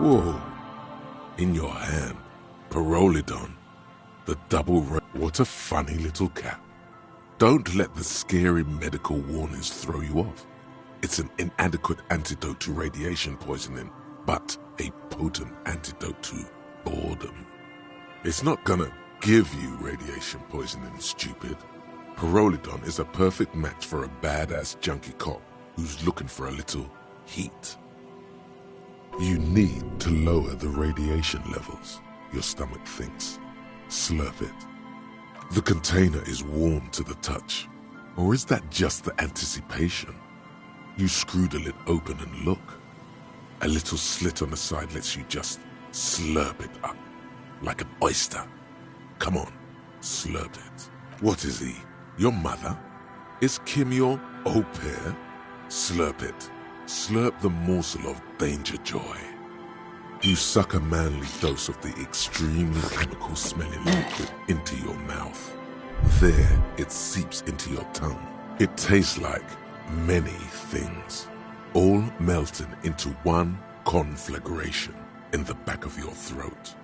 Whoa. In your hand, Pyrrolidon. The What a funny little cap. Don't let the scary medical warnings throw you off. It's an inadequate antidote to radiation poisoning, but a potent antidote to boredom. It's not gonna give you radiation poisoning, stupid. Pyrrolidon is a perfect match for a badass junkie cop who's looking for a little heat. You need to lower the radiation levels, your stomach thinks. Slurp it. The container is warm to the touch. Or is that just the anticipation? You screw the lid open and look. A little slit on the side lets you just slurp it up. Like an oyster. Come on, slurp it. What is he? Your mother? Is Kim your au pair? Slurp it. Slurp the morsel of danger joy. You suck a manly dose of the extremely chemical-smelling liquid into your mouth. There, it seeps into your tongue. It tastes like many things, all melting into one conflagration in the back of your throat.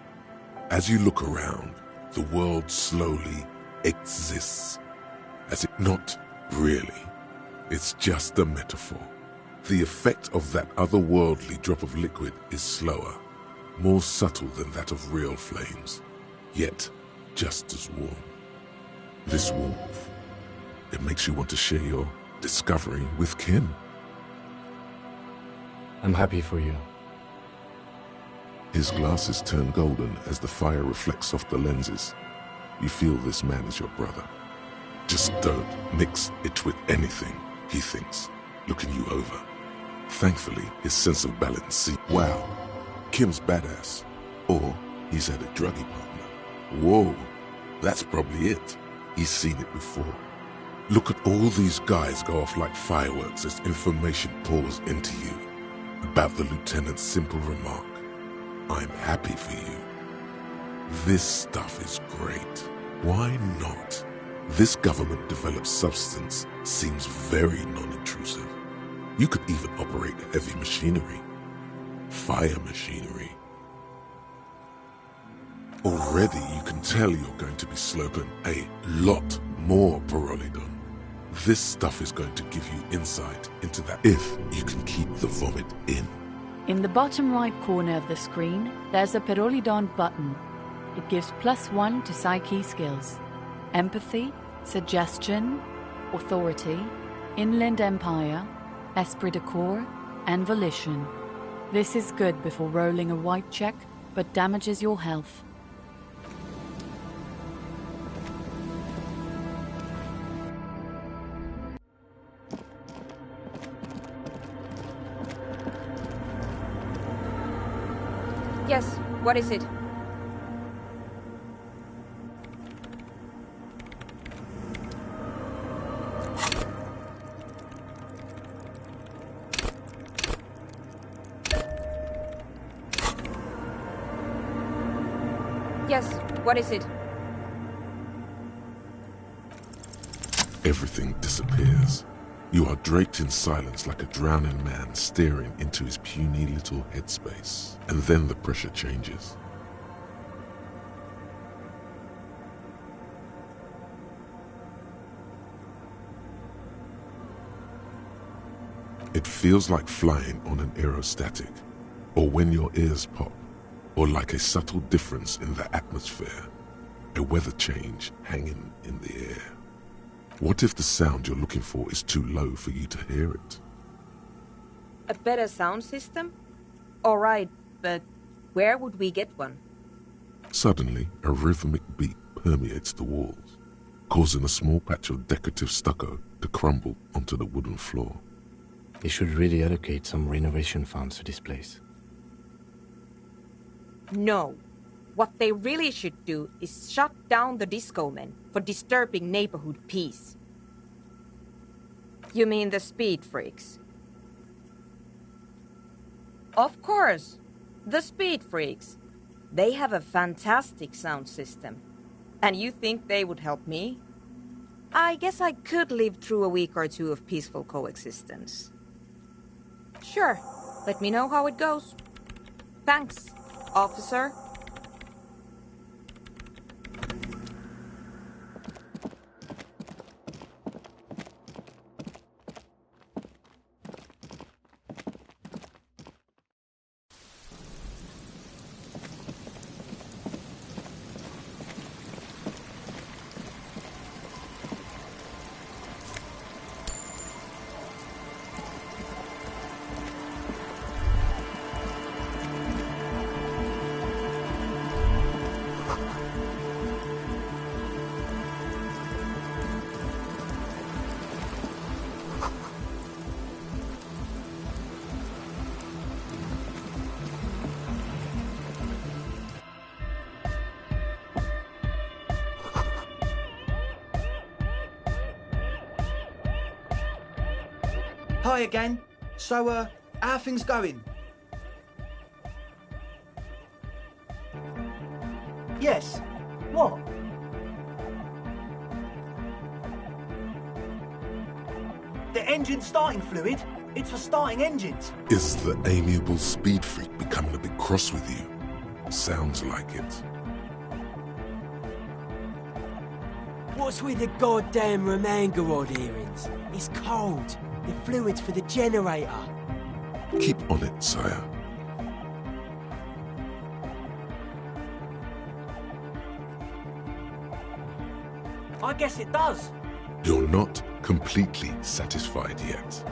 As you look around, the world slowly exists. As it not really. It's just a metaphor. The effect of that otherworldly drop of liquid is slower, more subtle than that of real flames, yet just as warm. This warmth, it makes you want to share your discovery with Kim. I'm happy for you. His glasses turn golden as the fire reflects off the lenses. You feel this man is your brother. Just don't mix it with anything, he thinks, looking you over. Thankfully, his sense of balance sees, wow, Kim's badass. Or he's had a druggie partner. Whoa, that's probably it. He's seen it before. Look at all these guys go off like fireworks as information pours into you about the lieutenant's simple remark, I'm happy for you. This stuff is great. Why not? This government-developed substance seems very non-intrusive. You could even operate heavy machinery. Fire machinery. Already you can tell you're going to be slurping a lot more Pyrrolidon. This stuff is going to give you insight into that if you can keep the vomit in. In the bottom right corner of the screen, there's a Pyrrolidon button. It gives +1 to psyche skills. Empathy, suggestion, authority, inland empire, esprit de corps, and volition. This is good before rolling a white check, but damages your health. Yes, what is it? Yes, what is it? Everything disappears. You are draped in silence like a drowning man staring into his puny little headspace. And then the pressure changes. It feels like flying on an aerostatic, or when your ears pop, or like a subtle difference in the atmosphere, a weather change hanging in the air. What if the sound you're looking for is too low for you to hear it? A better sound system? All right, but where would we get one? Suddenly, a rhythmic beat permeates the walls, causing a small patch of decorative stucco to crumble onto the wooden floor. They should really allocate some renovation funds to this place. No. What they really should do is shut down the disco men for disturbing neighborhood peace. You mean the speed freaks? Of course, the speed freaks. They have a fantastic sound system. And you think they would help me? I guess I could live through a week or two of peaceful coexistence. Sure, let me know how it goes. Thanks, officer. Hi again. So, how are things going? Yes. What? The engine starting fluid? It's for starting engines. Is the amiable speed freak becoming a bit cross with you? Sounds like it. What's with the goddamn Romangarod earrings? It's cold. The fluid's for the generator. Keep on it, sire. I guess it does. You're not completely satisfied yet.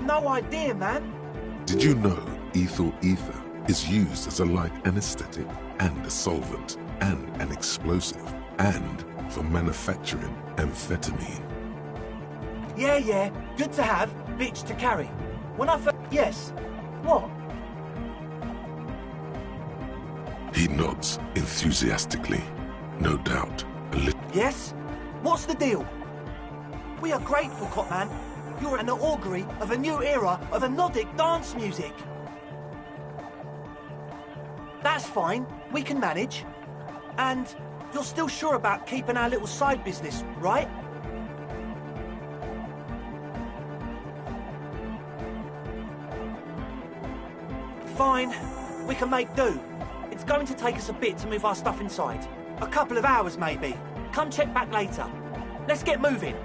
No idea, man. Did you know ethyl ether is used as a light anesthetic and a solvent and an explosive and for manufacturing amphetamine? Yeah. Good to have, bitch to carry. When I first... Yes. What? He nods enthusiastically. No doubt. Yes? What's the deal? We are grateful, Copman. You're an augury of a new era of Nordic dance music. That's fine. We can manage. And you're still sure about keeping our little side business, right? Fine. We can make do. It's going to take us a bit to move our stuff inside. A couple of hours, maybe. Come check back later. Let's get moving.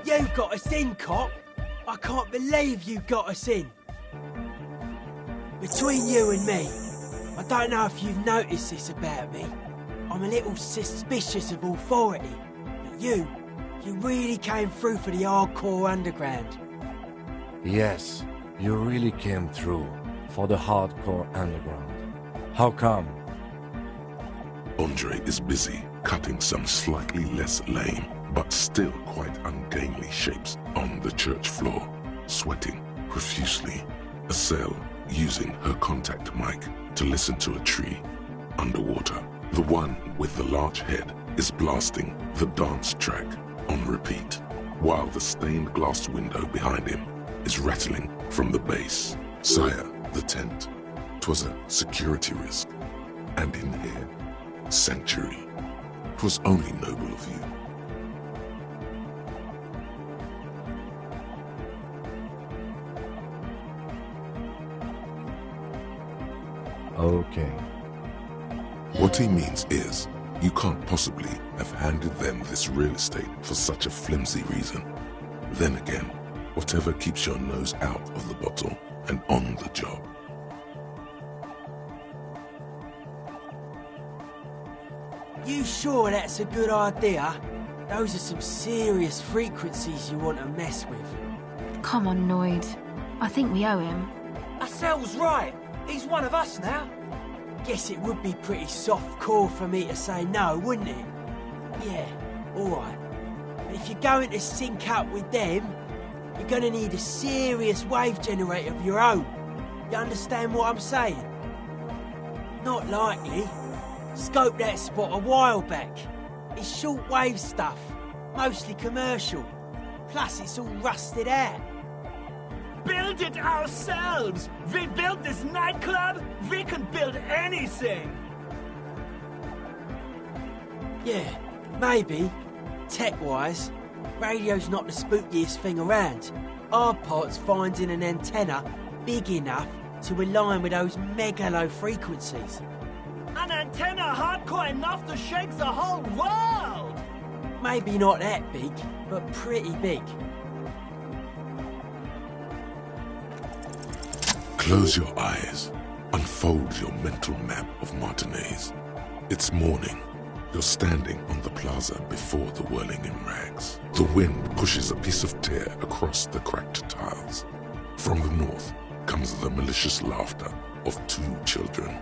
You got us in, cop. I can't believe you got us in. Between you and me, I don't know if you've noticed this about me. I'm a little suspicious of authority. But you really came through for the hardcore underground. Yes, you really came through for the hardcore underground. How come? Andre is busy cutting some slightly less lame but still quite ungainly shapes on the church floor, sweating profusely. Estelle using her contact mic to listen to a tree underwater. The one with the large head is blasting the dance track on repeat, while the stained glass window behind him is rattling from the bass. Sire, the tent. 'Twas a security risk, and in here, sanctuary. 'Twas only noble of you. Okay. What he means is, you can't possibly have handed them this real estate for such a flimsy reason. Then again, whatever keeps your nose out of the bottle and on the job. You sure that's a good idea? Those are some serious frequencies you want to mess with. Come on, Noid. I think we owe him. Estelle's right. He's one of us now. Guess it would be pretty soft core for me to say no, wouldn't it? Yeah, alright. But if you're going to sync up with them, you're going to need a serious wave generator of your own. You understand what I'm saying? Not likely. Scoped that spot a while back. It's short-wave stuff, mostly commercial. Plus, it's all rusted out. Build it ourselves! We built this nightclub, we can build anything! Yeah, maybe. Tech-wise, radio's not the spookiest thing around. Our part's finding an antenna big enough to align with those mega low frequencies. An antenna hardcore enough to shake the whole world! Maybe not that big, but pretty big. Close your eyes. Unfold your mental map of Martinez. It's morning. You're standing on the plaza before the whirling in rags. The wind pushes a piece of tear across the cracked tiles. From the north comes the malicious laughter of two children.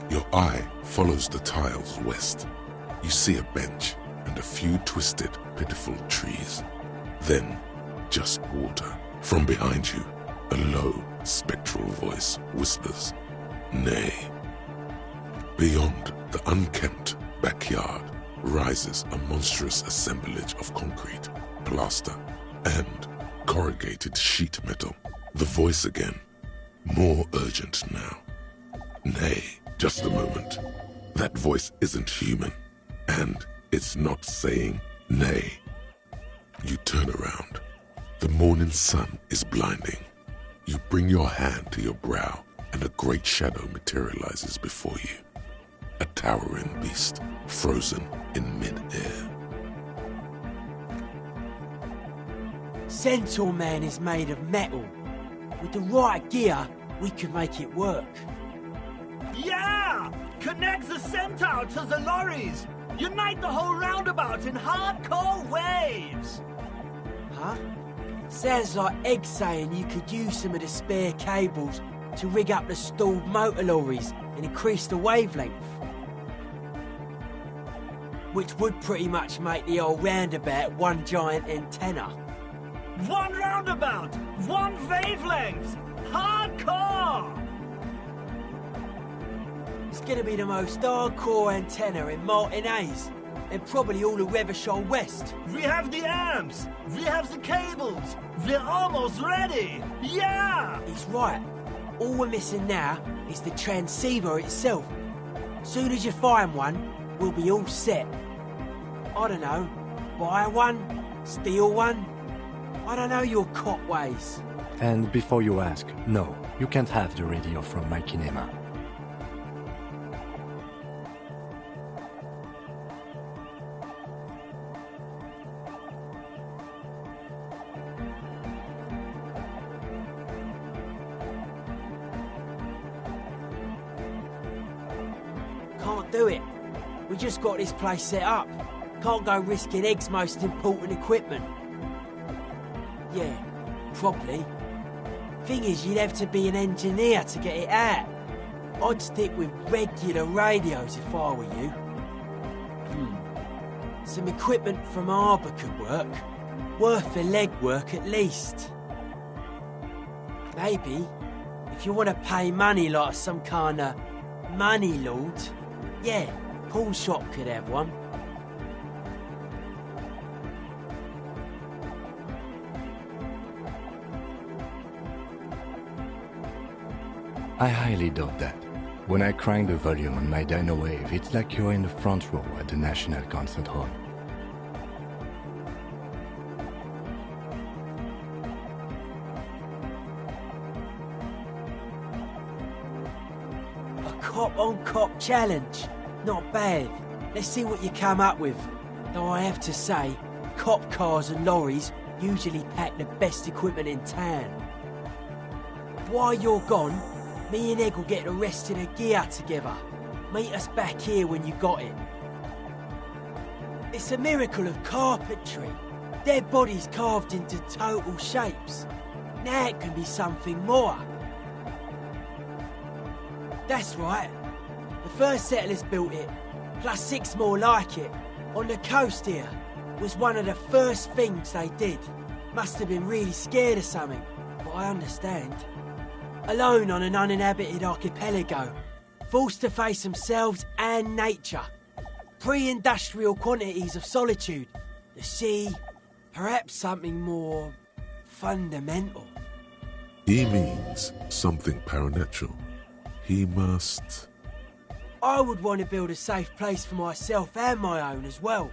Your eye follows the tiles west. You see a bench and a few twisted, pitiful trees. Then, just water. From behind you, a low, spectral voice whispers, "Nay." Beyond the unkempt backyard rises a monstrous assemblage of concrete, plaster, and corrugated sheet metal. The voice again, more urgent now. "Nay, just a moment. That voice isn't human, and it's not saying nay." You turn around. The morning sun is blinding. You bring your hand to your brow, and a great shadow materializes before you. A towering beast, frozen in mid-air. Centaur Man is made of metal. With the right gear, we could make it work. Yeah! Connect the Centaur to the lorries! Unite the whole roundabout in hardcore waves! Huh? Sounds like Egg saying you could use some of the spare cables to rig up the stalled motor lorries and increase the wavelength. Which would pretty much make the old roundabout one giant antenna. One roundabout! One wavelength! Hardcore! It's gonna be the most hardcore antenna in Martinez, and probably all of Revershall West. We have the amps! We have the cables! We're almost ready! Yeah! He's right. All we're missing now is the transceiver itself. Soon as you find one, we'll be all set. I don't know, buy one, steal one. I don't know your cop ways. And before you ask, no, you can't have the radio from my kinema. Can't do it. We just got this place set up. Can't go risking Egg's most important equipment. Yeah, probably. Thing is, you'd have to be an engineer to get it out. I'd stick with regular radios if I were you. Some equipment from harbour could work. Worth the legwork at least. Maybe, if you want to pay money like some kind of money lord, yeah, pawn shop could have one. I highly doubt that. When I crank the volume on my dyno wave, it's like you're in the front row at the National Concert Hall. A cop-on-cop challenge. Not bad. Let's see what you come up with. Though I have to say, cop cars and lorries usually pack the best equipment in town. While you're gone, me and Egg will get the rest of the gear together. Meet us back here when you got it. It's a miracle of carpentry. Dead bodies carved into total shapes. Now it can be something more. That's right. The first settlers built it, plus 6 more like it, on the coast here. Was one of the first things they did. Must have been really scared of something, but I understand. Alone on an uninhabited archipelago, forced to face themselves and nature. Pre-industrial quantities of solitude. The sea, perhaps something more fundamental. He means something paranatural. He must... I would want to build a safe place for myself and my own as well.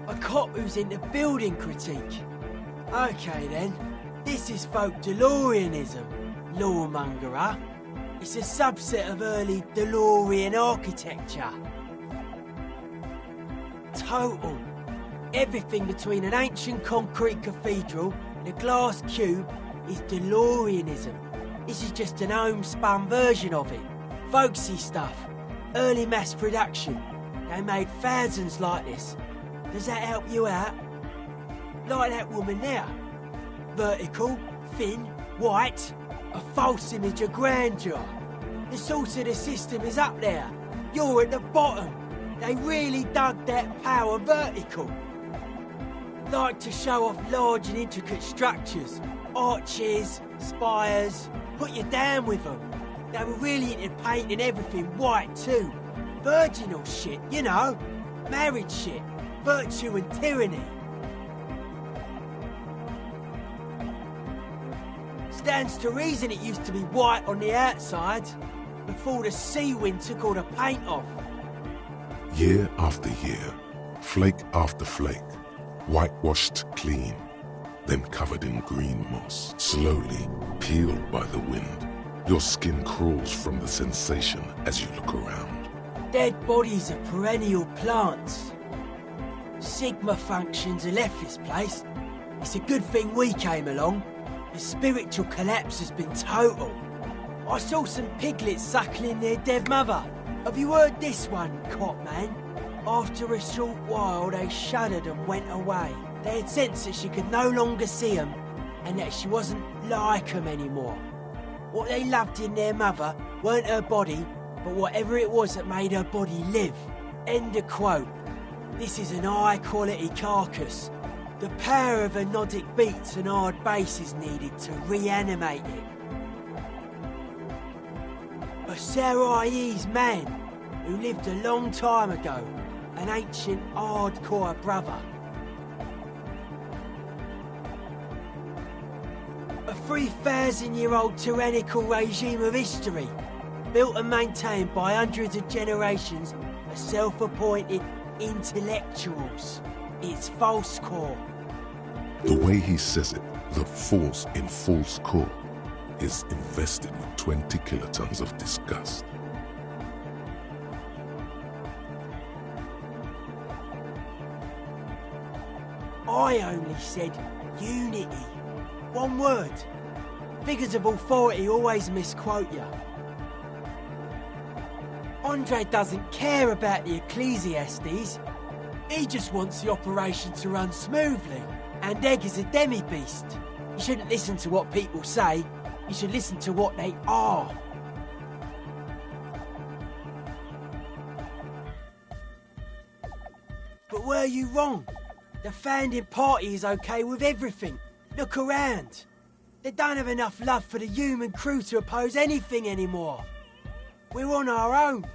A cop who's into building critique. Okay then. This is folk DeLoreanism, lawmongerer. It's a subset of early DeLorean architecture. Total. Everything between an ancient concrete cathedral and a glass cube is DeLoreanism. This is just an homespun version of it. Folksy stuff. Early mass production. They made thousands like this. Does that help you out? Like that woman there. Vertical, thin, white, a false image of grandeur. The source of the system is up there. You're at the bottom. They really dug that power vertical. Like to show off large and intricate structures, arches, spires, put you down with them. They were really into painting everything white too. Virginal shit, you know. Married shit, virtue and tyranny. Stands to reason it used to be white on the outside, before the sea wind took all the paint off. Year after year, flake after flake, whitewashed clean, then covered in green moss, slowly peeled by the wind. Your skin crawls from the sensation as you look around. Dead bodies of perennial plants. Sigma functions have left this place. It's a good thing we came along. The spiritual collapse has been total. I saw some piglets suckling their dead mother. Have you heard this one, cop man? After a short while, they shuddered and went away. They had sensed that she could no longer see them, and that she wasn't like them anymore. What they loved in their mother weren't her body, but whatever it was that made her body live. End of quote. This is an high-quality carcass. The power of anodic beats and hard bass is needed to reanimate it. A Sarai's man who lived a long time ago, an ancient hardcore brother. A 3,000-year-old tyrannical regime of history, built and maintained by hundreds of generations of self-appointed intellectuals. It's false core. The way he says it, the force in false core, is invested with 20 kilotons of disgust. I only said unity. One word. Figures of authority always misquote you. Andre doesn't care about the Ecclesiastes. He just wants the operation to run smoothly. And Egg is a demi-beast. You shouldn't listen to what people say. You should listen to what they are. spur you wrong. The founding party is okay with everything. Look around. They don't have enough love for the human crew to oppose anything anymore. We're on our own.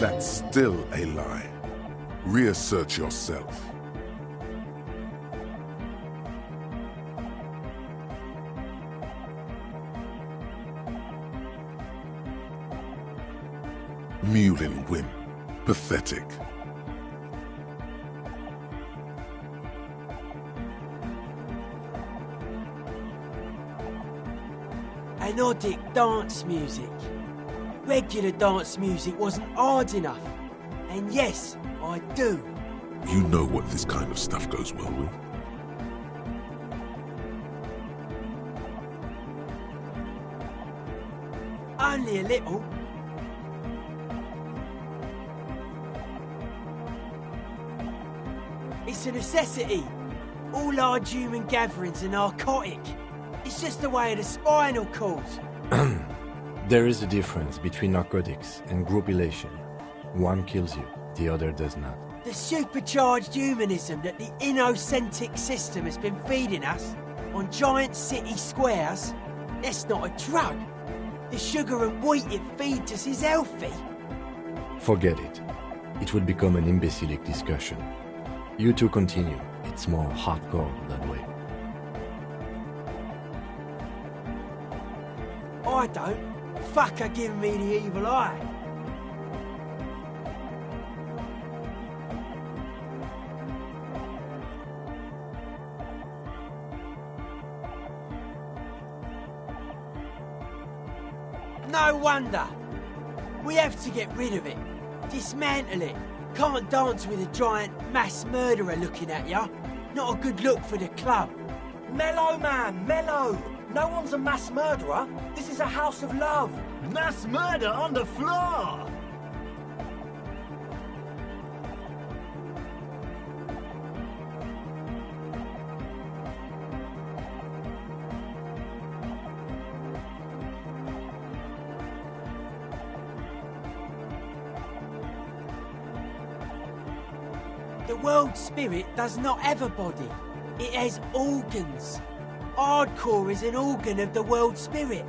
That's still a lie. Reassert yourself. Mewling wimp. Pathetic. Anodic dance music. Regular dance music wasn't hard enough. And yes, I do. You know what this kind of stuff goes well with. Only a little. It's a necessity. All large human gatherings are narcotic. It's just the way of the spinal cord. There is a difference between narcotics and group elation. One kills you, the other does not. The supercharged humanism that the innocentic system has been feeding us on giant city squares, that's not a drug. The sugar and wheat it feeds us is healthy. Forget it. It would become an imbecilic discussion. You two continue. It's more hardcore that way. I don't. Fucker giving me the evil eye. No wonder. We have to get rid of it. Dismantle it. Can't dance with a giant mass murderer looking at ya. Not a good look for the club. Mellow, man, mellow. No one's a mass murderer. This is a house of love. Mass murder on the floor! The world spirit does not have a body. It has organs. Hardcore is an organ of the world spirit.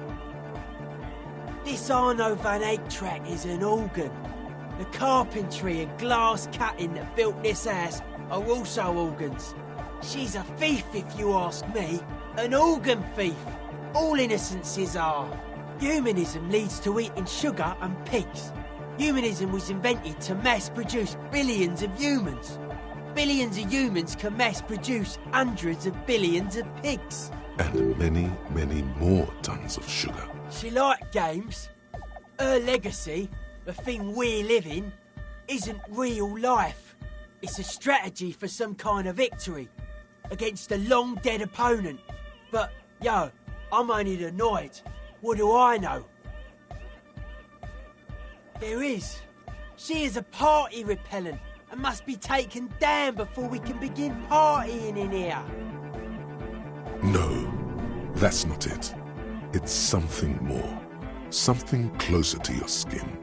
This Arno van Eyck track is an organ. The carpentry and glass cutting that built this house are also organs. She's a thief, if you ask me. An organ thief. All innocences are. Humanism leads to eating sugar and pigs. Humanism was invented to mass-produce billions of humans. Billions of humans can mass-produce hundreds of billions of pigs. And many, many more tons of sugar. She liked games. Her legacy, the thing we live in, isn't real life. It's a strategy for some kind of victory against a long-dead opponent. But, yo, I'm only annoyed. What do I know? There is. She is a party repellent and must be taken down before we can begin partying in here. No, that's not it. It's something more. Something closer to your skin.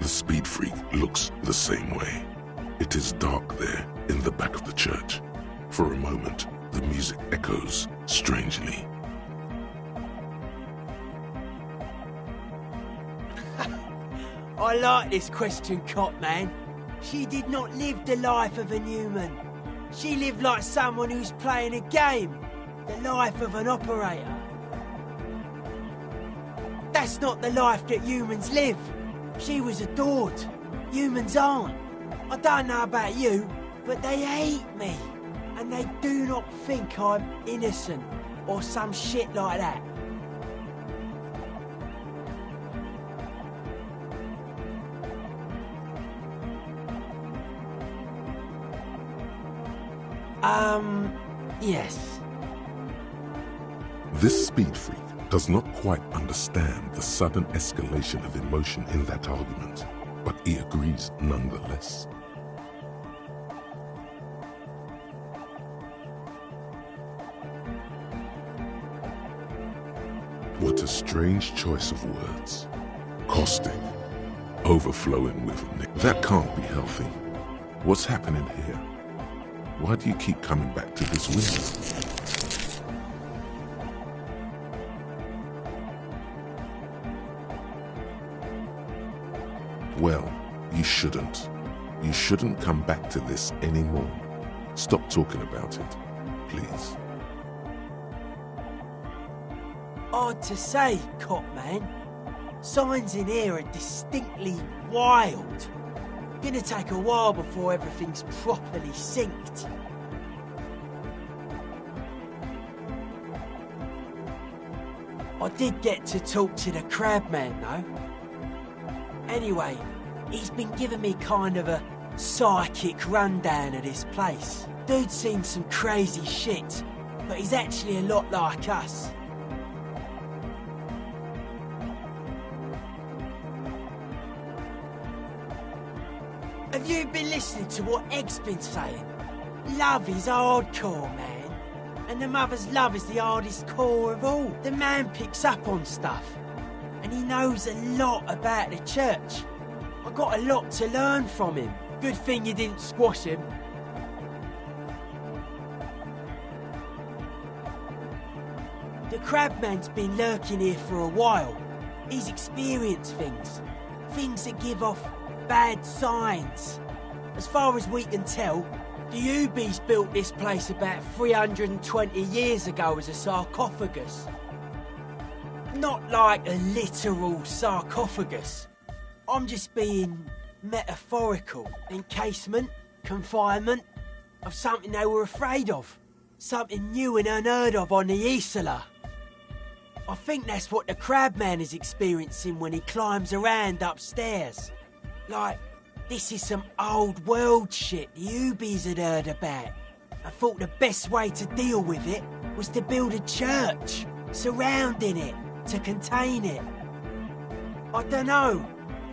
The speed freak looks the same way. It is dark there in the back of the church. For a moment, the music echoes strangely. I like this question, Cop Man. She did not live the life of a human. She lived like someone who's playing a game. The life of an operator. That's not the life that humans live. She was adored. Humans aren't. I don't know about you, but they hate me. And they do not think I'm innocent or some shit like that. Yes. This speed freak does not quite understand the sudden escalation of emotion in that argument, but he agrees nonetheless. What a strange choice of words. Caustic, overflowing with Nick. That can't be healthy. What's happening here? Why do you keep coming back to this window? Well, you shouldn't. You shouldn't come back to this anymore. Stop talking about it, please. Hard to say, Cop Man. Signs in here are distinctly wild. Gonna take a while before everything's properly synced. I did get to talk to the Crabman though. Anyway, he's been giving me kind of a psychic rundown of this place. Dude's seen some crazy shit, but he's actually a lot like us. Have you been listening to what Egg's been saying? Love is hardcore, man. And the mother's love is the hardest core of all. The man picks up on stuff. And he knows a lot about the church. I got a lot to learn from him. Good thing you didn't squash him. The Crabman's been lurking here for a while. He's experienced things. Things that give off bad signs. As far as we can tell, the Ubies built this place about 320 years ago as a sarcophagus. Not like a literal sarcophagus. I'm just being metaphorical. Encasement, confinement of something they were afraid of. Something new and unheard of on the Isla. I think that's what the Crabman is experiencing when he climbs around upstairs. Like, this is some old world shit the Ubies had heard about. I thought the best way to deal with it was to build a church, surrounding it, to contain it. I don't know,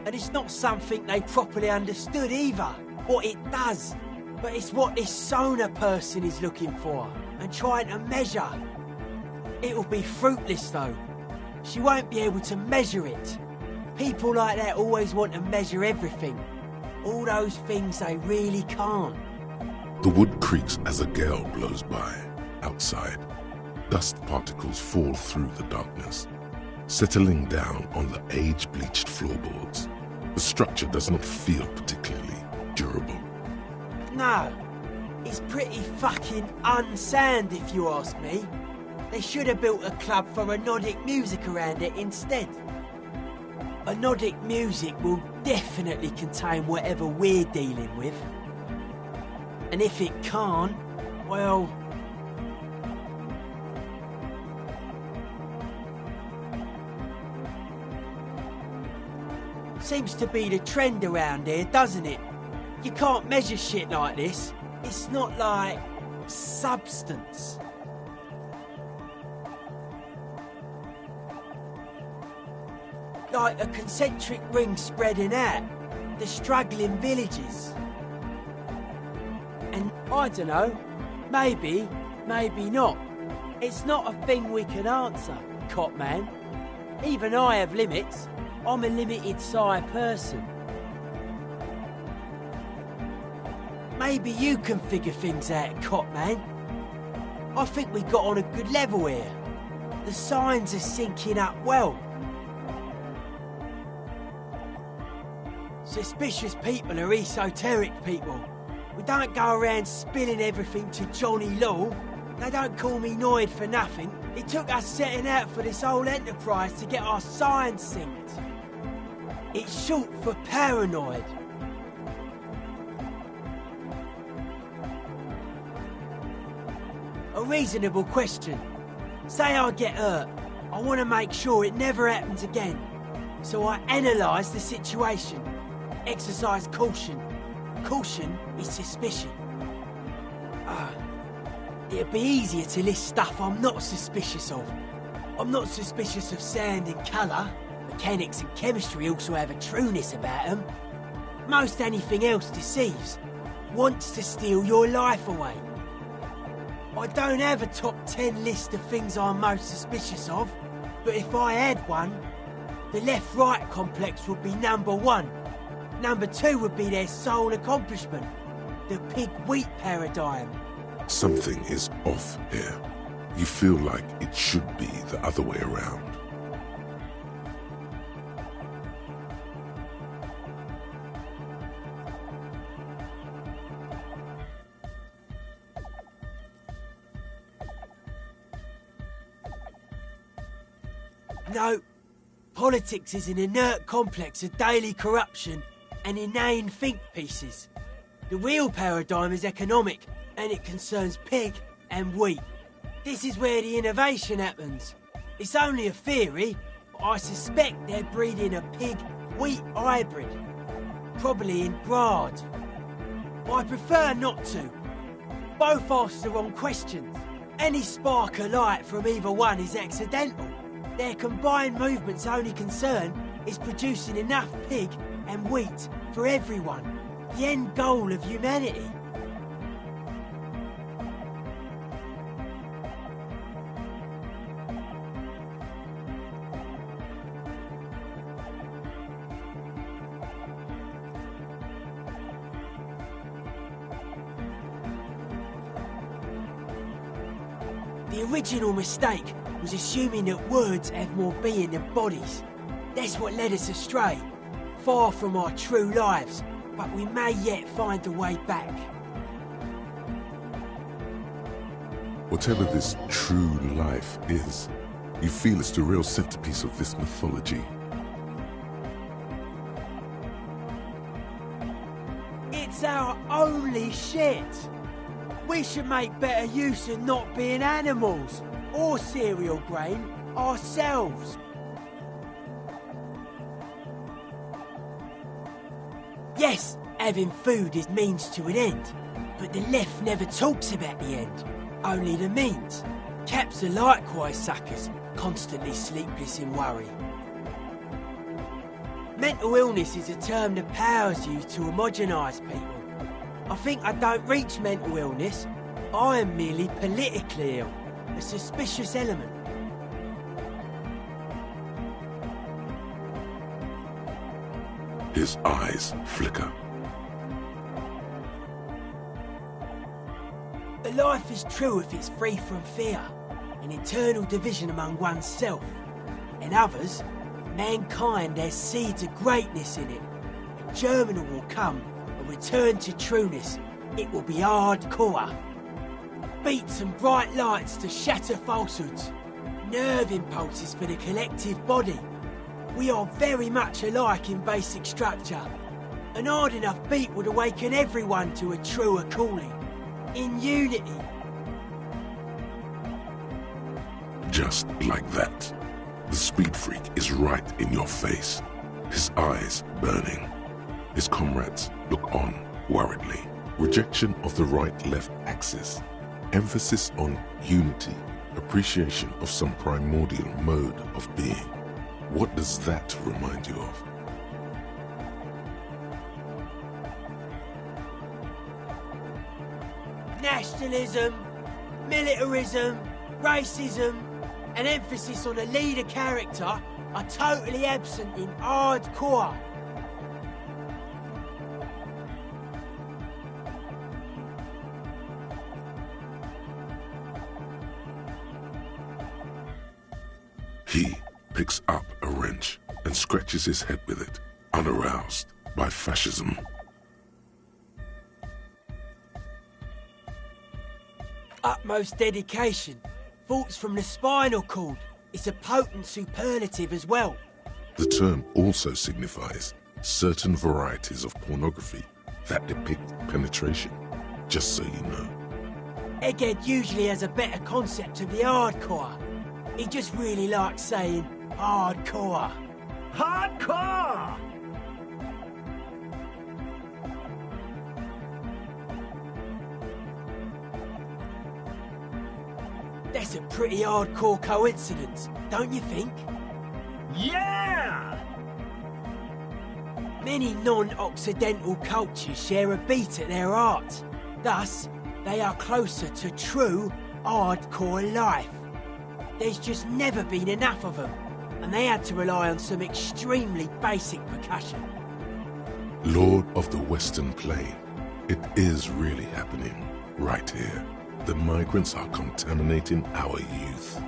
and it's not something they properly understood either, what it does, but it's what this Sona person is looking for, and trying to measure. It'll be fruitless though. She won't be able to measure it. People like that always want to measure everything. All those things they really can't. The wood creaks as a gale blows by. Outside, dust particles fall through the darkness, settling down on the age-bleached floorboards. The structure does not feel particularly durable. No, it's pretty fucking unsound if you ask me. They should have built a club for anodic music around it instead. Anodic music will definitely contain whatever we're dealing with. And if it can't, well... Seems to be the trend around here, doesn't it? You can't measure shit like this. It's not like substance. Like a concentric ring spreading out, the struggling villages. And I don't know, maybe, maybe not. It's not a thing we can answer, Cop Man. Even I have limits. I'm a limited size person. Maybe you can figure things out, Cop Man. I think we got on a good level here. The signs are syncing up well. Suspicious people are esoteric people. We don't go around spilling everything to Johnny Law. They don't call me Noid for nothing. It took us setting out for this whole enterprise to get our signs synced. It's short for paranoid. A reasonable question. Say I get hurt. I want to make sure it never happens again. So I analyse the situation. Exercise caution. Caution is suspicion. It'd be easier to list stuff I'm not suspicious of. I'm not suspicious of sound and colour. Mechanics and chemistry also have a trueness about them. Most anything else deceives. Wants to steal your life away. I don't have a top 10 list of things I'm most suspicious of, but if I had one, the left-right complex would be number 1. Number 2 would be their sole accomplishment, the pig-wheat paradigm. Something is off here. You feel like it should be the other way around. No, politics is an inert complex of daily corruption and inane think pieces. The real paradigm is economic, and it concerns pig and wheat. This is where the innovation happens. It's only a theory, but I suspect they're breeding a pig-wheat hybrid. Probably in Grad. I prefer not to. Both ask the wrong questions. Any spark of light from either one is accidental. Their combined movement's only concern is producing enough pig and wheat for everyone. The end goal of humanity. The original mistake was assuming that words have more being than bodies. That's what led us astray, far from our true lives, but we may yet find a way back. Whatever this true life is, you feel it's the real centerpiece of this mythology. It's our only shit. We should make better use of not being animals or cereal grain ourselves. Yes, having food is means to an end, but the left never talks about the end, only the means. Caps are likewise suckers, constantly sleepless in worry. Mental illness is a term the powers use to homogenise people. I think I don't reach mental illness. I am merely politically ill, a suspicious element. His eyes flicker. A life is true if it's free from fear, an internal division among oneself. In others, mankind has seeds of greatness in it. A germinal will come, a return to trueness. It will be hardcore. Beats and bright lights to shatter falsehoods. Nerve impulses for the collective body. We are very much alike in basic structure. An hard enough beat would awaken everyone to a truer calling. In unity. Just like that, the speed freak is right in your face, his eyes burning. His comrades look on worriedly. Rejection of the right-left axis. Emphasis on unity. Appreciation of some primordial mode of being. What does that remind you of? Nationalism, militarism, racism, and emphasis on a leader character are totally absent in hardcore. He picks up a wrench and scratches his head with it, unaroused by fascism. Utmost dedication. Thoughts from the spinal cord. It's a potent superlative as well. The term also signifies certain varieties of pornography that depict penetration, just so you know. Egghead usually has a better concept of the hardcore. He just really likes saying hardcore. Hardcore! That's a pretty hardcore coincidence, don't you think? Yeah! Many non-Occidental cultures share a beat at their art. Thus, they are closer to true, hardcore life. There's just never been enough of them, and they had to rely on some extremely basic percussion. Lord of the Western Plain, it is really happening right here. The migrants are contaminating our youth.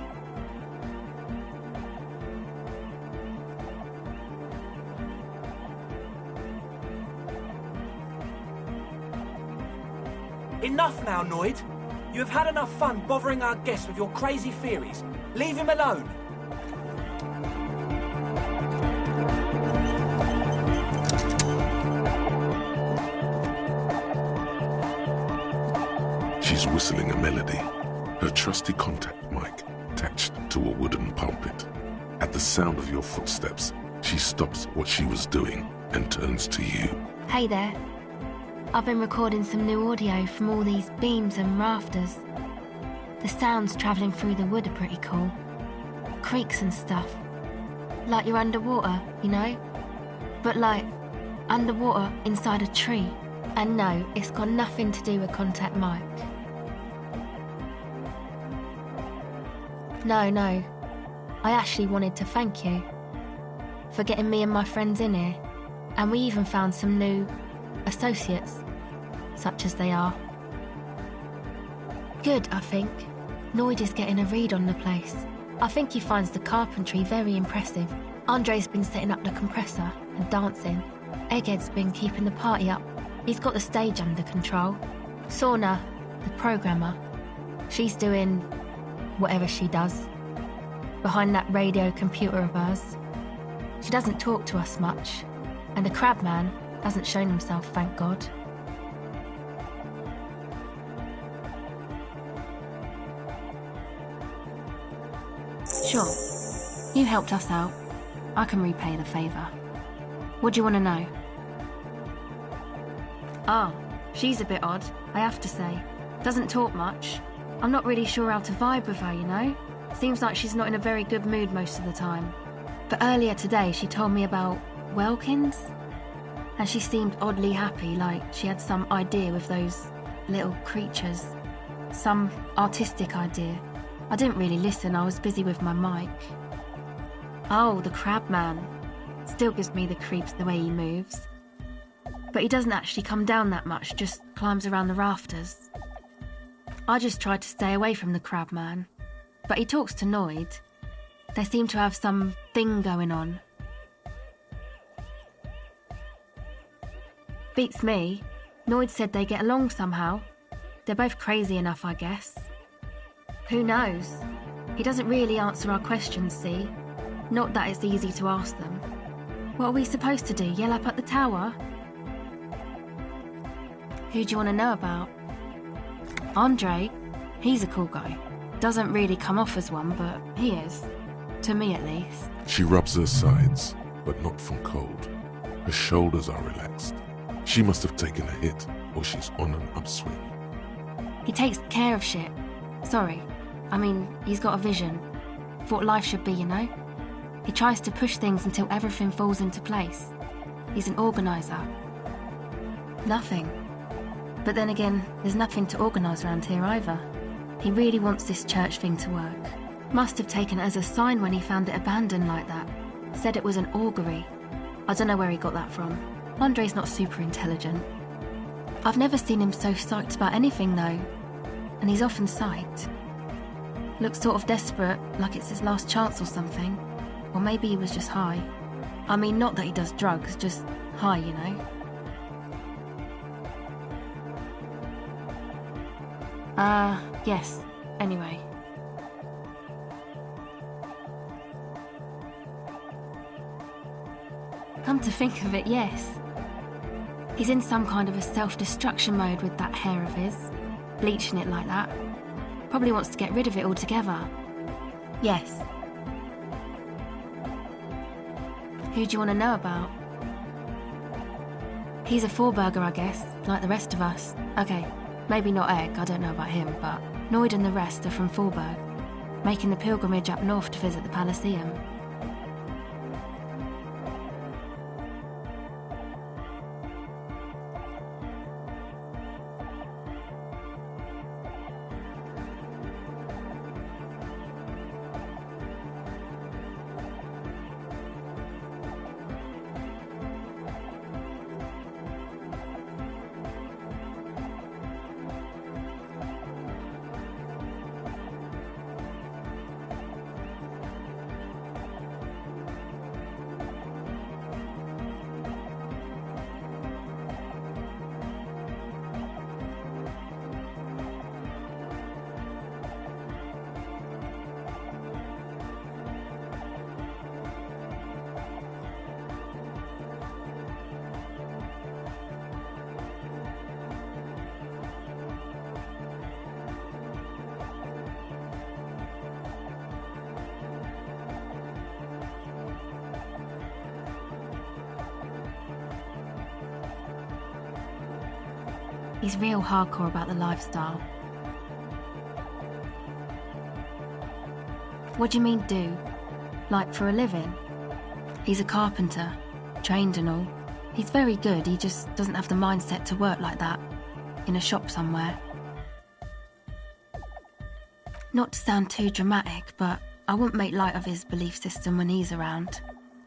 Enough now, Noid. You have had enough fun bothering our guests with your crazy theories. Leave him alone. She's whistling a melody, her trusty contact mic attached to a wooden pulpit. At the sound of your footsteps, she stops what she was doing and turns to you. Hey there. I've been recording some new audio from all these beams and rafters. The sounds travelling through the wood are pretty cool. Creaks and stuff. Like you're underwater, you know? But like, underwater inside a tree. And no, it's got nothing to do with contact mic. No. I actually wanted to thank you for getting me and my friends in here. And we even found some new associates, such as they are. Good, I think. Noid is getting a read on the place. I think he finds the carpentry very impressive. Andre's been setting up the compressor and dancing. Egghead's been keeping the party up. He's got the stage under control. Sauna, the programmer, she's doing whatever she does behind that radio computer of hers. She doesn't talk to us much, and the crabman hasn't shown himself, thank God. Sure, you helped us out. I can repay the favour. What do you want to know? Oh, she's a bit odd, I have to say. Doesn't talk much. I'm not really sure how to vibe with her, you know? Seems like she's not in a very good mood most of the time. But earlier today she told me about Welkins, and she seemed oddly happy, like she had some idea with those little creatures. Some artistic idea. I didn't really listen, I was busy with my mic. Oh, the crabman. Still gives me the creeps the way he moves. But he doesn't actually come down that much, just climbs around the rafters. I just tried to stay away from the crabman. But he talks to Noid. They seem to have some thing going on. Beats me. Noid said they get along somehow. They're both crazy enough, I guess. Who knows? He doesn't really answer our questions, see? Not that it's easy to ask them. What are we supposed to do, yell up at the tower? Who do you want to know about? Andre. He's a cool guy. Doesn't really come off as one, but he is. To me, at least. She rubs her sides, but not from cold. Her shoulders are relaxed. She must have taken a hit, or she's on an upswing. He takes care of shit. Sorry. I mean, he's got a vision. For what life should be, you know? He tries to push things until everything falls into place. He's an organiser. Nothing. But then again, there's nothing to organise around here either. He really wants this church thing to work. Must have taken it as a sign when he found it abandoned like that. Said it was an augury. I don't know where he got that from. Andre's not super intelligent. I've never seen him so psyched about anything though. And he's often psyched. Looks sort of desperate, like it's his last chance or something. Or maybe he was just high. I mean, not that he does drugs, just high, you know? Yes. Anyway. Come to think of it, yes. He's in some kind of a self-destruction mode with that hair of his. Bleaching it like that. Probably wants to get rid of it altogether. Yes. Who do you want to know about? He's a four-burger, I guess, like the rest of us. Okay, maybe not Egg, I don't know about him, but Noid and the rest are from Forberg. making the pilgrimage up north to visit the Elysium. He's real hardcore about the lifestyle. What do you mean, do? Like for a living? He's a carpenter, trained and all. He's very good, he just doesn't have the mindset to work like that, in a shop somewhere. Not to sound too dramatic, but I wouldn't make light of his belief system when he's around.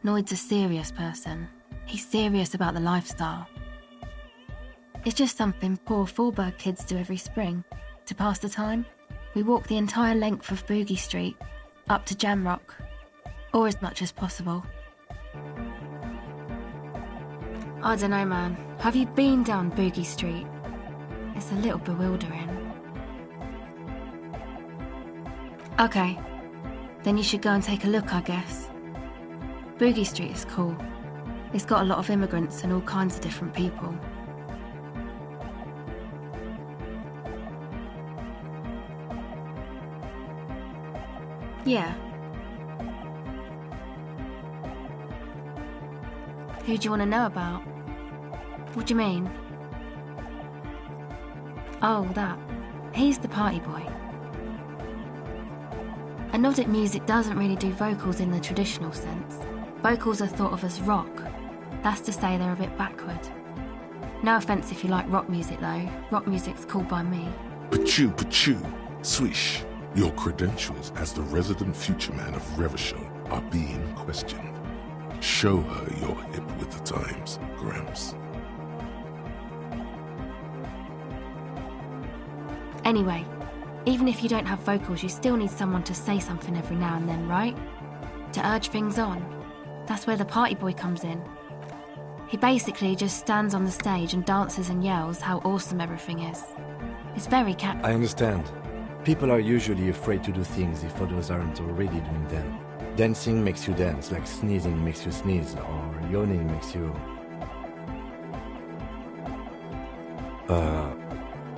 Noid's a serious person. He's serious about the lifestyle. It's just something poor Fallberg kids do every spring. To pass the time, we walk the entire length of Boogie Street, up to Jamrock, or as much as possible. I don't know, man. Have you been down Boogie Street? It's a little bewildering. Okay, then you should go and take a look, I guess. Boogie Street is cool. It's got a lot of immigrants and all kinds of different people. Yeah. Who do you want to know about? What do you mean? Oh, that. He's the party boy. And Nordic music doesn't really do vocals in the traditional sense. Vocals are thought of as rock. That's to say they're a bit backward. No offence if you like rock music though. Rock music's cool by me. Pachoo, swish. Your credentials as the resident future man of Revachol are being questioned. Show her you're hip with the times, Gramps. Anyway, even if you don't have vocals, you still need someone to say something every now and then, right? To urge things on. That's where the party boy comes in. He basically just stands on the stage and dances and yells how awesome everything is. It's very catchy. I understand. People are usually afraid to do things if others aren't already doing them. Dancing makes you dance, like sneezing makes you sneeze, or yawning makes you...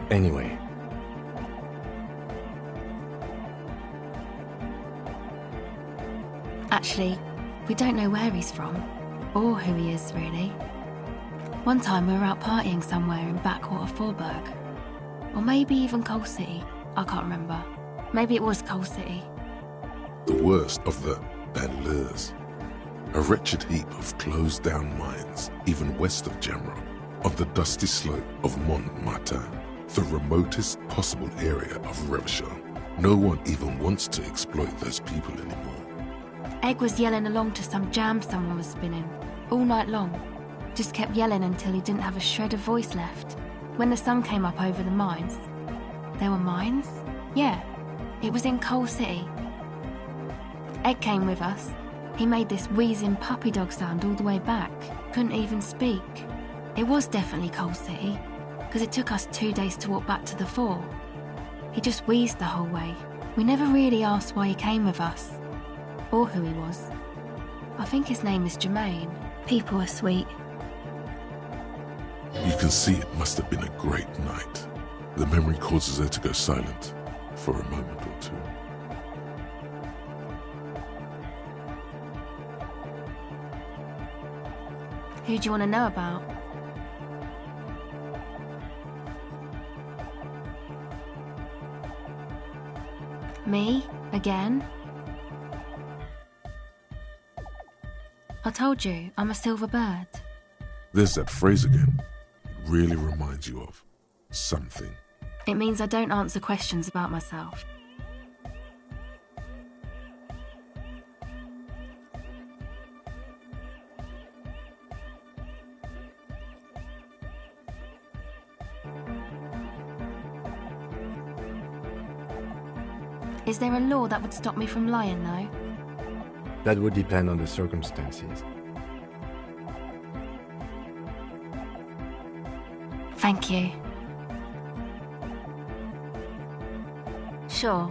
Anyway. Actually, we don't know where he's from, or who he is, really. One time we were out partying somewhere in backwater Fallberg. Or maybe even Coal City. I can't remember. Maybe it was Coal City. The worst of the banlieues. A wretched heap of closed-down mines, even west of Jamrock, on the dusty slope of Montmartin, the remotest possible area of Revachol. No one even wants to exploit those people anymore. Egg was yelling along to some jam someone was spinning, all night long. Just kept yelling until he didn't have a shred of voice left. When the sun came up over the mines... There were mines? Yeah, it was in Coal City. Ed came with us. He made this wheezing puppy dog sound all the way back. Couldn't even speak. It was definitely Coal City, because it took us 2 days to walk back to the fort. He just wheezed the whole way. We never really asked why he came with us, or who he was. I think his name is Jermaine. People are sweet. You can see it must have been a great night. The memory causes her to go silent for a moment or two. Who do you want to know about? Me? Again? I told you, I'm a silver bird. There's that phrase again. It really reminds you of something. It means I don't answer questions about myself. Is there a law that would stop me from lying, though? That would depend on the circumstances. Thank you. Sure.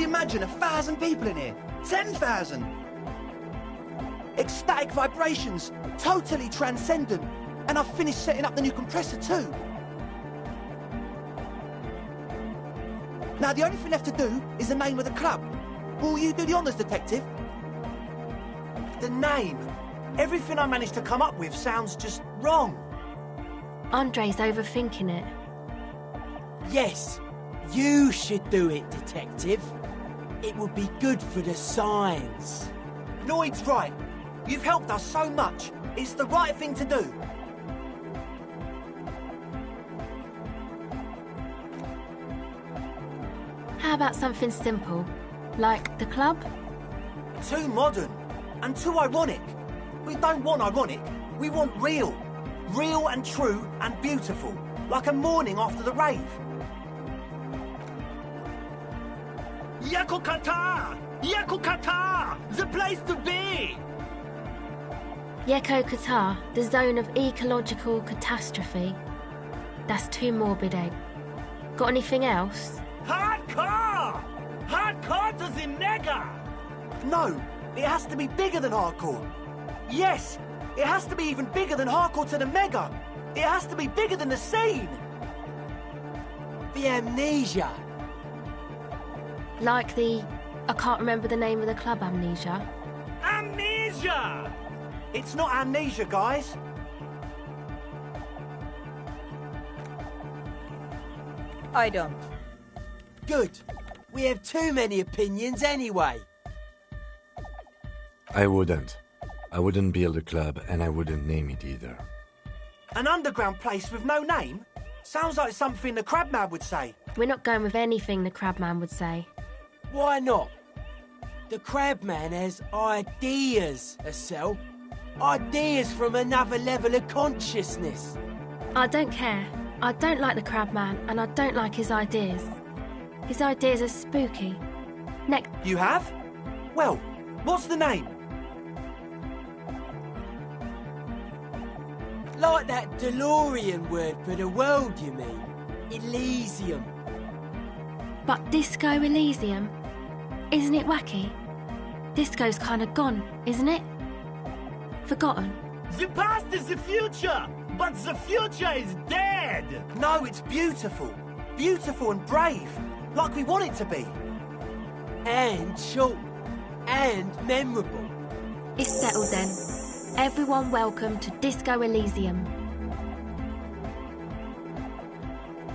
Imagine 1,000 people in here. 10,000. Ecstatic vibrations. Totally transcendent. And I've finished setting up the new compressor too. Now the only thing left to do is the name of the club. Will you do the honours, detective? The name? Everything I managed to come up with sounds just wrong. Andre's overthinking it. Yes, you should do it, detective. It would be good for the signs. Lloyd's right. You've helped us so much. It's the right thing to do. How about something simple, like the club? Too modern and too ironic. We don't want ironic. We want real. Real and true and beautiful. Like a morning after the rave. Yakokata! Yakokata! The place to be! Yeko Qatar, the zone of ecological catastrophe. That's too morbid, Egg. Got anything else? Hardcore! Hardcore to the mega! No, it has to be bigger than hardcore. Yes, it has to be even bigger than hardcore to the mega. It has to be bigger than the scene. The amnesia. Like the... I can't remember the name of the club, Amnesia. Amnesia! It's not amnesia, guys. I don't. Good. We have too many opinions anyway. I wouldn't. I wouldn't build a club, and I wouldn't name it either. An underground place with no name? Sounds like something the Crabman would say. We're not going with anything the Crabman would say. Why not? The Crabman has ideas, Estelle. Ideas from another level of consciousness. I don't care. I don't like the Crabman, and I don't like his ideas. His ideas are spooky. Next. You have? Well, what's the name? Like that DeLorean word for the world, you mean? Elysium. But Disco Elysium? Isn't it wacky? Disco's kind of gone, isn't it? Forgotten. The past is the future, but the future is dead. No, it's beautiful. Beautiful and brave. Like we want it to be. And short. And memorable. It's settled then. Everyone welcome to Disco Elysium.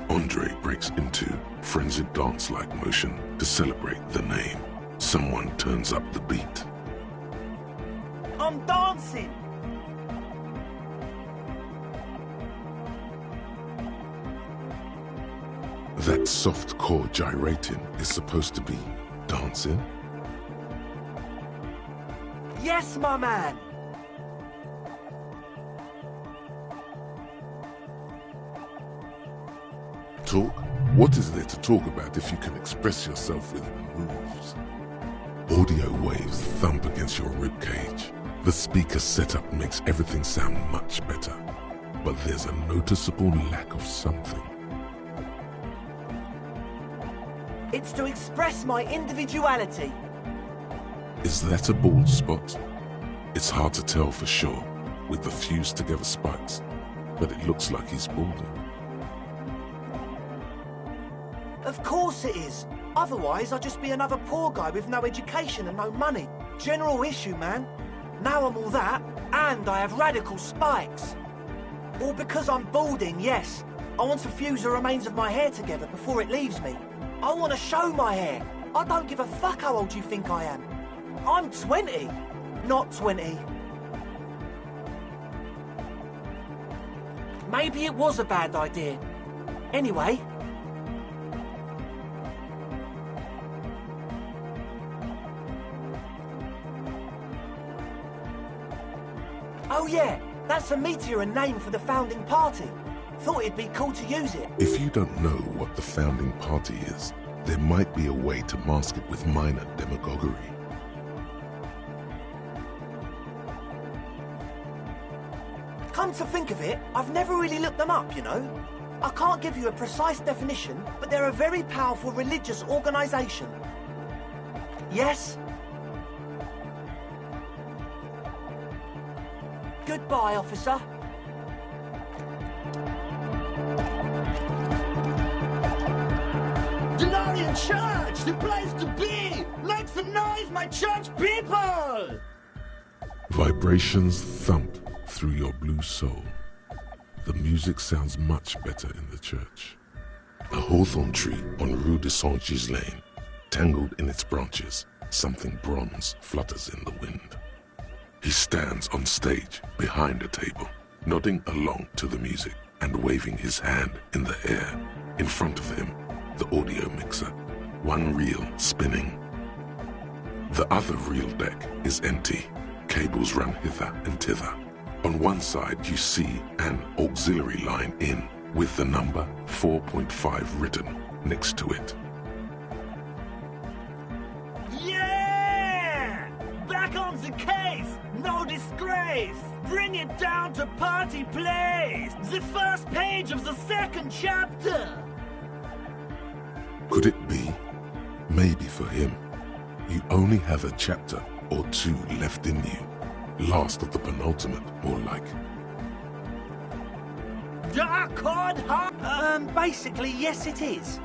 Andre breaks into frenzied dance-like motion to celebrate the name. Someone turns up the beat. I'm dancing. That soft core gyrating is supposed to be dancing? Yes, my man! Talk? What is there to talk about if you can express yourself with moves? Audio waves thump against your ribcage. The speaker setup makes everything sound much better. But there's a noticeable lack of something. It's to express my individuality. Is that a bald spot? It's hard to tell for sure, with the fused together spikes, but it looks like he's balding. Of course it is. Otherwise, I'd just be another poor guy with no education and no money. General issue, man. Now I'm all that, and I have radical spikes. All because I'm balding, yes. I want to fuse the remains of my hair together before it leaves me. I want to show my hair. I don't give a fuck how old you think I am. I'm 20, not 20. Maybe it was a bad idea. Anyway... Oh yeah, that's a meteor and name for the founding party. Thought it'd be cool to use it. If you don't know what the founding party is, there might be a way to mask it with minor demagoguery. Come to think of it, I've never really looked them up, you know. I can't give you a precise definition, but they're a very powerful religious organisation. Yes? Goodbye, officer. Denarian Church! The place to be! Make some noise, my church people! Vibrations thump through your blue soul. The music sounds much better in the church. A hawthorn tree on Rue de Saint-Gislain, tangled in its branches, something bronze flutters in the wind. He stands on stage behind a table, nodding along to the music and waving his hand in the air. In front of him, the audio mixer, one reel spinning. The other reel deck is empty. Cables run hither and thither. On one side you see an auxiliary line in with the number 4.5 written next to it. Yeah! Back on the case! No disgrace! Bring it down to party place! The first page of the second chapter! Could it be? Maybe for him, you only have a chapter or two left in you. Last of the penultimate, more like. Dark Horde Heart! Basically, yes it is.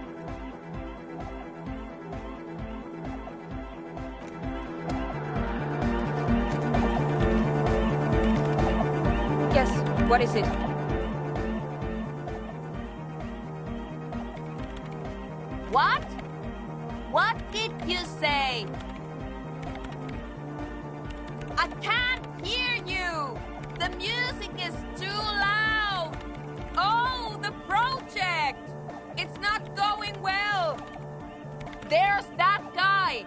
Yes, what is it? What? What did you say? I can't hear you! The music is too loud! Oh, the project! It's not going well! There's that guy!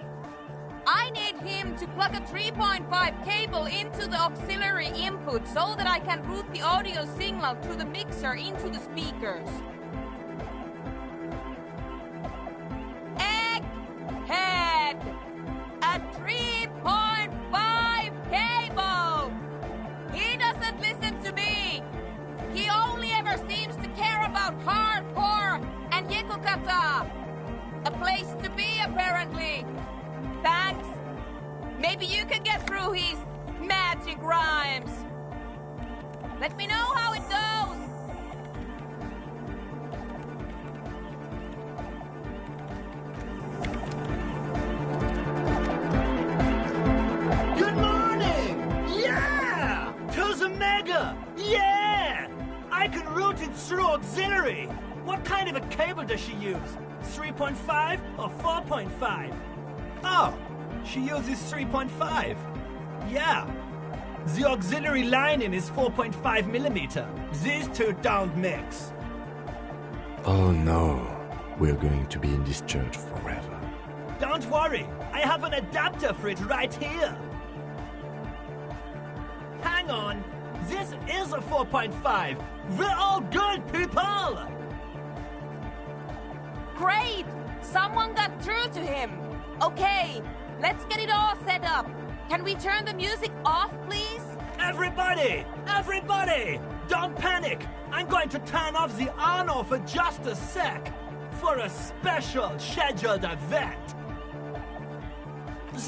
I need him to plug a 3.5 cable into the auxiliary input so that I can route the audio signal through the mixer into the speakers. Egghead! A 3.5 cable! He doesn't listen to me! He only ever seems to care about hardcore and Yekokata! A place to be, apparently! Thanks! Maybe you can get through his magic rhymes! Let me know how it goes! Good morning! Yeah! To the Mega! Yeah! I can route it through auxiliary! What kind of a cable does she use? 3.5 or 4.5? Oh, she uses 3.5. Yeah. The auxiliary lining is 4.5 millimeter. These two don't mix. Oh no. we're going to be in this church forever. Don't worry, I have an adapter for it right here. Hang on, this is a 4.5. We're all good, people! Great! Someone got through to him. Okay, let's get it all set up. Can we turn the music off, please? Everybody! Everybody! Don't panic! I'm going to turn off the Arno for just a sec. For a special scheduled event.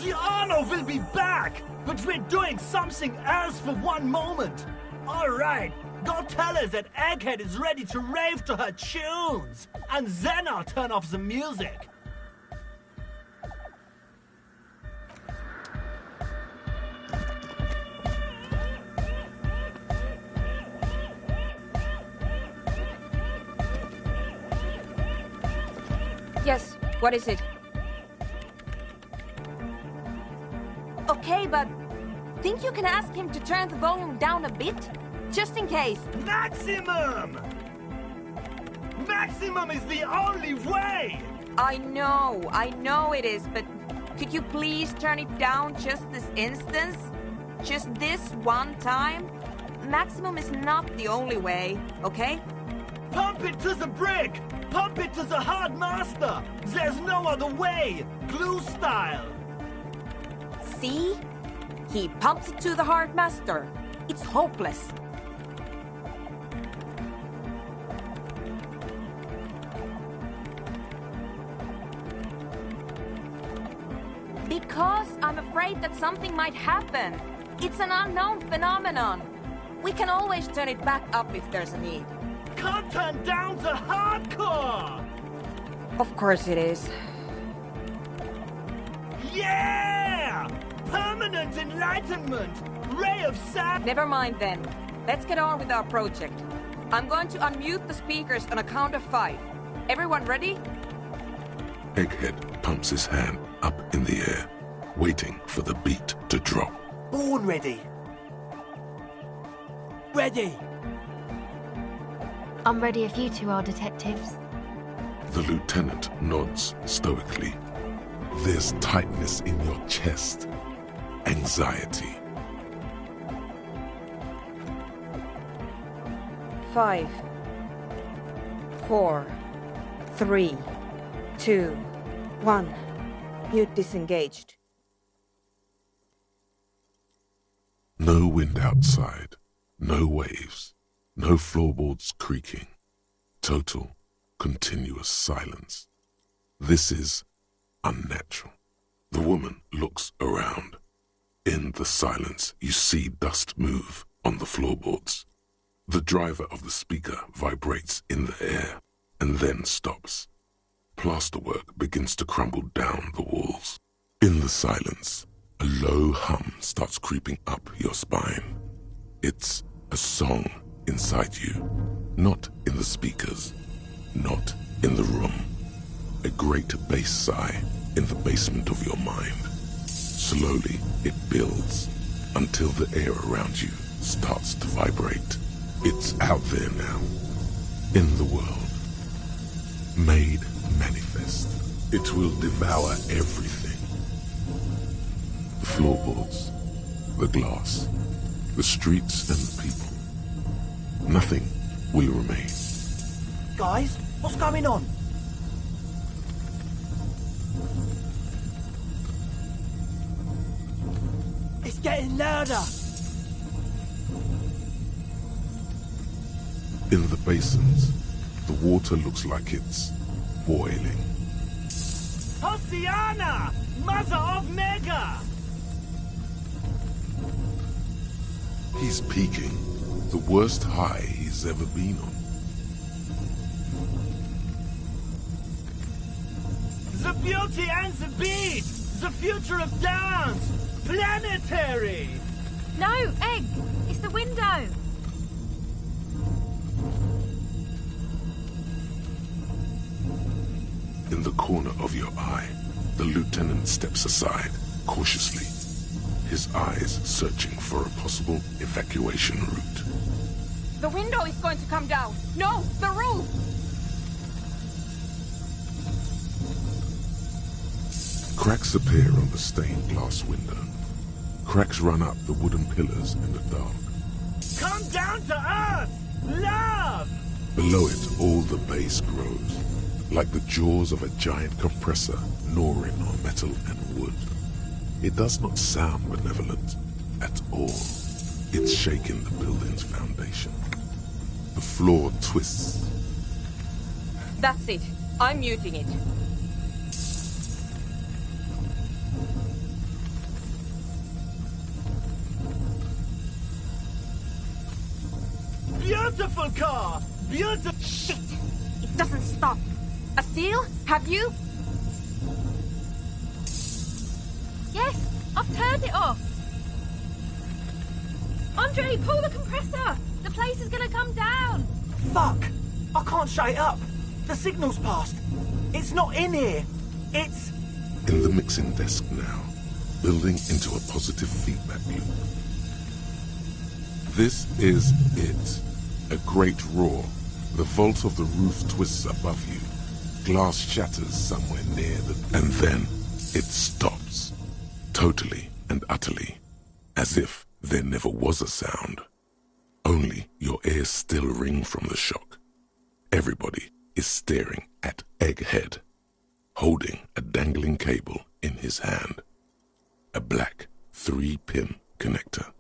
The Arno will be back, but we're doing something else for one moment. All right, go tell her that Egghead is ready to rave to her tunes, and then I'll turn off the music. Yes, what is it? Okay, but think you can ask him to turn the volume down a bit? Just in case. Maximum! Maximum is the only way! I know it is, but could you please turn it down just this instance? Just this one time? Maximum is not the only way, okay? Pump it to the brick! Pump it to the hard master! There's no other way! Glue style! See? He pumps it to the hard master. It's hopeless. Because I'm afraid that something might happen. It's an unknown phenomenon. We can always turn it back up if there's a need. Can't turn down the hardcore! Of course it is. Yeah! Permanent enlightenment! Ray of sap! Never mind then. Let's get on with our project. I'm going to unmute the speakers on a count of 5. Everyone ready? Egghead pumps his hand up in the air, waiting for the beat to drop. Born ready. Ready! I'm ready if you two are detectives. The lieutenant nods stoically. There's tightness in your chest. Anxiety. 5, 4, 3, 2, 1. Mute disengaged. No wind outside. No waves. No floorboards creaking. Total, continuous silence. This is unnatural. The woman looks around. In the silence, you see dust move on the floorboards. The driver of the speaker vibrates in the air and then stops. Plasterwork begins to crumble down the walls. In the silence, a low hum starts creeping up your spine. It's a song inside you, not in the speakers, not in the room. A great bass sigh in the basement of your mind. Slowly it builds until the air around you starts to vibrate. It's out there now, in the world, made manifest. It will devour everything. The floorboards, the glass, the streets and the people. Nothing will remain. Guys, what's going on? It's getting louder! In the basins, the water looks like it's boiling. Hosiana! Mother of Mega! He's peaking, the worst high he's ever been on. The beauty and the beat! The future of dance! Planetary! No, Egg! It's the window! In the corner of your eye, the lieutenant steps aside, cautiously, his eyes searching for a possible evacuation route. The window is going to come down. No, the roof! Cracks appear on the stained glass window. Cracks run up the wooden pillars in the dark. Come down to us! Love! Below it, all the bass grows, like the jaws of a giant compressor gnawing on metal and wood. It does not sound benevolent at all. It's shaking the building's foundation. The floor twists. That's it. I'm muting it. Beautiful car! Beautiful... Shit! It doesn't stop. A seal? Have you? Yes, I've turned it off. Andre, pull the compressor. The place is gonna come down. Fuck! I can't shut it up. The signal's passed. It's not in here. It's... In the mixing desk now, building into a positive feedback loop. This is it. A great roar. The vault of the roof twists above you. Glass shatters somewhere near the... And then it stops. Totally and utterly. As if there never was a sound. Only your ears still ring from the shock. Everybody is staring at Egghead, holding a dangling cable in his hand. A black 3-pin connector.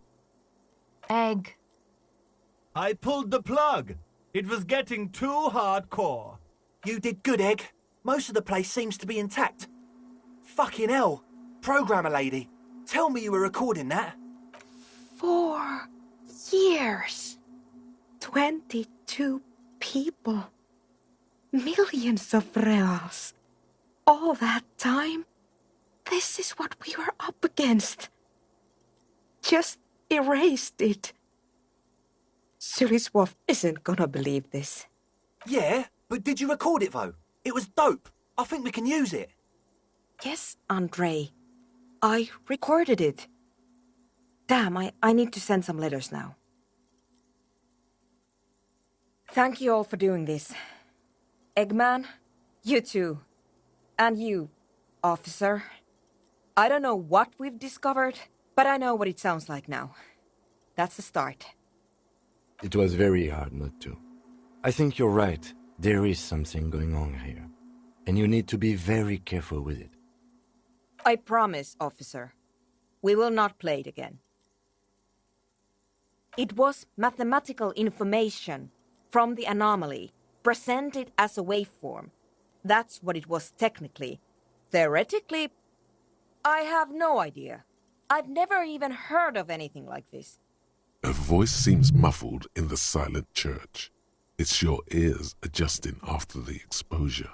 Egg. I pulled the plug. It was getting too hardcore. You did good, Egg. Most of the place seems to be intact. Fucking hell. Programmer lady, tell me you were recording that. 4 years. 22 people. Millions of reals. All that time? This is what we were up against. Just erased it. Suliswolf isn't gonna believe this. Yeah, but did you record it, though? It was dope. I think we can use it. Yes, Andre. I recorded it. Damn, I need to send some letters now. Thank you all for doing this. Eggman, you too. And you, officer. I don't know what we've discovered, but I know what it sounds like now. That's the start. It was very hard not to. I think you're right. There is something going on here. And you need to be very careful with it. I promise, officer. We will not play it again. It was mathematical information from the anomaly, presented as a waveform. That's what it was technically. Theoretically, I have no idea. I've never even heard of anything like this. A voice seems muffled in the silent church. It's your ears adjusting after the exposure.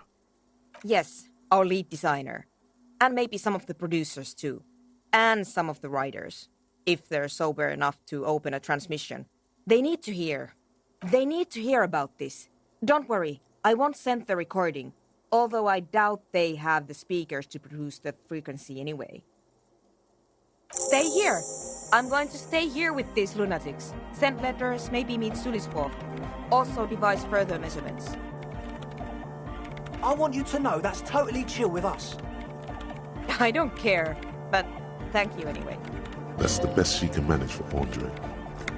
Yes, our lead designer. And maybe some of the producers too. And some of the writers. If they're sober enough to open a transmission. They need to hear. They need to hear about this. Don't worry, I won't send the recording. Although I doubt they have the speakers to produce the frequency anyway. Stay here. I'm going to stay here with these lunatics. Send letters, maybe meet Suliswolf. Also devise further measurements. I want you to know that's totally chill with us. I don't care, but thank you anyway. That's the best she can manage for Andre.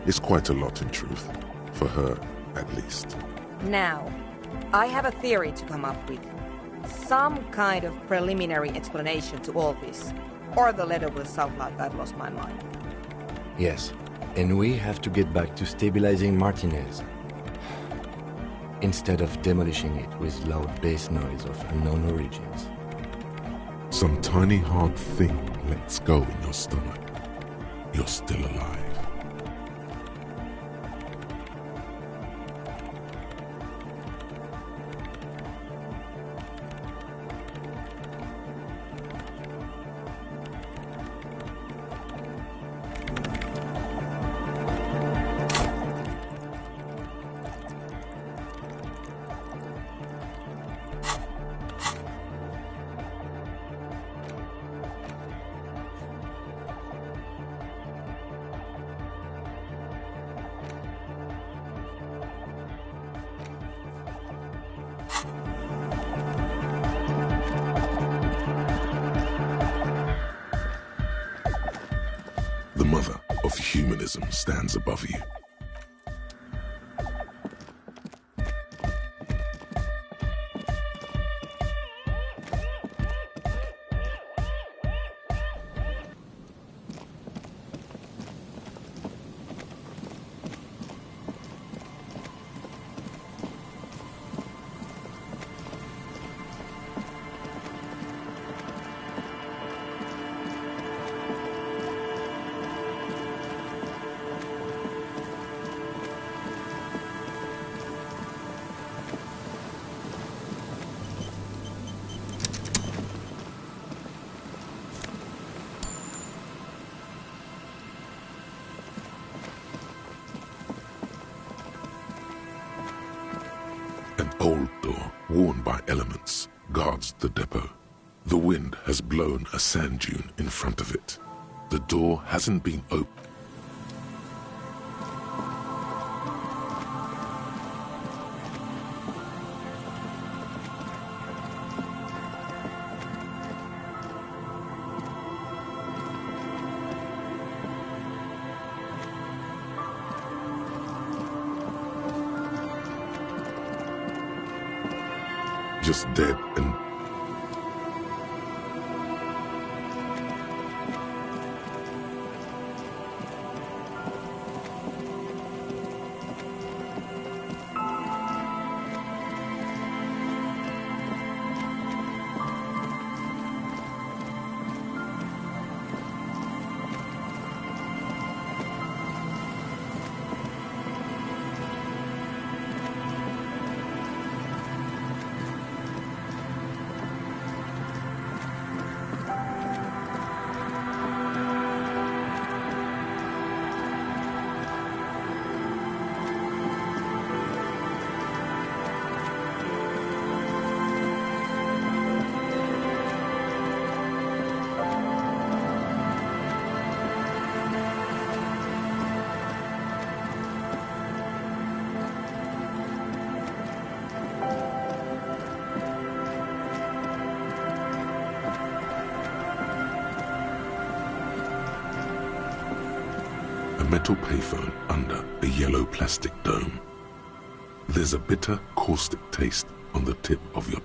It's quite a lot in truth. For her, at least. Now, I have a theory to come up with. Some kind of preliminary explanation to all this. Or the letter will sound like I've lost my mind. Yes, and we have to get back to stabilizing Martinez. Instead of demolishing it with loud bass noise of unknown origins. Some tiny hard thing lets go in your stomach. You're still alive. Elysium stands above you. An old door, worn by elements, guards the depot. The wind has blown a sand dune in front of it. The door hasn't been opened. Just dead and... a metal payphone under a yellow plastic dome. There's a bitter, caustic taste on the tip of your...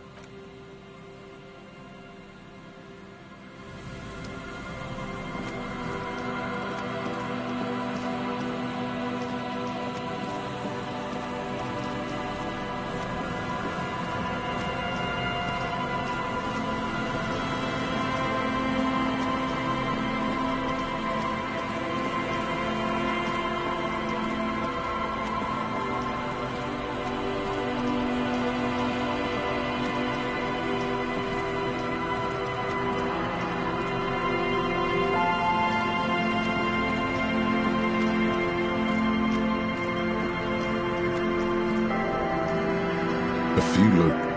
A few local...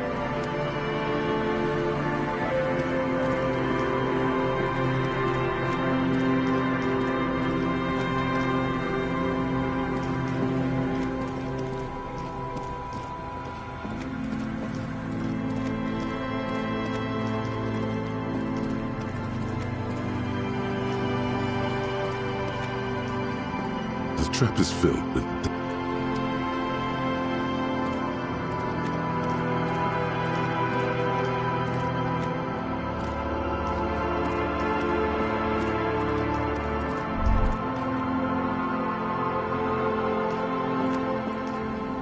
The trap is filled with...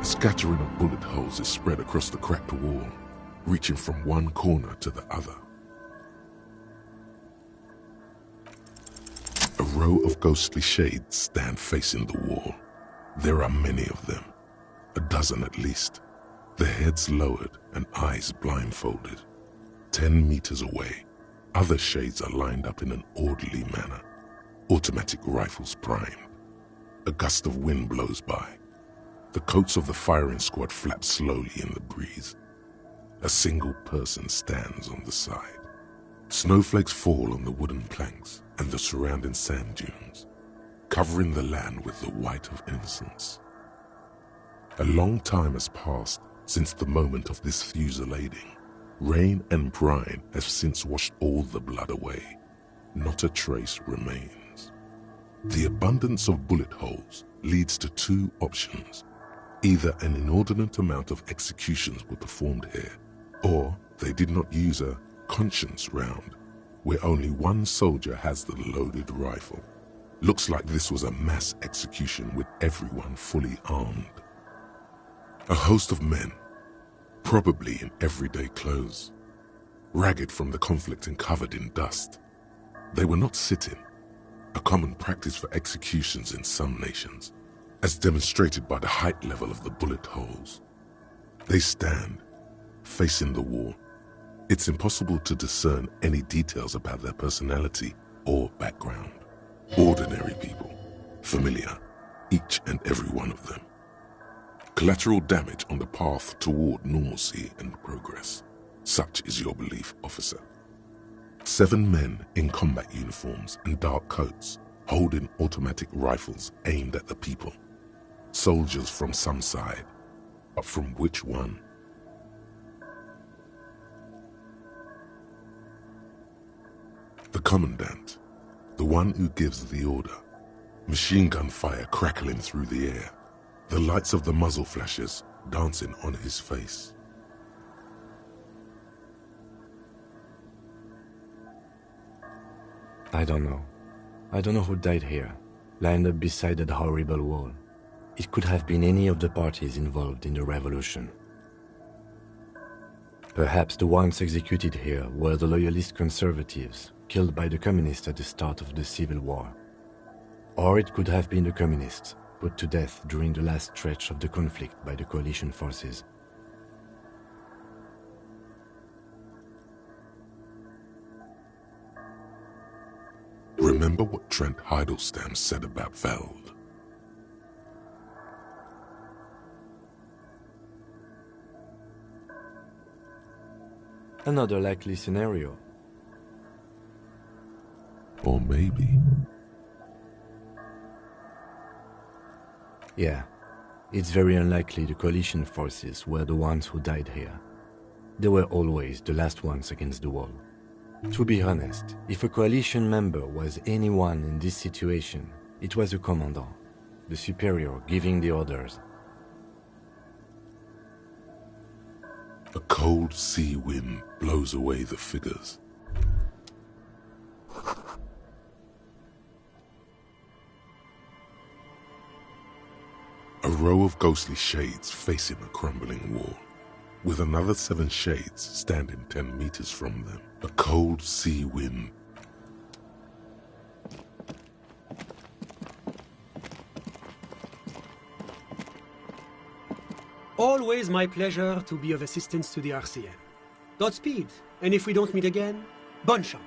A scattering of bullet holes is spread across the cracked wall, reaching from one corner to the other. A row of ghostly shades stand facing the wall. There are many of them, a dozen at least, their heads lowered and eyes blindfolded. 10 meters away, other shades are lined up in an orderly manner, automatic rifles primed. A gust of wind blows by. The coats of the firing squad flap slowly in the breeze. A single person stands on the side. Snowflakes fall on the wooden planks and the surrounding sand dunes, covering the land with the white of innocence. A long time has passed since the moment of this fusillading. Rain and brine have since washed all the blood away. Not a trace remains. The abundance of bullet holes leads to two options. Either an inordinate amount of executions were performed here, or they did not use a conscience round, where only one soldier has the loaded rifle. Looks like this was a mass execution with everyone fully armed. A host of men, probably in everyday clothes, ragged from the conflict and covered in dust. They were not sitting, a common practice for executions in some nations, as demonstrated by the height level of the bullet holes. They stand, facing the wall. It's impossible to discern any details about their personality or background. Ordinary people, familiar, each and every one of them. Collateral damage on the path toward normalcy and progress. Such is your belief, officer. 7 men in combat uniforms and dark coats, holding automatic rifles aimed at the people. Soldiers from some side, but from which one? The commandant, the one who gives the order. Machine gun fire crackling through the air, the lights of the muzzle flashes dancing on his face. I don't know. I don't know who died here, lined up beside that horrible wall. It could have been any of the parties involved in the revolution. Perhaps the ones executed here were the loyalist conservatives, killed by the communists at the start of the Civil War. Or it could have been the communists, put to death during the last stretch of the conflict by the coalition forces. Remember what Trent Heidelstein said about Veld. Another likely scenario. Or maybe... Yeah, it's very unlikely the coalition forces were the ones who died here. They were always the last ones against the wall. To be honest, if a coalition member was anyone in this situation, it was the commandant, the superior giving the orders. A cold sea wind blows away the figures. A row of ghostly shades facing a crumbling wall, with another 7 shades standing 10 meters from them. A cold sea wind. Always my pleasure to be of assistance to the RCM. Godspeed, and if we don't meet again, bonne chance.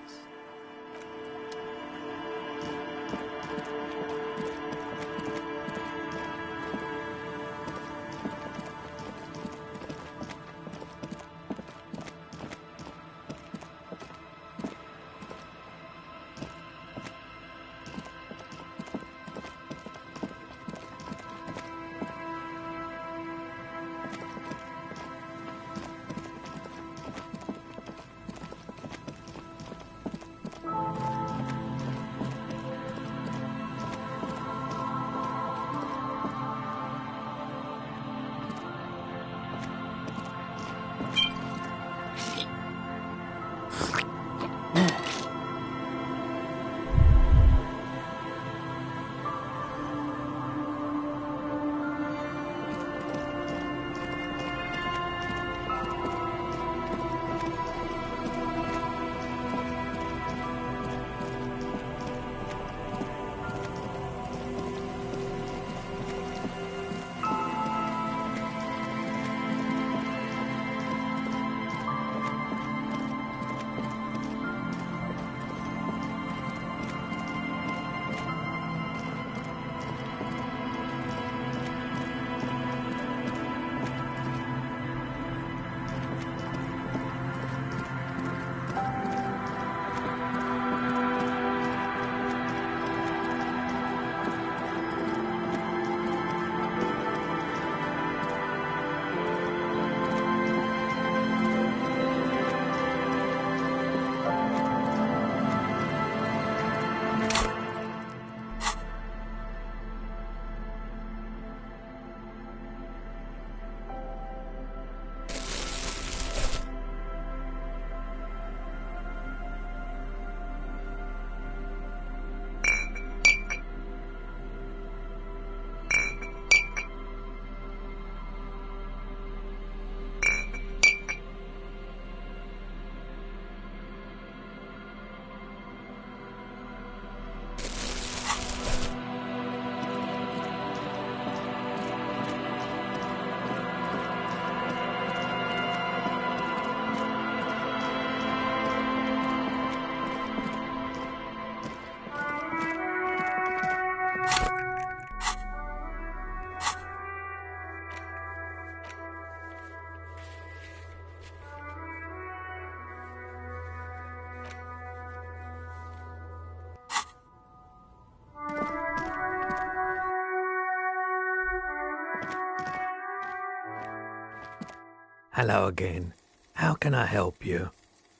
Hello again. How can I help you?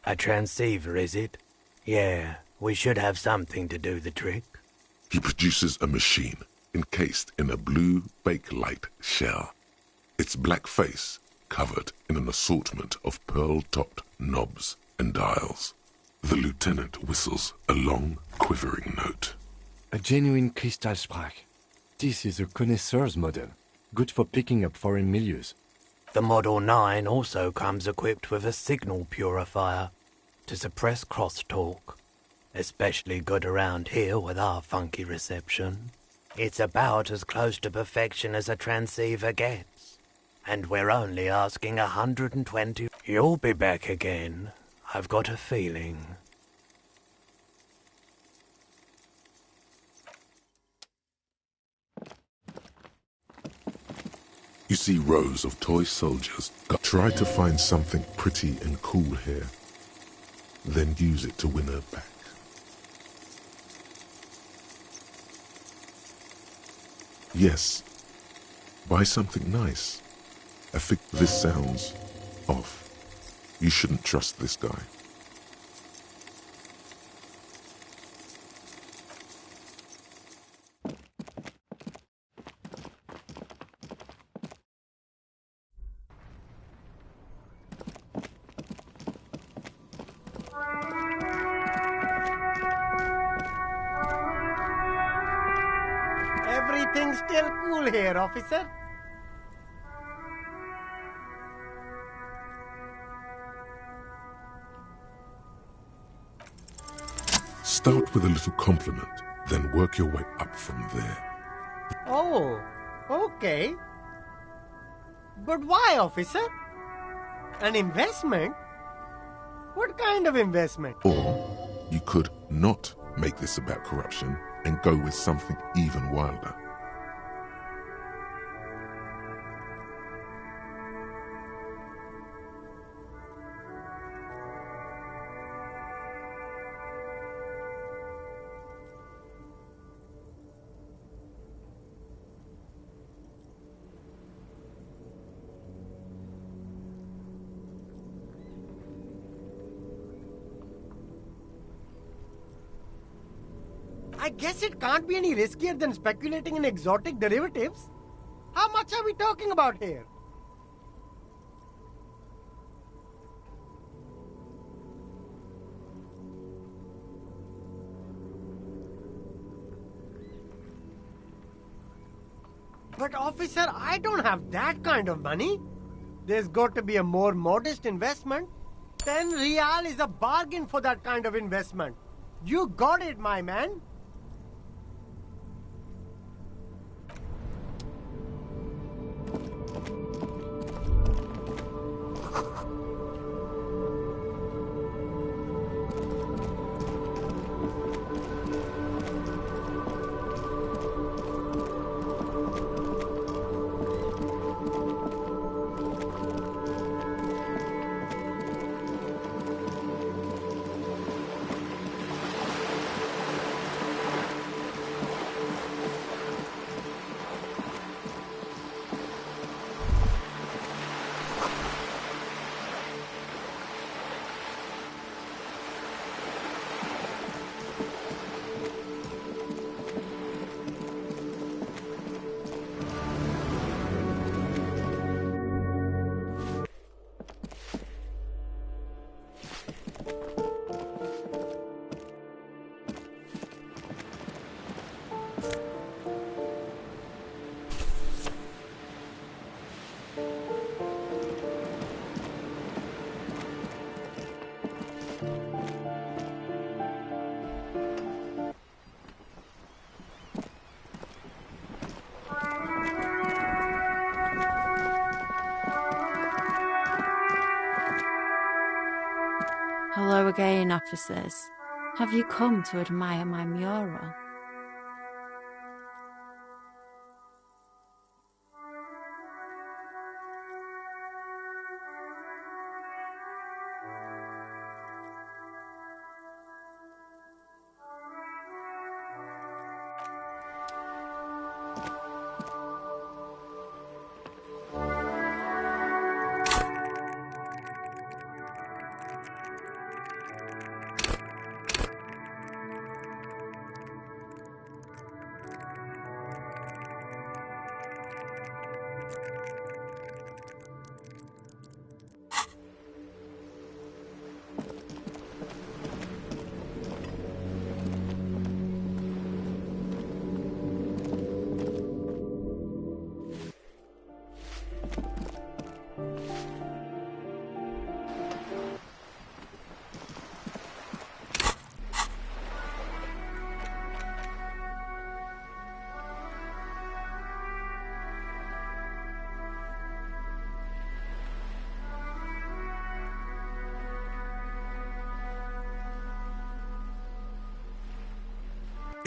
A transceiver, is it? Yeah, we should have something to do the trick. He produces a machine encased in a blue bakelite shell. Its black face covered in an assortment of pearl-topped knobs and dials. The lieutenant whistles a long, quivering note. A genuine crystal sprach. This is a connoisseur's model, good for picking up foreign milieus. The Model 9 also comes equipped with a signal purifier to suppress crosstalk. Especially good around here with our funky reception. It's about as close to perfection as a transceiver gets. And we're only asking 120. You'll be back again. I've got a feeling. You see rows of toy soldiers. Try to find something pretty and cool here. Then use it to win her back. Yes. Buy something nice. This sounds off. You shouldn't trust this guy. Everything's still cool here, officer. Start with a little compliment, then work your way up from there. Oh, okay. But why, officer? An investment? What kind of investment? Or you could not make this about corruption and go with something even wilder. I guess it can't be any riskier than speculating in exotic derivatives. How much are we talking about here? But officer, I don't have that kind of money. There's got to be a more modest investment. 10 real is a bargain for that kind of investment. You got it, my man. Hello again, officers. Have you come to admire my mural?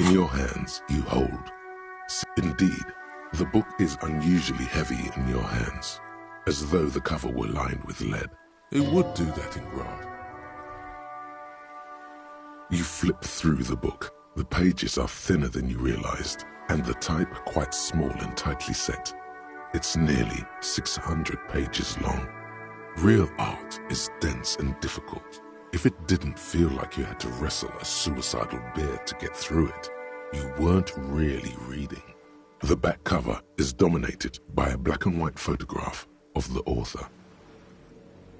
In your hands, you hold. Indeed, the book is unusually heavy in your hands, as though the cover were lined with lead. It would do that in Grad. You flip through the book. The pages are thinner than you realized, and the type quite small and tightly set. It's nearly 600 pages long. Real art is dense and difficult. If it didn't feel like you had to wrestle a suicidal bear to get through it, you weren't really reading. The back cover is dominated by a black and white photograph of the author.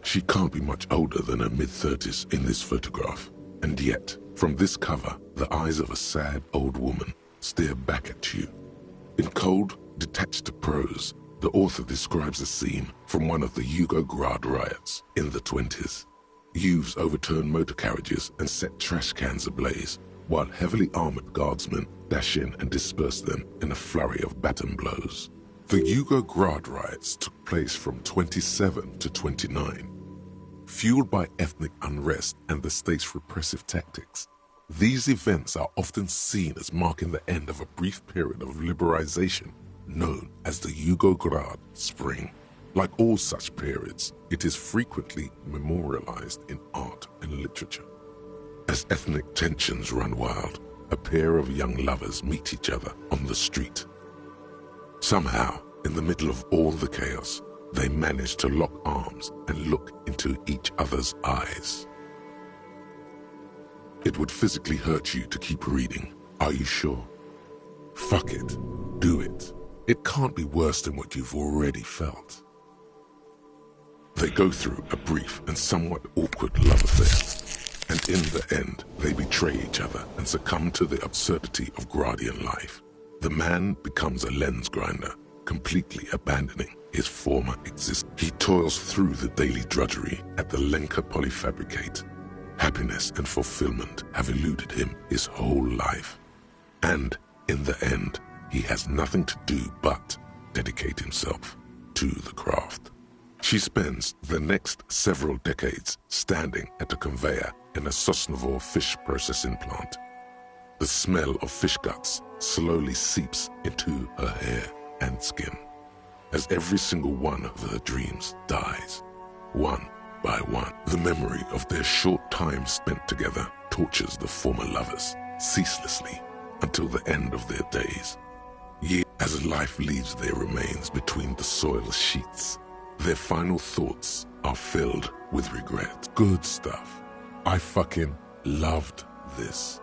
She can't be much older than her mid-30s in this photograph, and yet, from this cover, the eyes of a sad old woman stare back at you. In cold, detached prose, the author describes a scene from one of the Yugoslavia riots in the 20s. Youths overturned motor carriages and set trash cans ablaze, while heavily armored guardsmen dash in and disperse them in a flurry of baton blows. The Yugoslavia riots took place from 27 to 29. Fueled by ethnic unrest and the state's repressive tactics, these events are often seen as marking the end of a brief period of liberalization known as the Yugoslavia Spring. Like all such periods, it is frequently memorialized in art and literature. As ethnic tensions run wild, a pair of young lovers meet each other on the street. Somehow, in the middle of all the chaos, they manage to lock arms and look into each other's eyes. It would physically hurt you to keep reading. Are you sure? Fuck it. Do it. It can't be worse than what you've already felt. They go through a brief and somewhat awkward love affair, and in the end, they betray each other and succumb to the absurdity of Gradian life. The man becomes a lens grinder, completely abandoning his former existence. He toils through the daily drudgery at the Lenka polyfabricate. Happiness and fulfillment have eluded him his whole life. And in the end, he has nothing to do but dedicate himself to the craft. She spends the next several decades standing at a conveyor in a Sosnovo fish processing plant. The smell of fish guts slowly seeps into her hair and skin, as every single one of her dreams dies, one by one. The memory of their short time spent together tortures the former lovers ceaselessly until the end of their days. Yet, as life leaves their remains between the soil sheets, their final thoughts are filled with regret. Good stuff. I fucking loved this.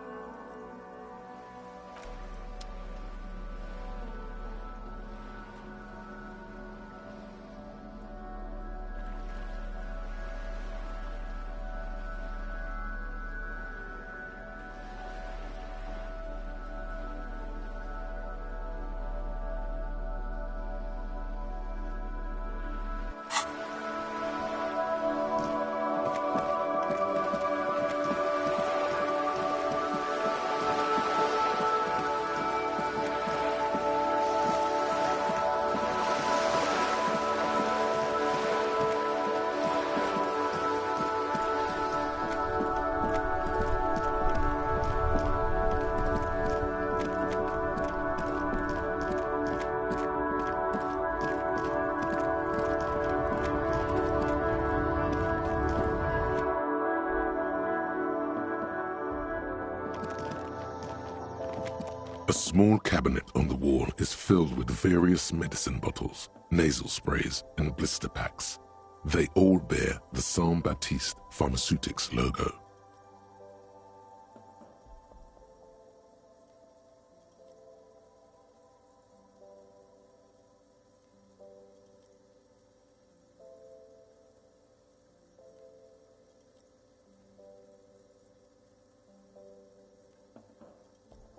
A small cabinet on the wall is filled with various medicine bottles, nasal sprays, and blister packs. They all bear the Saint Baptiste Pharmaceutics logo.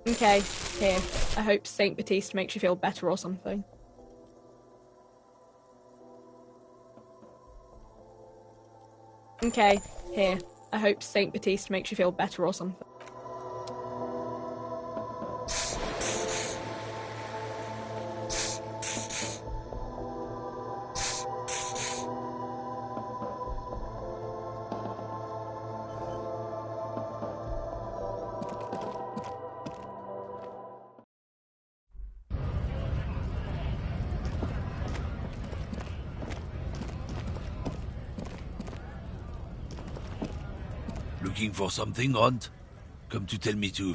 Okay, here. I hope Saint Baptiste makes you feel better or something. Okay, here. I hope Saint Baptiste makes you feel better or something. Looking for something odd? Come to tell me to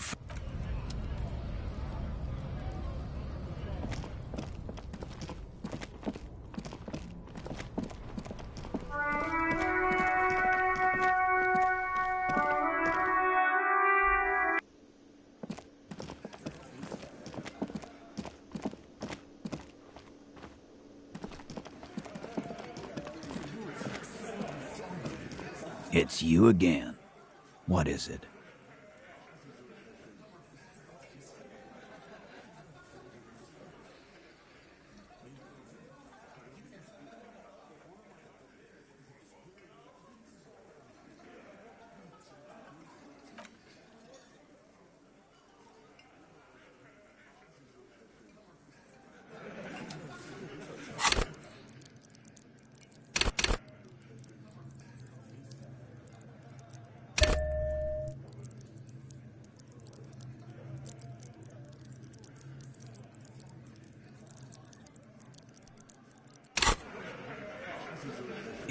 It's you again. What is it?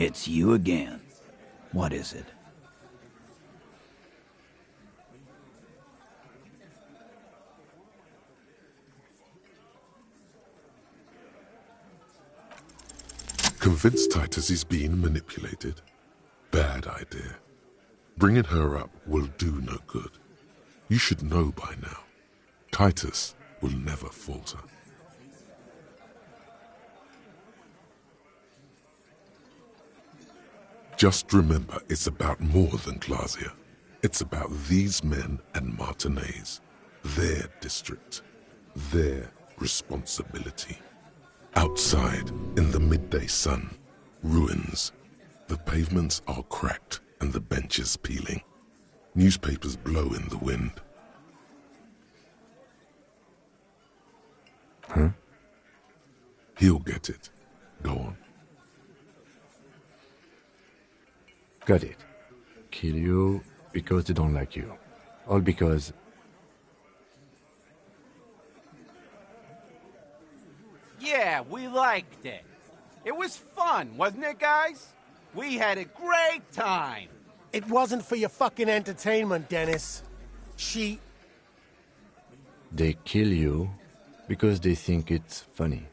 It's you again. What is it? Convince Titus he's being manipulated? Bad idea. Bringing her up will do no good. You should know by now. Titus will never falter. Just remember, it's about more than Glasia. It's about these men and Martinez. Their district. Their responsibility. Outside, in the midday sun, ruins. The pavements are cracked and the benches peeling. Newspapers blow in the wind. Huh? He'll get it. Go on. Got it. Kill you because they don't like you. All because... Yeah, we liked it. It was fun, wasn't it, guys? We had a great time. It wasn't for your fucking entertainment, Dennis. They kill you because they think it's funny.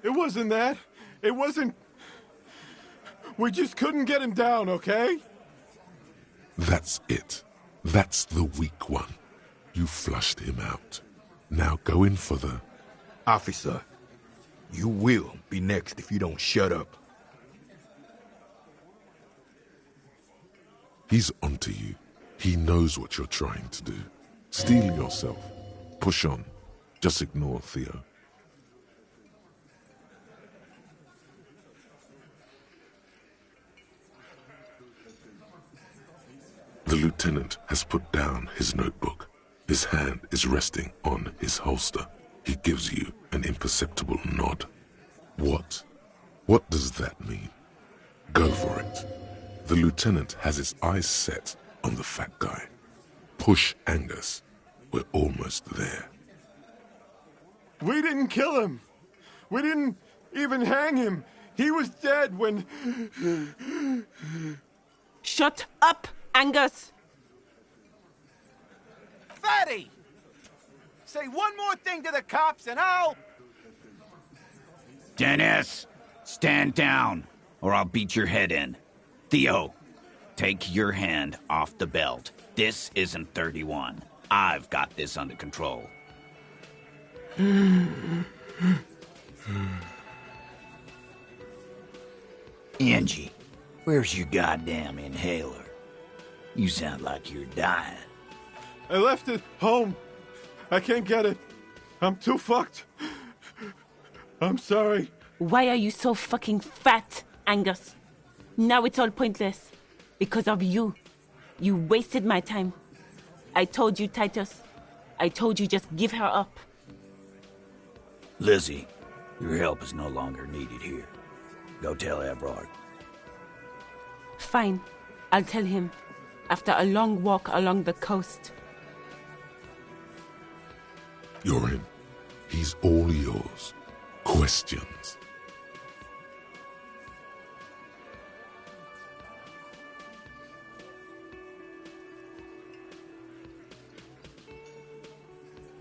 It wasn't that. It wasn't... We just couldn't get him down, okay? That's it. That's the weak one. You flushed him out. Now go in for the... Officer, you will be next if you don't shut up. He's onto you. He knows what you're trying to do. Steel yourself. Push on. Just ignore Theo. The lieutenant has put down his notebook. His hand is resting on his holster. He gives you an imperceptible nod. What? What does that mean? Go for it. The lieutenant has his eyes set on the fat guy. Push Angus. We're almost there. We didn't kill him. We didn't even hang him. He was dead when... Shut up, Angus! Fatty! Say one more thing to the cops and I'll... Dennis, stand down, or I'll beat your head in. Theo, take your hand off the belt. This isn't 31. I've got this under control. Angie, where's your goddamn inhaler? You sound like you're dying. I left it home. I can't get it. I'm too fucked. I'm sorry. Why are you so fucking fat, Angus? Now it's all pointless. Because of you. You wasted my time. I told you, Titus. I told you just give her up. Lizzie, your help is no longer needed here. Go tell Everard. fine. I'll tell him. After a long walk along the coast. You're in. He's all yours. Questions?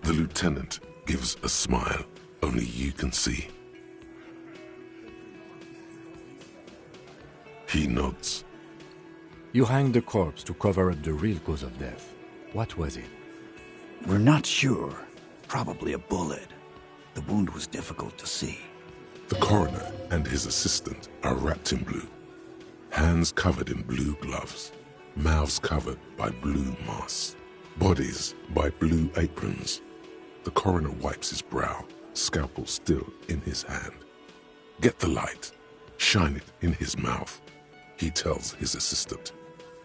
The lieutenant gives a smile only you can see. He nods. You hanged the corpse to cover up the real cause of death. What was it? We're not sure. Probably a bullet. The wound was difficult to see. The coroner and his assistant are wrapped in blue. Hands covered in blue gloves. Mouths covered by blue masks. Bodies by blue aprons. The coroner wipes his brow, scalpel still in his hand. Get the light. Shine it in his mouth. He tells his assistant.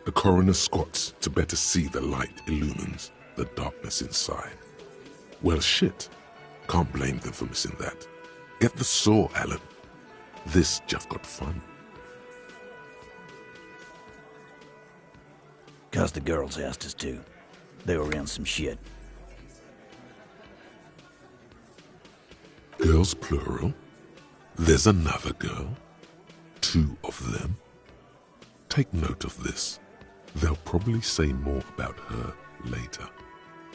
The coroner squats to better see the light illumines the darkness inside. Well, shit. Can't blame them for missing that. Get the saw, Alan. This just got fun. 'Cause the girls asked us to. They were in some shit. Girls plural? There's another girl? 2 of them? Take note of this. They'll probably say more about her later.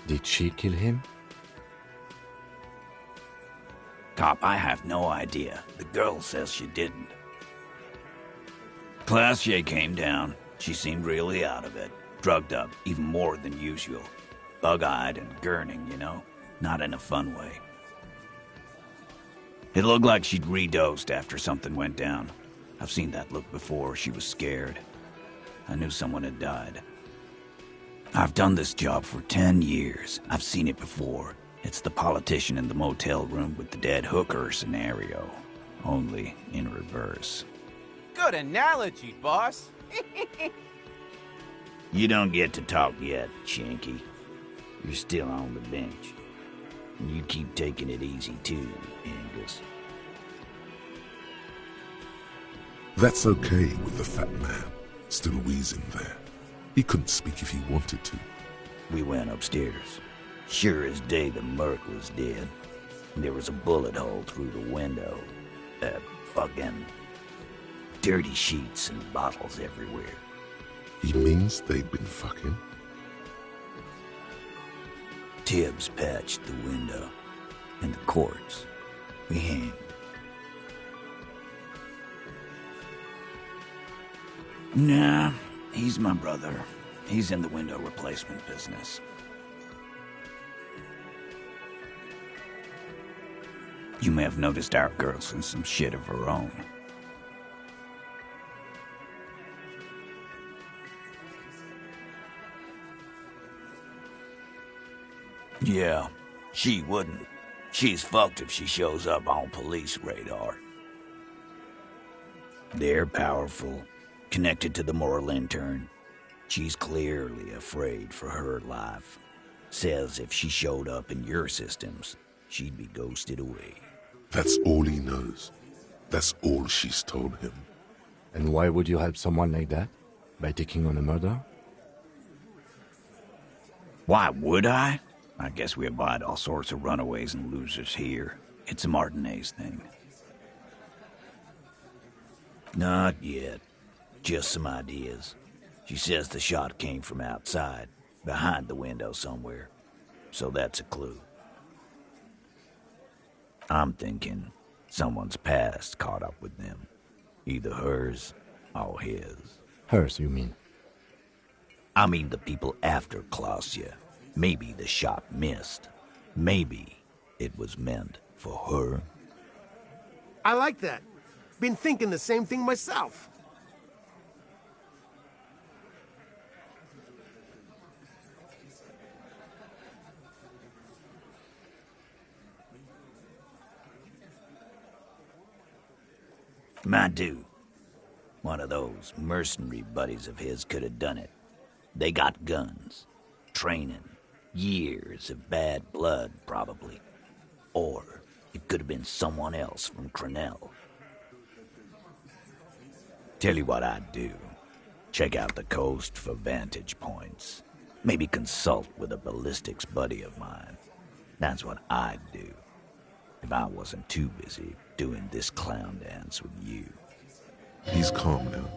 Did she kill him? Cop, I have no idea. The girl says she didn't. Classier came down. She seemed really out of it. Drugged up, even more than usual. Bug-eyed and gurning, you know? Not in a fun way. It looked like she'd redosed after something went down. I've seen that look before. She was scared. I knew someone had died. I've done this job for 10 years. I've seen it before. It's the politician in the motel room with the dead hooker scenario. Only in reverse. Good analogy, boss. You don't get to talk yet, Shanky. You're still on the bench. And you keep taking it easy too, Angus. That's okay with the fat man, still wheezing there. He couldn't speak if he wanted to. We went upstairs. Sure as day the merc was dead. There was a bullet hole through the window. Fucking dirty sheets and bottles everywhere. He means they'd been fucking? Tibbs patched the window. And the corpse. We hanged. Nah, he's my brother. He's in the window replacement business. You may have noticed our girl's in some shit of her own. Yeah, she wouldn't. She's fucked if she shows up on police radar. They're powerful, connected to the moral intern. She's clearly afraid for her life. Says if she showed up in your systems, she'd be ghosted away. That's all he knows. That's all she's told him. And why would you help someone like that? By taking on a murder? Why would I? I guess we abide all sorts of runaways and losers here. It's a Martinez thing. Not yet. Just some ideas. She says the shot came from outside, behind the window somewhere. So that's a clue. I'm thinking someone's past caught up with them. Either hers or his. Hers, you mean? I mean the people after Clausia. Maybe the shot missed. Maybe it was meant for her. I like that. Been thinking the same thing myself. My dude. One of those mercenary buddies of his could have done it. They got guns. Training. Years of bad blood, probably. Or it could have been someone else from Crenell. Tell you what I'd do. Check out the coast for vantage points. Maybe consult with a ballistics buddy of mine. That's what I'd do if I wasn't too busy doing this clown dance with you. He's calm now,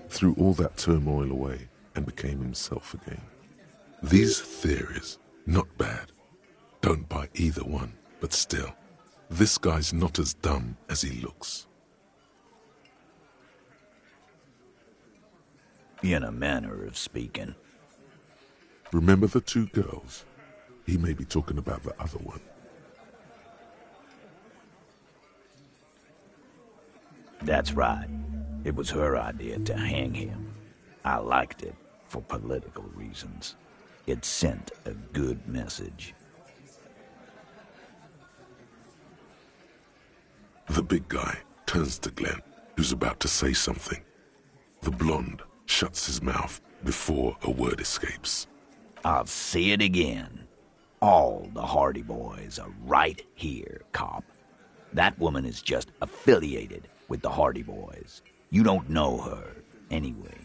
threw all that turmoil away and became himself again. These theories, not bad. Don't buy either one, but still, this guy's not as dumb as he looks. In a manner of speaking. Remember the two girls? He may be talking about the other one. That's right. It was her idea to hang him. I liked it for political reasons. It sent a good message. The big guy turns to Glenn, who's about to say something. The blonde shuts his mouth before a word escapes. I'll say it again. All the Hardy Boys are right here, cop. That woman is just affiliated with the Hardy Boys. You don't know her, anyway.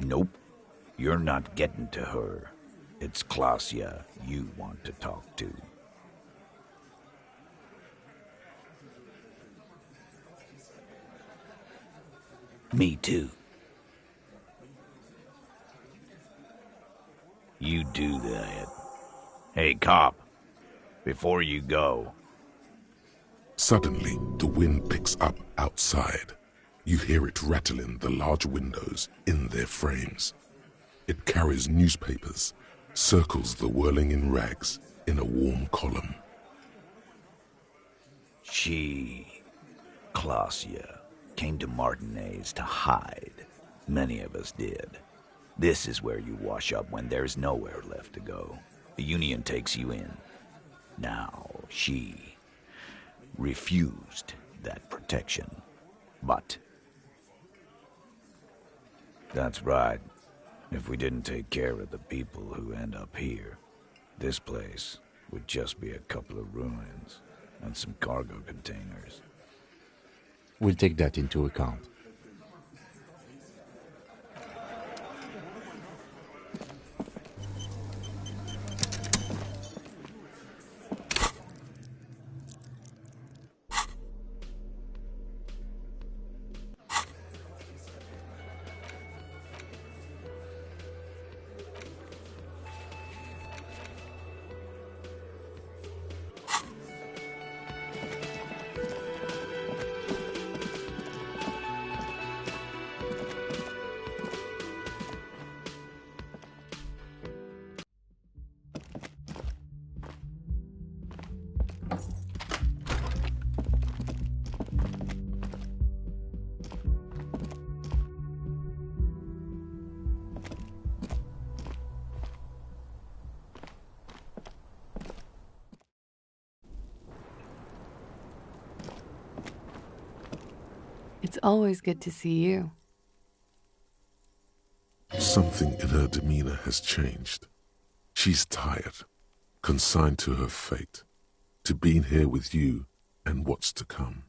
Nope. You're not getting to her. It's Klasia you want to talk to. Me too. You do that. Hey, cop, before you go. Suddenly, the wind picks up outside. You hear it rattling the large windows in their frames. It carries newspapers, circles the whirling in rags in a warm column. She, Klasia, came to Martinez to hide. Many of us did. This is where you wash up when there's nowhere left to go. The Union takes you in. Now, she refused that protection. But that's right. If we didn't take care of the people who end up here, this place would just be a couple of ruins and some cargo containers. We'll take that into account. It's always good to see you. Something in her demeanor has changed. She's tired, consigned to her fate, to being here with you and what's to come.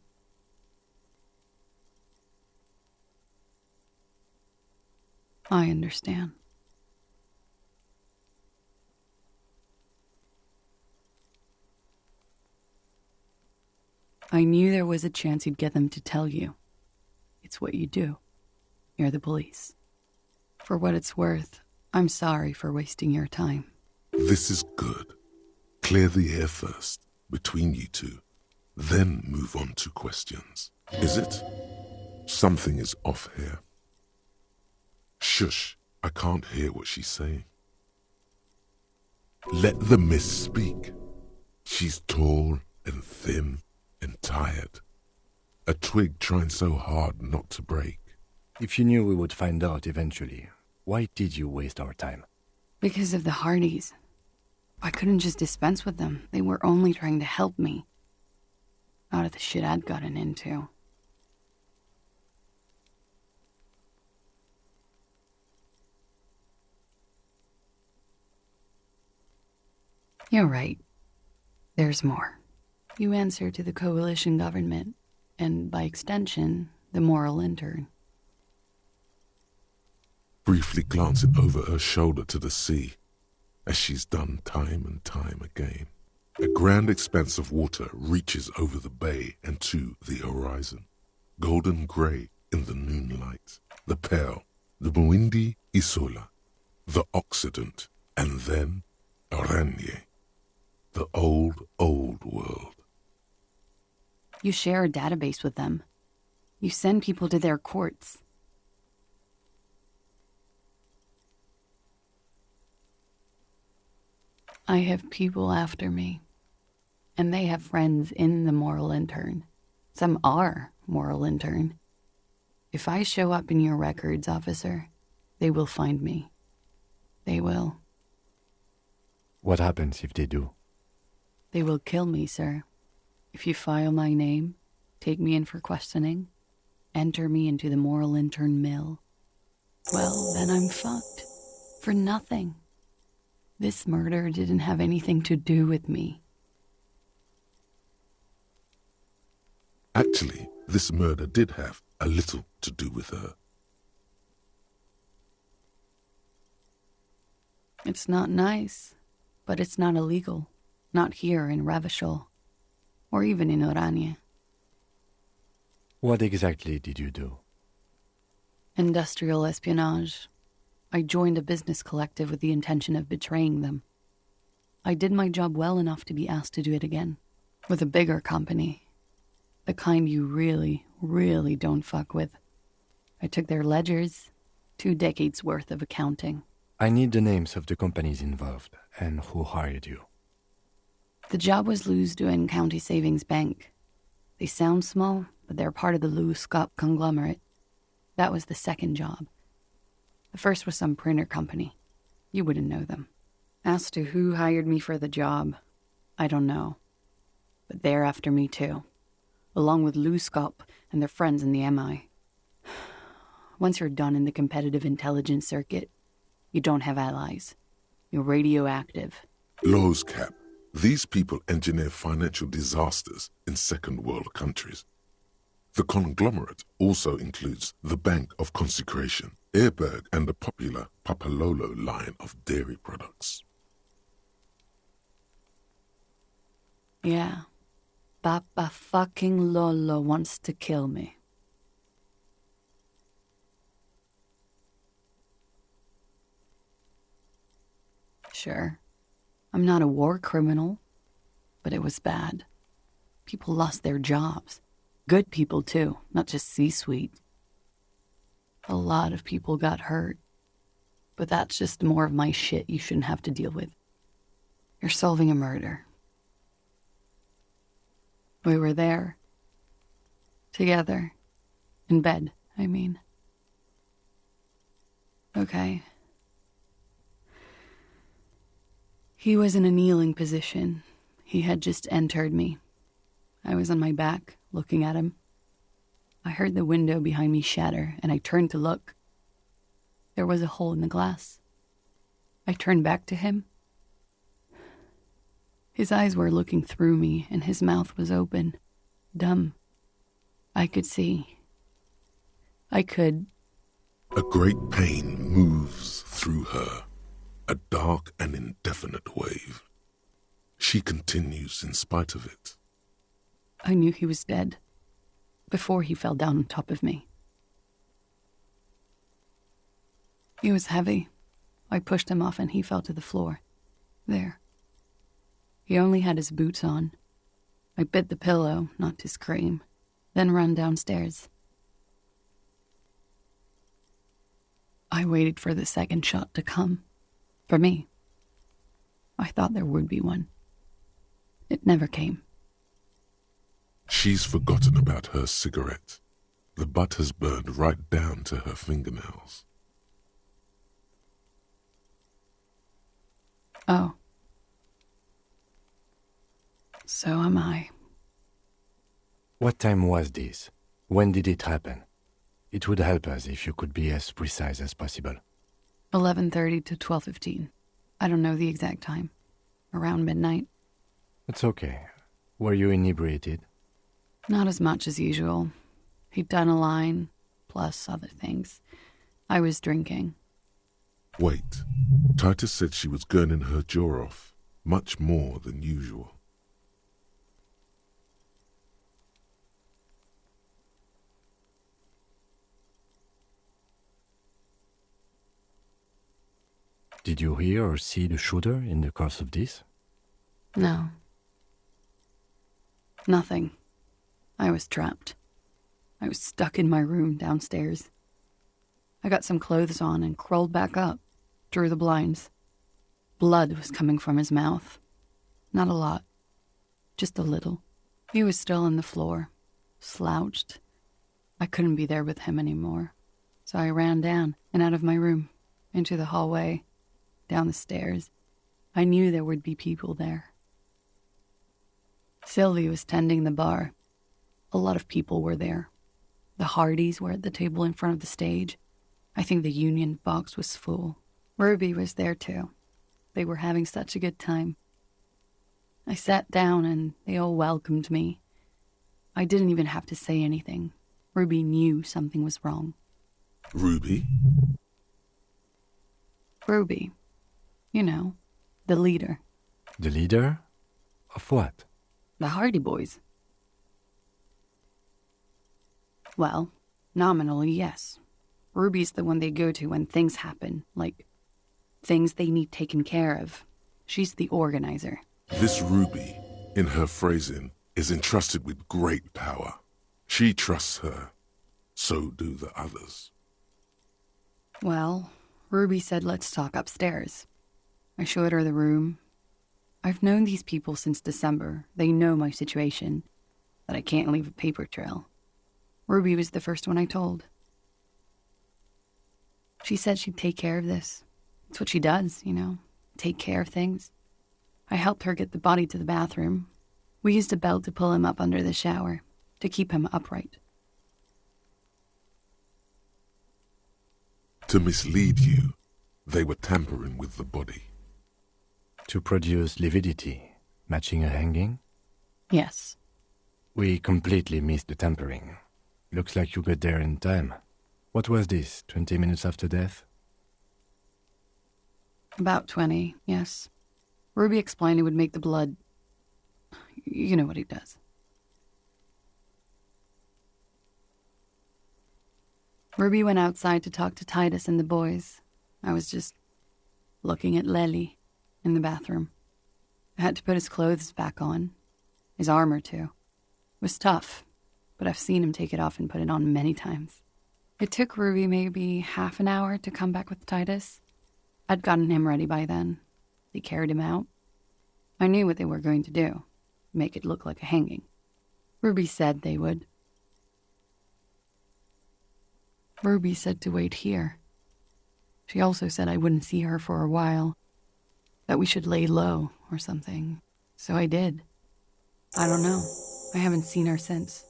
I understand. I knew there was a chance you'd get them to tell you. It's what you do. You're the police. For what it's worth, I'm sorry for wasting your time. This is good. Clear the air first, between you two, then move on to questions. Is it? Something is off here. Shush, I can't hear what she's saying. Let the miss speak. She's tall and thin and tired. A twig trying so hard not to break. If you knew we would find out eventually, why did you waste our time? Because of the Hardys. I couldn't just dispense with them. They were only trying to help me. Out of the shit I'd gotten into. You're right. There's more. You answer to the coalition government, and by extension, the moral intern. Briefly glancing over her shoulder to the sea, as she's done time and time again. A grand expanse of water reaches over the bay and to the horizon. Golden grey in the noonlight. The Pearl, the Muindi Isola, the Occident, and then Oranje, the old, old world. You share a database with them. You send people to their courts. I have people after me, and they have friends in the moral intern. Some are moral intern. If I show up in your records, officer, they will find me. They will. What happens if they do? They will kill me, sir. If you file my name, take me in for questioning, enter me into the moral intern mill, well, then I'm fucked. For nothing. This murder didn't have anything to do with me. Actually, this murder did have a little to do with her. It's not nice, but it's not illegal. Not here in Ravachol, or even in Oranje. What exactly did you do? Industrial espionage. I joined a business collective with the intention of betraying them. I did my job well enough to be asked to do it again, with a bigger company. The kind you really, really don't fuck with. I took their ledgers, 2 decades worth of accounting. I need the names of the companies involved and who hired you. The job was Louis County Savings Bank. They sound small, but they're part of the Louis Scott conglomerate. That was the second job. The first was some printer company. You wouldn't know them. As to who hired me for the job, I don't know. But they're after me too, along with Louis Scott and their friends in the MI. Once you're done in the competitive intelligence circuit, you don't have allies. You're radioactive. Lowe's Cap. These people engineer financial disasters in second world countries. The conglomerate also includes the Bank of Consecration, Airberg, and the popular Papalolo line of dairy products. Yeah. Papa fucking Lolo wants to kill me. Sure. I'm not a war criminal, but it was bad. People lost their jobs. Good people, too, not just C-suite. A lot of people got hurt. But that's just more of my shit you shouldn't have to deal with. You're solving a murder. We were there. Together. In bed, I mean. Okay. He was in a kneeling position. He had just entered me. I was on my back, looking at him. I heard the window behind me shatter, and I turned to look. There was a hole in the glass. I turned back to him. His eyes were looking through me, and his mouth was open. Dumb. I could see. I could... A great pain moves through her. A dark and indefinite wave. She continues in spite of it. I knew he was dead. Before he fell down on top of me. He was heavy. I pushed him off and he fell to the floor. There. He only had his boots on. I bit the pillow, not to scream, then ran downstairs. I waited for the second shot to come. For me. I thought there would be one. It never came. She's forgotten about her cigarette. The butt has burned right down to her fingernails. Oh. So am I. What time was this? When did it happen? It would help us if you could be as precise as possible. 11:30 to 12:15. I don't know the exact time. Around midnight. It's okay. Were you inebriated? Not as much as usual. He'd done a line, plus other things. I was drinking. Wait. Titus said she was gurning her jaw off, much more than usual. Did you hear or see the shooter in the course of this? No. Nothing. I was trapped. I was stuck in my room downstairs. I got some clothes on and crawled back up, drew the blinds. Blood was coming from his mouth. Not a lot. Just a little. He was still on the floor, slouched. I couldn't be there with him anymore. So I ran down and out of my room, into the hallway, down the stairs. I knew there would be people there. Sylvie was tending the bar. A lot of people were there. The Hardys were at the table in front of the stage. I think the Union box was full. Ruby was there too. They were having such a good time. I sat down and they all welcomed me. I didn't even have to say anything. Ruby knew something was wrong. Ruby? Ruby. You know, the leader. The leader? Of what? The Hardy Boys. Well, nominally, yes. Ruby's the one they go to when things happen, like things they need taken care of. She's the organizer. This Ruby, in her phrasing, is entrusted with great power. She trusts her. So do the others. Well, Ruby said let's talk upstairs. I showed her the room. I've known these people since December. They know my situation, that I can't leave a paper trail. Ruby was the first one I told. She said she'd take care of this. It's what she does, you know, take care of things. I helped her get the body to the bathroom. We used a belt to pull him up under the shower, to keep him upright. To mislead you, they were tampering with the body. To produce lividity, matching a hanging? Yes. We completely missed the tampering. Looks like you got there in time. What was this, 20 minutes after death? About 20, yes. Ruby explained it would make the blood... You know what he does. Ruby went outside to talk to Titus and the boys. I was just looking at Lely in the bathroom. I had to put his clothes back on. His armor, too. It was tough, but I've seen him take it off and put it on many times. It took Ruby maybe half an hour to come back with Titus. I'd gotten him ready by then. They carried him out. I knew what they were going to do. Make it look like a hanging. Ruby said they would. Ruby said to wait here. She also said I wouldn't see her for a while. That we should lay low or something. So I did. I don't know. I haven't seen her since.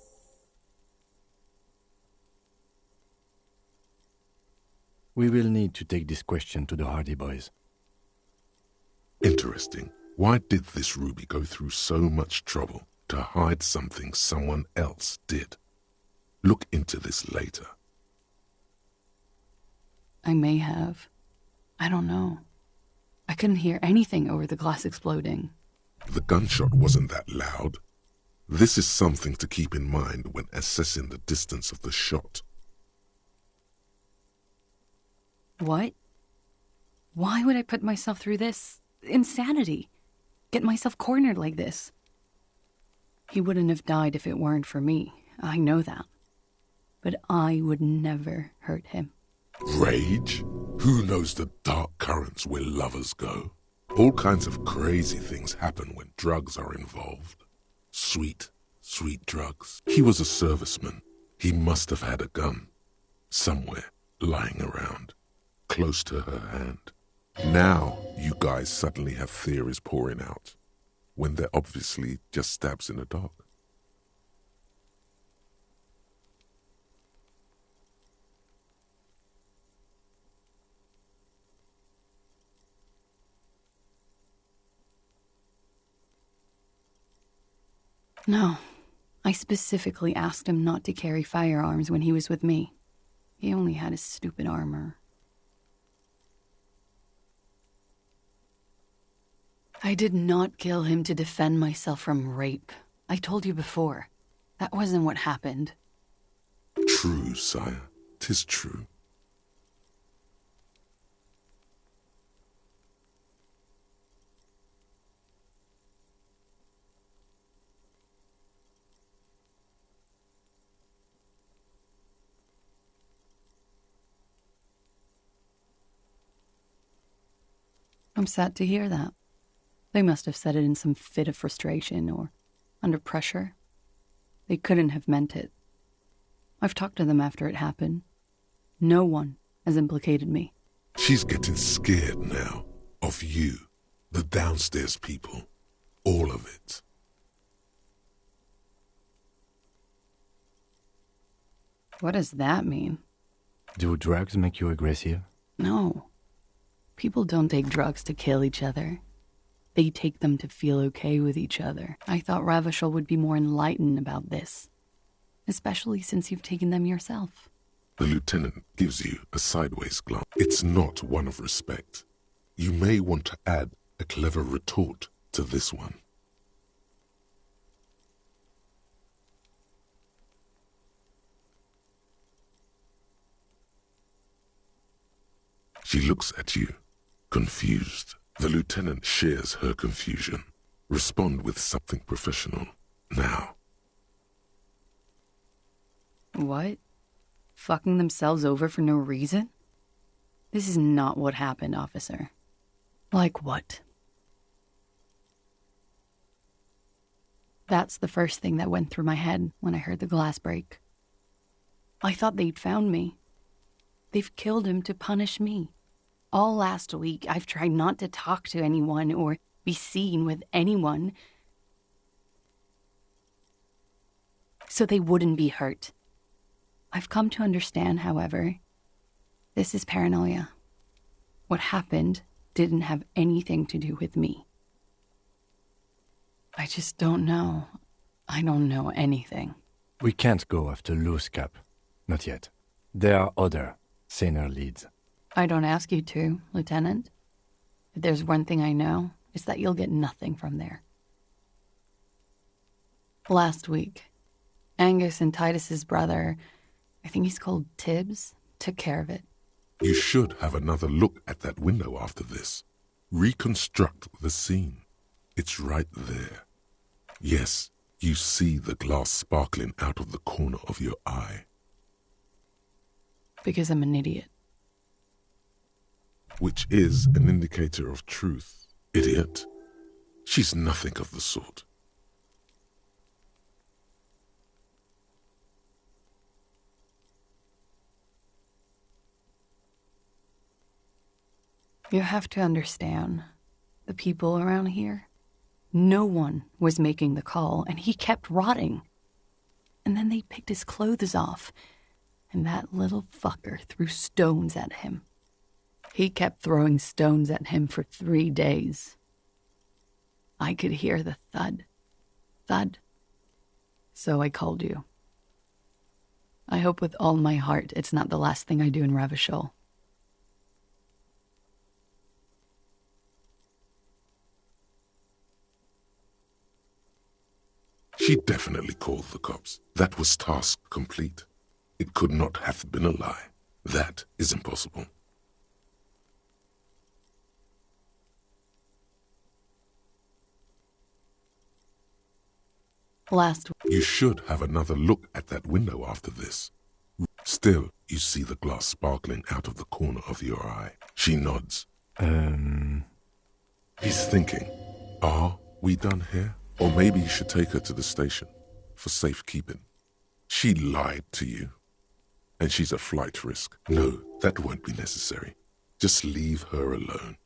We will need to take this question to the Hardy Boys. Interesting. Why did this Ruby go through so much trouble to hide something someone else did? Look into this later. I may have. I don't know. I couldn't hear anything over the glass exploding. The gunshot wasn't that loud. This is something to keep in mind when assessing the distance of the shot. What? Why would I put myself through this insanity? Get myself cornered like this? He wouldn't have died if it weren't for me. I know that. But I would never hurt him. Rage? Who knows the dark currents where lovers go? All kinds of crazy things happen when drugs are involved. Sweet, sweet drugs. He was a serviceman. He must have had a gun. Somewhere, lying around, close to her hand. Now, you guys suddenly have theories pouring out, when they're obviously just stabs in the dark. No, I specifically asked him not to carry firearms when he was with me. He only had his stupid armor. I did not kill him to defend myself from rape. I told you before. That wasn't what happened. True, sire. 'Tis true. I'm sad to hear that. They must have said it in some fit of frustration or under pressure. They couldn't have meant it. I've talked to them after it happened. No one has implicated me. She's getting scared now. Of you. The downstairs people. All of it. What does that mean? Do drugs make you aggressive? No. People don't take drugs to kill each other. They take them to feel okay with each other. I thought Ravachol would be more enlightened about this. Especially since you've taken them yourself. The lieutenant gives you a sideways glance. It's not one of respect. You may want to add a clever retort to this one. She looks at you, confused. The lieutenant shares her confusion. Respond with something professional. Now. What? Fucking themselves over for no reason? This is not what happened, officer. Like what? That's the first thing that went through my head when I heard the glass break. I thought they'd found me. They've killed him to punish me. All last week, I've tried not to talk to anyone or be seen with anyone so they wouldn't be hurt. I've come to understand, however, this is paranoia. What happened didn't have anything to do with me. I just don't know. I don't know anything. We can't go after loose cap. Not yet. There are other, saner leads. I don't ask you to, Lieutenant. If there's one thing I know, it's that you'll get nothing from there. Last week, Angus and Titus's brother, I think he's called Tibbs, took care of it. You should have another look at that window after this. Reconstruct the scene. It's right there. Yes, you see the glass sparkling out of the corner of your eye. Because I'm an idiot. Which is an indicator of truth. Idiot. She's nothing of the sort. You have to understand, the people around here, no one was making the call, and he kept rotting. And then they picked his clothes off, and that little fucker threw stones at him. He kept throwing stones at him for 3 days. I could hear the thud. Thud. So I called you. I hope with all my heart it's not the last thing I do in Ravachol. She definitely called the cops. That was task complete. It could not have been a lie. That is impossible. You should have another look at that window after this. Still, you see the glass sparkling out of the corner of your eye. She nods. He's thinking, are we done here? Or maybe you should take her to the station for safekeeping. She lied to you, and she's a flight risk. No, that won't be necessary. Just leave her alone.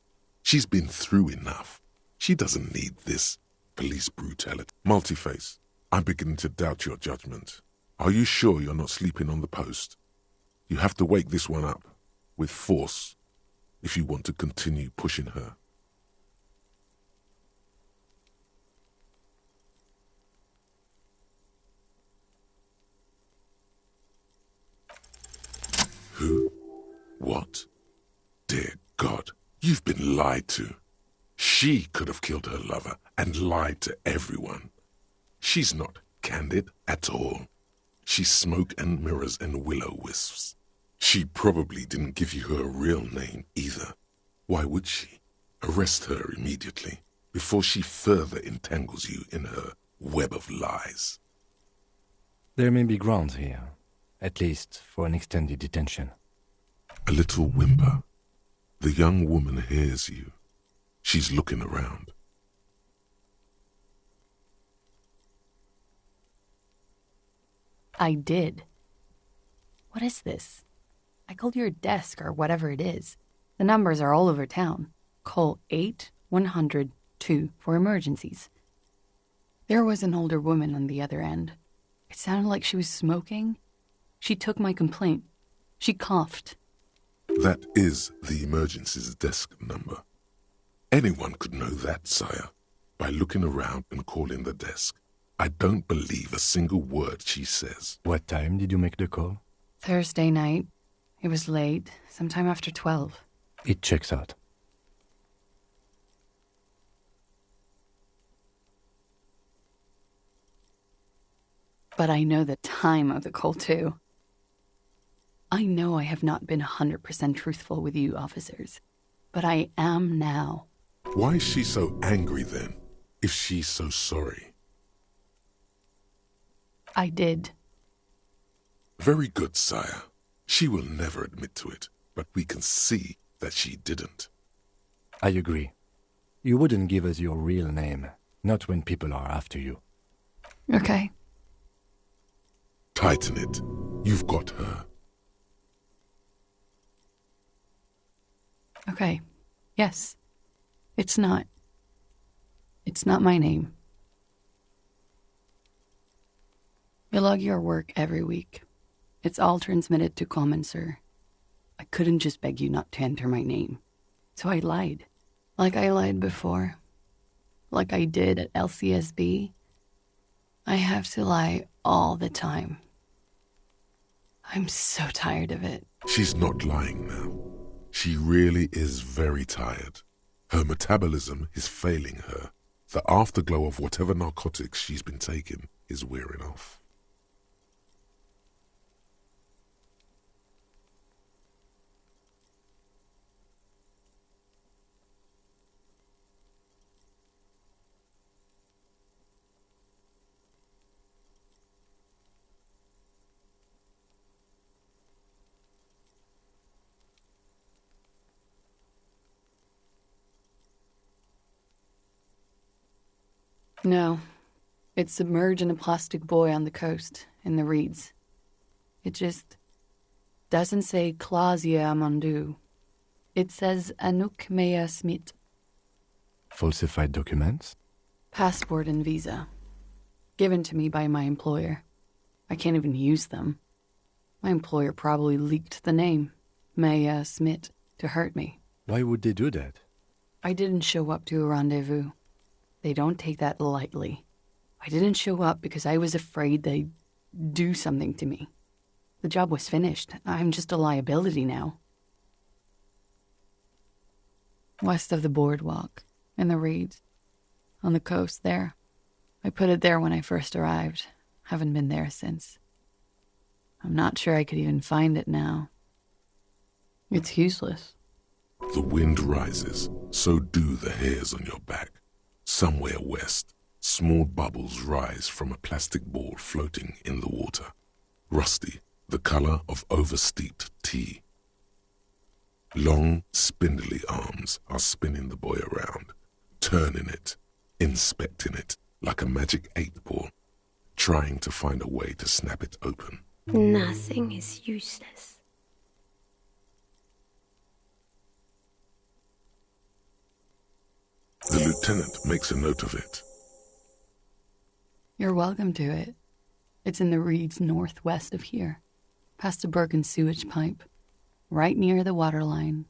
She's been through enough. She doesn't need this police brutality. Multiface, I'm beginning to doubt your judgment. Are you sure you're not sleeping on the post? You have to wake this one up with force if you want to continue pushing her. What? Dear God, you've been lied to. She could have killed her lover and lied to everyone. She's not candid at all. She's smoke and mirrors and willow-wisps. She probably didn't give you her real name either. Why would she? Arrest her immediately, before she further entangles you in her web of lies. There may be grounds here, at least for an extended detention. A little whimper. The young woman hears you. She's looking around. I did. What is this? I called your desk or whatever it is. The numbers are all over town. Call 8-100-2 for emergencies. There was an older woman on the other end. It sounded like she was smoking. She took my complaint. She coughed. That is the emergencies desk number. Anyone could know that, sire, by looking around and calling the desk. I don't believe a single word she says. What time did you make the call? Thursday night. It was late, sometime after 12. It checks out. But I know the time of the call, too. I know I have not been 100% truthful with you officers, but I am now. Why is she so angry then, if she's so sorry? I did. Very good, sire. She will never admit to it, but we can see that she didn't. I agree. You wouldn't give us your real name, not when people are after you. Okay. Tighten it. You've got her. Okay. Yes. It's not my name. You log your work every week. It's all transmitted to Common, sir. I couldn't just beg you not to enter my name. So I lied. Like I lied before. Like I did at LCSB. I have to lie all the time. I'm so tired of it. She's not lying now. She really is very tired. Her metabolism is failing her. The afterglow of whatever narcotics she's been taking is wearing off. No. It's submerged in a plastic buoy on the coast, in the reeds. It just doesn't say Clausia Amandu. It says Anouk Mea Smith. Falsified documents? Passport and visa. Given to me by my employer. I can't even use them. My employer probably leaked the name, Mea Smith, to hurt me. Why would they do that? I didn't show up to a rendezvous. They don't take that lightly. I didn't show up because I was afraid they'd do something to me. The job was finished. I'm just a liability now. West of the boardwalk, in the reeds, on the coast there. I put it there when I first arrived. Haven't been there since. I'm not sure I could even find it now. It's useless. The wind rises, so do the hairs on your back. Somewhere west, small bubbles rise from a plastic ball floating in the water. Rusty, the color of oversteeped tea. Long, spindly arms are spinning the buoy around, turning it, inspecting it like a magic 8-ball, trying to find a way to snap it open. Nothing is useless. The lieutenant makes a note of it. You're welcome to it. It's in the reeds northwest of here, past a broken sewage pipe, right near the waterline.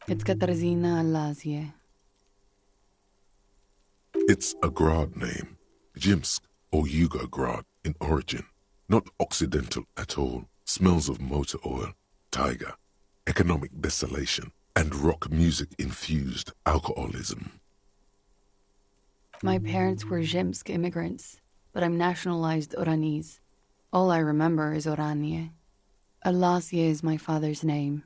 It's Katarzyna Alazie. It's a Grad name, Jimsk or Yugo-Grad in origin. Not Occidental at all. Smells of motor oil, tiger, economic desolation, and rock music-infused alcoholism. My parents were Zhimsk immigrants, but I'm nationalized Oranese. All I remember is Oranje. Alasia is my father's name.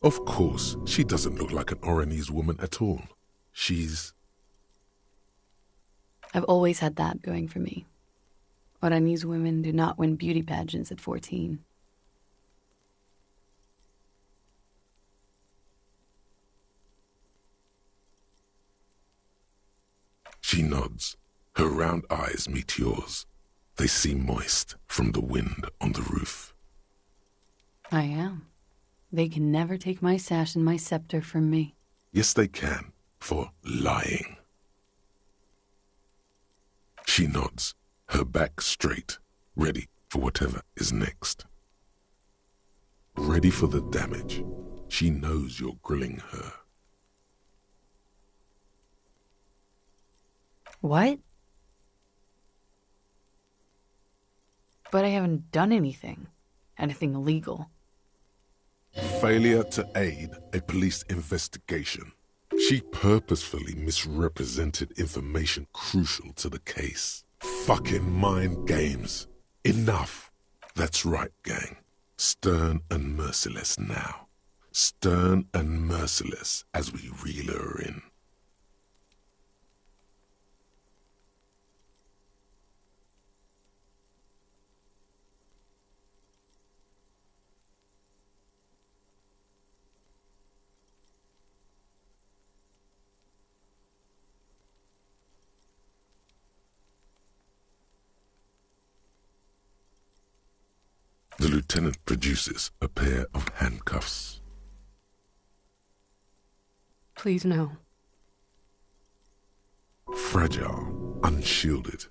Of course, she doesn't look like an Oranese woman at all. I've always had that going for me. Oranese women do not win beauty pageants at 14. She nods. Her round eyes meet yours. They seem moist from the wind on the roof. I am. They can never take my sash and my scepter from me. Yes, they can, for lying. She nods, her back straight, ready for whatever is next. Ready for the damage. She knows you're grilling her. What? But I haven't done anything. Anything illegal. Failure to aid a police investigation. She purposefully misrepresented information crucial to the case. Fucking mind games. Enough. That's right, gang. Stern and merciless now. Stern and merciless as we reel her in. The lieutenant produces a pair of handcuffs. Please no. Fragile, unshielded.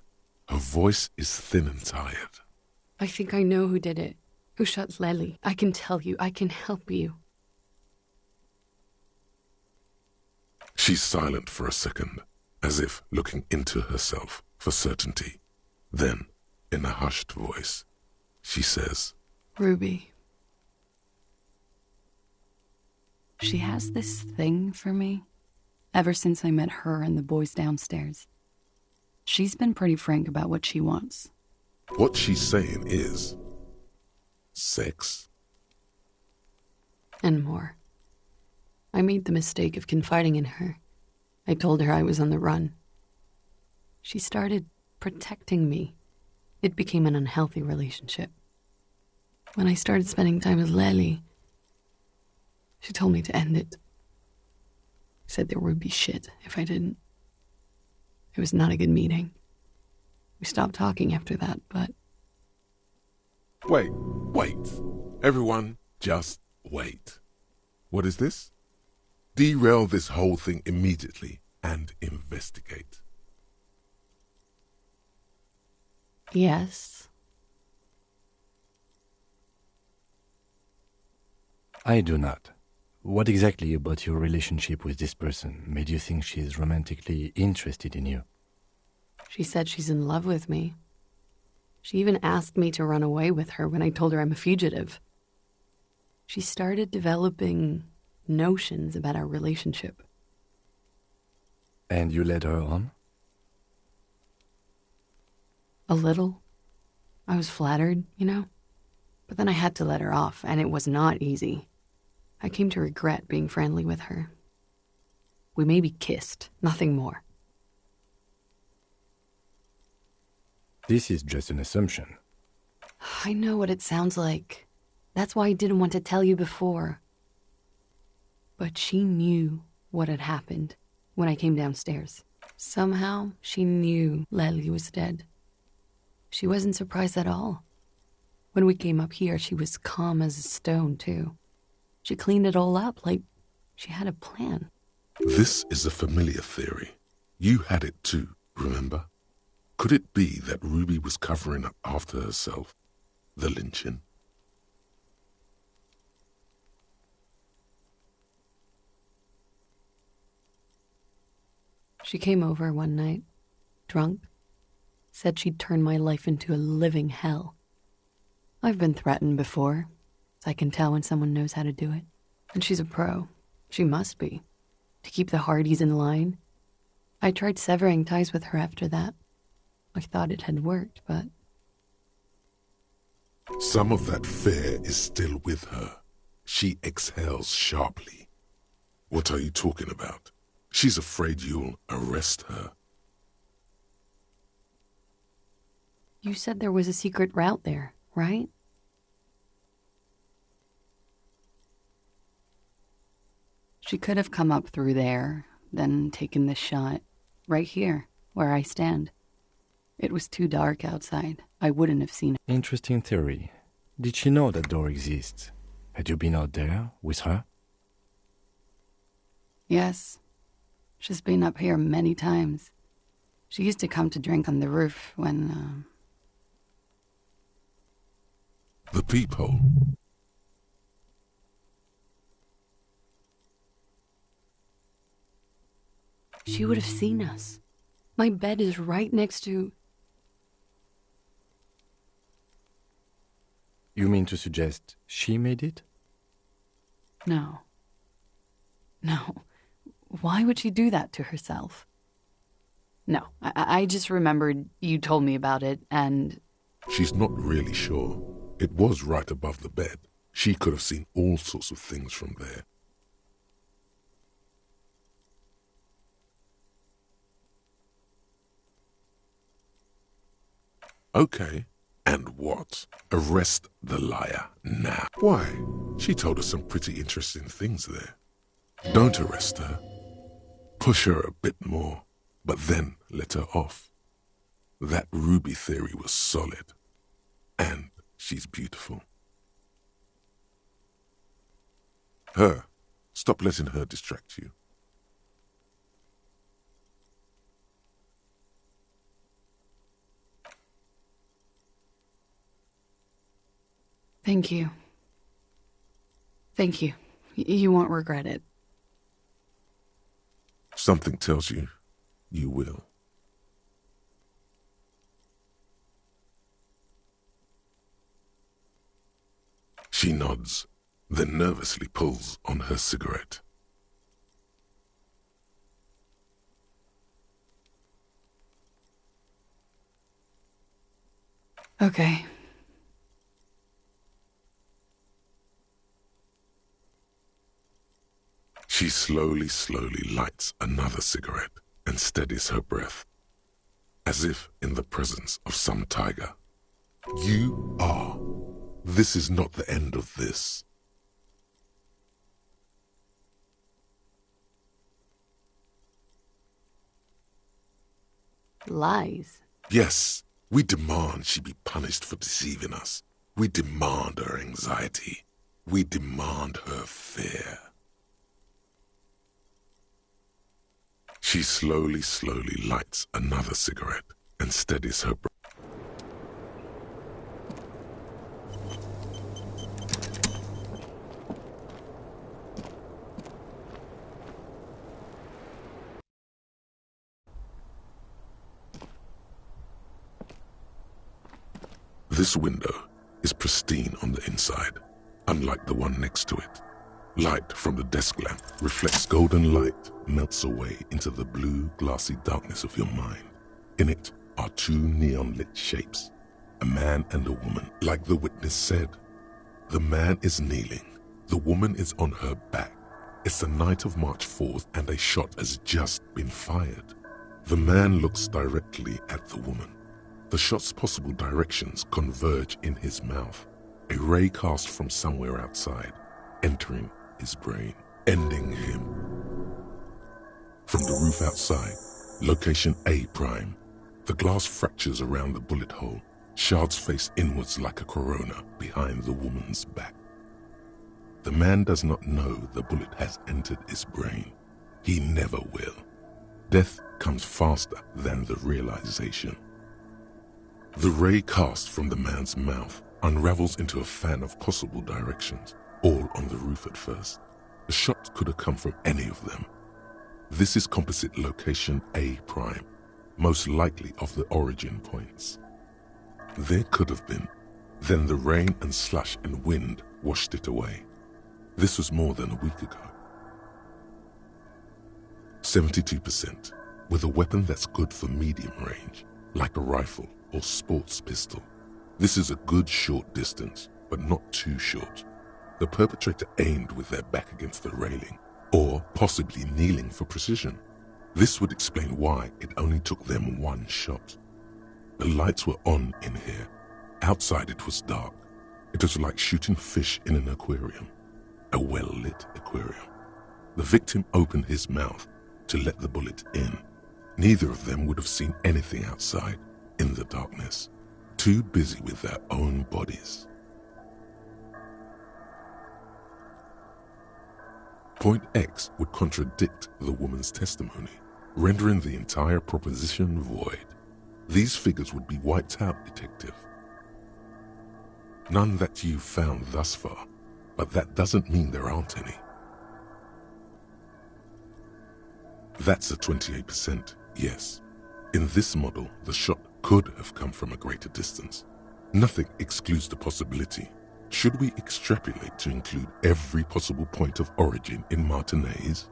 Her voice is thin and tired. I think I know who did it. Who shot Lely. I can tell you. I can help you. She's silent for a second, as if looking into herself for certainty. Then, in a hushed voice, she says, Ruby. She has this thing for me, ever since I met her and the boys downstairs. She's been pretty frank about what she wants. What she's saying is... sex? And more. I made the mistake of confiding in her. I told her I was on the run. She started protecting me. It became an unhealthy relationship. When I started spending time with Lely, she told me to end it. Said there would be shit if I didn't. It was not a good meeting. We stopped talking after that, but... Wait. Everyone, just wait. What is this? Derail this whole thing immediately and investigate. Yes. I do not. What exactly about your relationship with this person made you think she is romantically interested in you? She said she's in love with me. She even asked me to run away with her when I told her I'm a fugitive. She started developing notions about our relationship. And you led her on? A little. I was flattered, you know? But then I had to let her off, and it was not easy. I came to regret being friendly with her. We maybe kissed, nothing more. This is just an assumption. I know what it sounds like. That's why I didn't want to tell you before. But she knew what had happened when I came downstairs. Somehow, she knew Lely was dead. She wasn't surprised at all. When we came up here, she was calm as a stone, too. She cleaned it all up like she had a plan. This is a familiar theory. You had it too, remember? Could it be that Ruby was covering up after herself? The lynching? She came over one night, drunk, said she'd turn my life into a living hell. I've been threatened before, so I can tell when someone knows how to do it. And she's a pro. She must be. To keep the Hardys in line. I tried severing ties with her after that. I thought it had worked, but... Some of that fear is still with her. She exhales sharply. What are you talking about? She's afraid you'll arrest her. You said there was a secret route there, right? She could have come up through there, then taken this shot, right here, where I stand. It was too dark outside. I wouldn't have seen her. Interesting theory. Did she know that door exists? Had you been out there with her? Yes. She's been up here many times. She used to come to drink on the roof when, The peephole. She would have seen us. My bed is right next to... You mean to suggest she made it? No. No. Why would she do that to herself? No, I just remembered you told me about it, and... She's not really sure. It was right above the bed. She could have seen all sorts of things from there. Okay, and what? Arrest the liar now. Why? She told us some pretty interesting things there. Don't arrest her. Push her a bit more, but then let her off. That Ruby theory was solid. And she's beautiful. Her. Stop letting her distract you. Thank you. Thank you. You won't regret it. Something tells you, you will. She nods, then nervously pulls on her cigarette. Okay. She slowly lights another cigarette and steadies her breath, as if in the presence of some tiger. You are. This is not the end of this. Lies. Yes, we demand she be punished for deceiving us. We demand her anxiety. We demand her fear. She slowly lights another cigarette and steadies her breath. This window is pristine on the inside, unlike the one next to it. Light from the desk lamp reflects golden light, melts away into the blue, glassy darkness of your mind. In it are two neon-lit shapes, a man and a woman. Like the witness said, the man is kneeling, the woman is on her back. It's the night of March 4th and a shot has just been fired. The man looks directly at the woman. The shot's possible directions converge in his mouth, a ray cast from somewhere outside, entering his brain, ending him. From the roof outside, location A prime, the glass fractures around the bullet hole, shards face inwards like a corona behind the woman's back. The man does not know the bullet has entered his brain. He never will. Death comes faster than the realization. The ray cast from the man's mouth unravels into a fan of possible directions, all on the roof at first. The shot could have come from any of them. This is composite location A prime, most likely of the origin points. There could have been. Then the rain and slush and wind washed it away. This was more than a week ago. 72%, with a weapon that's good for medium range, like a rifle or sports pistol. This is a good short distance, but not too short. The perpetrator aimed with their back against the railing, or possibly kneeling for precision. This would explain why it only took them one shot. The lights were on in here. Outside it was dark. It was like shooting fish in an aquarium, a well-lit aquarium. The victim opened his mouth to let the bullet in. Neither of them would have seen anything outside in the darkness, too busy with their own bodies. Point X would contradict the woman's testimony, rendering the entire proposition void. These figures would be wiped out, detective. None that you've found thus far, but that doesn't mean there aren't any. That's a 28%, yes. In this model, the shot could have come from a greater distance. Nothing excludes the possibility. Should we extrapolate to include every possible point of origin in Martinez?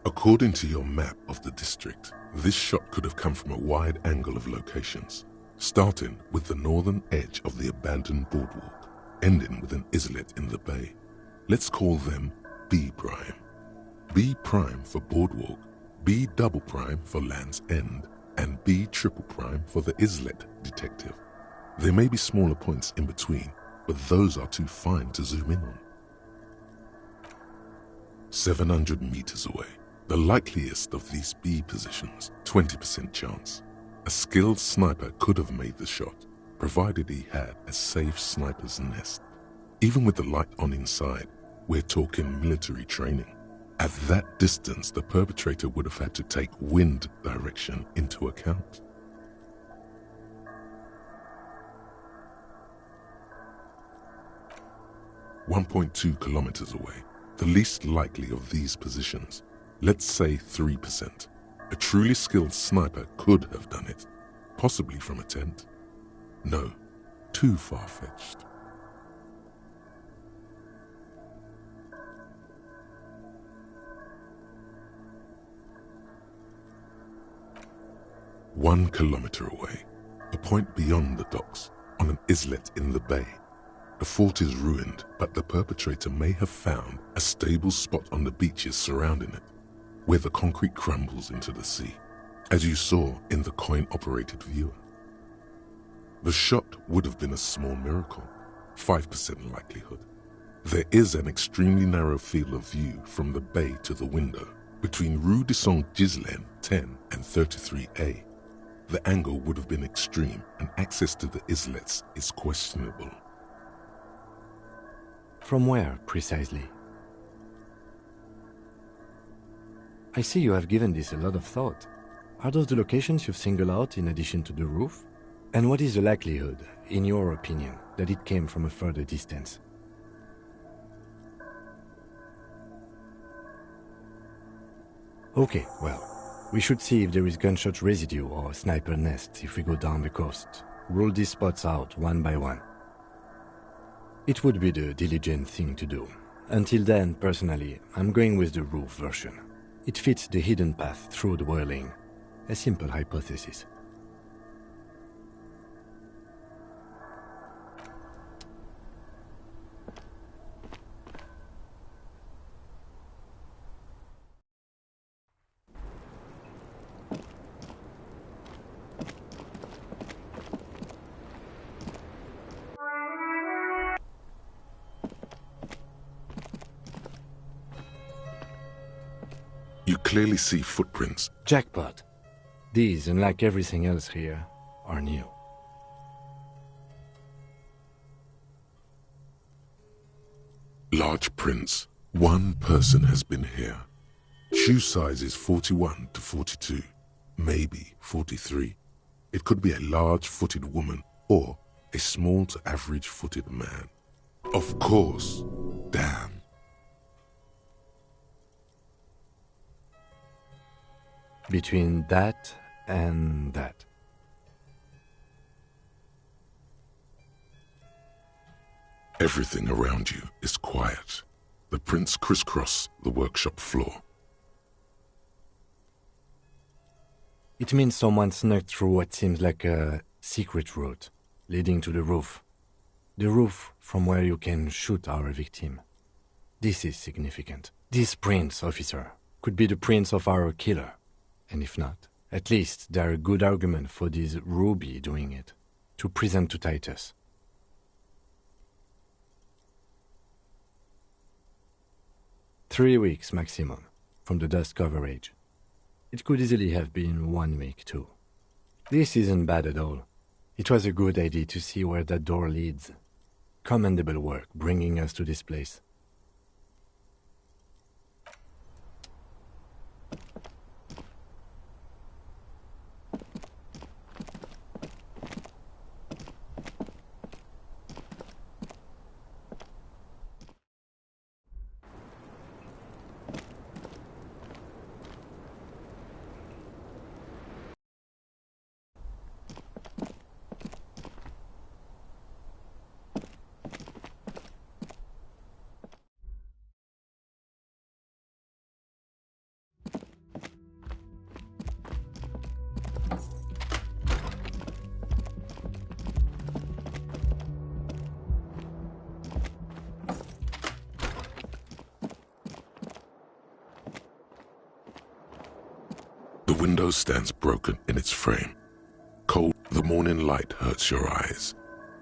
According to your map of the district, this shot could have come from a wide angle of locations, starting with the northern edge of the abandoned boardwalk, ending with an islet in the bay. Let's call them B prime. B prime for boardwalk, B double prime for Land's End, and B triple prime for the islet, detective. There may be smaller points in between, but those are too fine to zoom in on. 700 meters away. The likeliest of these B positions, 20% chance. A skilled sniper could have made the shot, provided he had a safe sniper's nest. Even with the light on inside, we're talking military training. At that distance, the perpetrator would have had to take wind direction into account. "1.2 kilometers away, the least likely of these positions. Let's say 3%. A truly skilled sniper could have done it, possibly from a tent. No, too far-fetched. "1 kilometer away, a point beyond the docks, on an islet in the bay. The fort is ruined, but the perpetrator may have found a stable spot on the beaches surrounding it, where the concrete crumbles into the sea, as you saw in the coin-operated viewer. The shot would have been a small miracle, 5% likelihood. There is an extremely narrow field of view from the bay to the window, between Rue de Saint-Ghislain 10 and 33A. The angle would have been extreme, and access to the islets is questionable." From where, precisely? I see you have given this a lot of thought. Are those the locations you've singled out in addition to the roof? And what is the likelihood, in your opinion, that it came from a further distance? Okay, well, we should see if there is gunshot residue or sniper nests if we go down the coast. Rule these spots out one by one. It would be the diligent thing to do. Until then, personally, I'm going with the roof version. It fits the hidden path through the whirling. A simple hypothesis. You clearly see footprints. Jackpot. These, unlike everything else here, are new. Large prints. One person has been here. Shoe size is 41 to 42, maybe 43. It could be a large-footed woman or a small to average-footed man. Of course. Damn. between that and that. Everything around you is quiet. The prints crisscross the workshop floor. It means someone snuck through what seems like a secret route leading to the roof. The roof from where you can shoot our victim. This is significant. These prints, officer, could be the prints of our killer. And if not, at least they're a good argument for this Ruby doing it, to present to Titus. Three weeks maximum from the dust coverage. It could easily have been 1 week too. This isn't bad at all. It was a good idea to see where that door leads. Commendable work bringing us to this place. The window stands broken in its frame. Cold, the morning light hurts your eyes.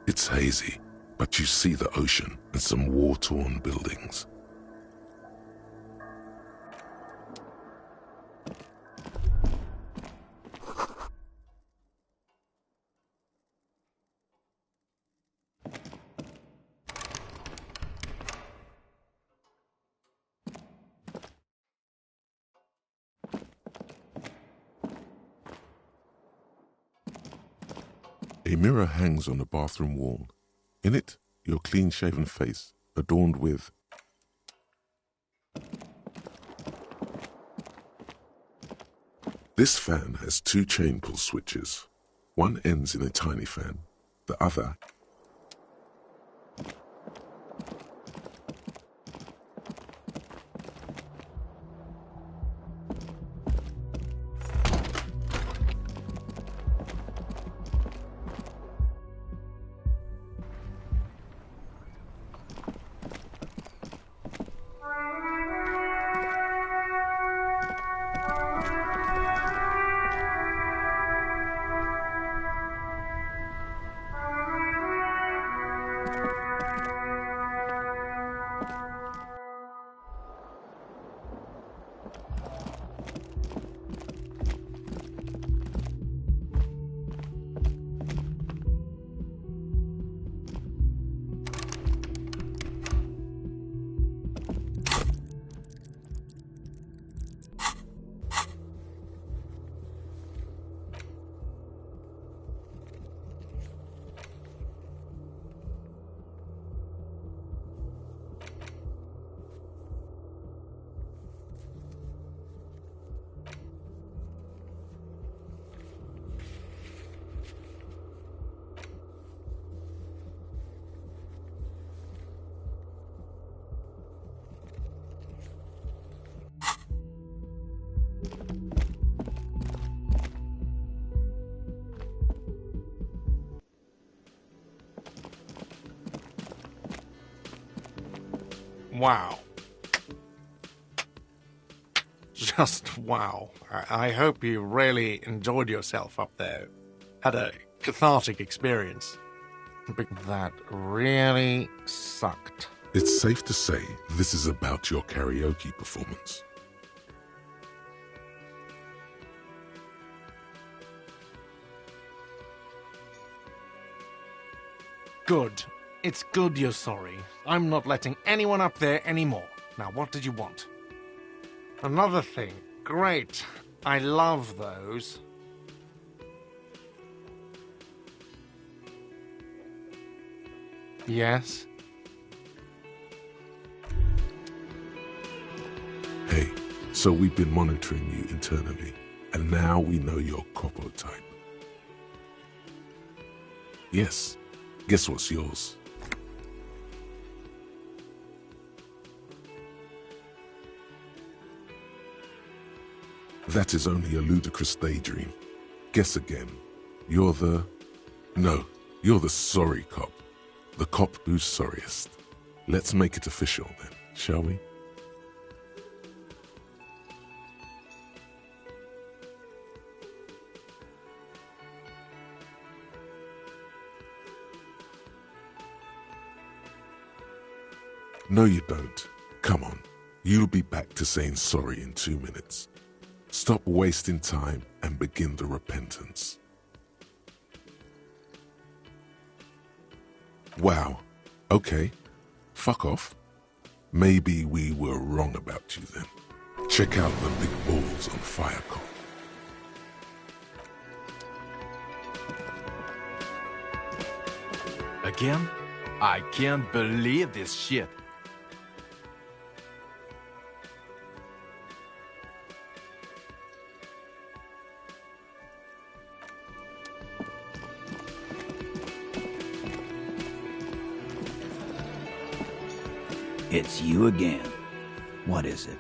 It's hazy, but you see the ocean and some war-torn buildings. A mirror hangs on the bathroom wall. In it, your clean-shaven face, adorned with This fan has two chain pull switches. One ends in a tiny fan, the other Wow. Just wow. I hope you really enjoyed yourself up there. Had a cathartic experience. But that really sucked. It's safe to say this is about your karaoke performance. Good. It's good you're sorry. I'm not letting anyone up there anymore. Now, what did you want? Another thing. Great. I love those. Yes? Hey, so we've been monitoring you internally. And now we know your Copo type. Yes, guess what's yours? That is only a ludicrous daydream. Guess again. You're the... No, you're the sorry cop. The cop who's sorriest. Let's make it official then, shall we? No, you don't. Come on. You'll be back to saying sorry in 2 minutes. Stop wasting time and begin the repentance. Wow. Okay. Fuck off. Maybe we were wrong about you then. Check out the big balls on Firecop. Again? I can't believe this shit. It's you again. What is it?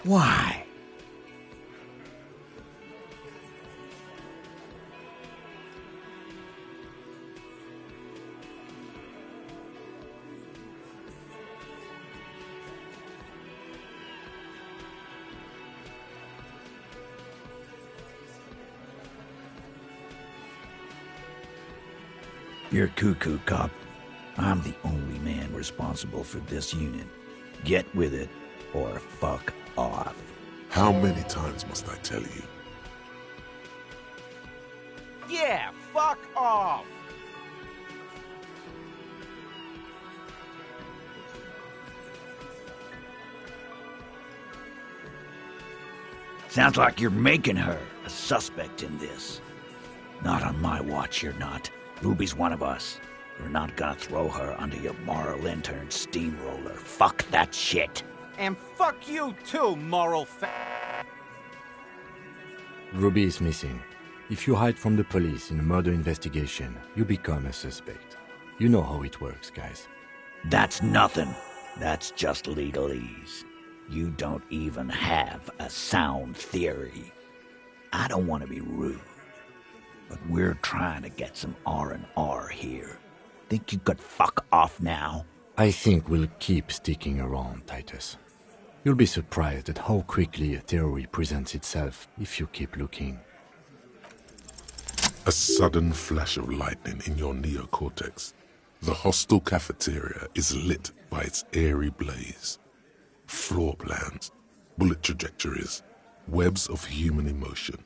Why? You're cuckoo, cop. I'm the only man responsible for this unit. Get with it, or fuck off. How many times must I tell you? Yeah, fuck off! Sounds like you're making her a suspect in this. Not on my watch, you're not. Ruby's one of us. You're not gonna throw her under your moral intern steamroller. Fuck that shit. And fuck you too, moral Ruby is missing. If you hide from the police in a murder investigation, you become a suspect. You know how it works, guys. That's nothing. That's just legalese. You don't even have a sound theory. I don't want to be rude, but we're trying to get some R&R here. Think you could fuck off now? I think we'll keep sticking around, Titus. You'll be surprised at how quickly a theory presents itself if you keep looking. A sudden flash of lightning in your neocortex. The hostel cafeteria is lit by its airy blaze. Floor plans, bullet trajectories, webs of human emotion,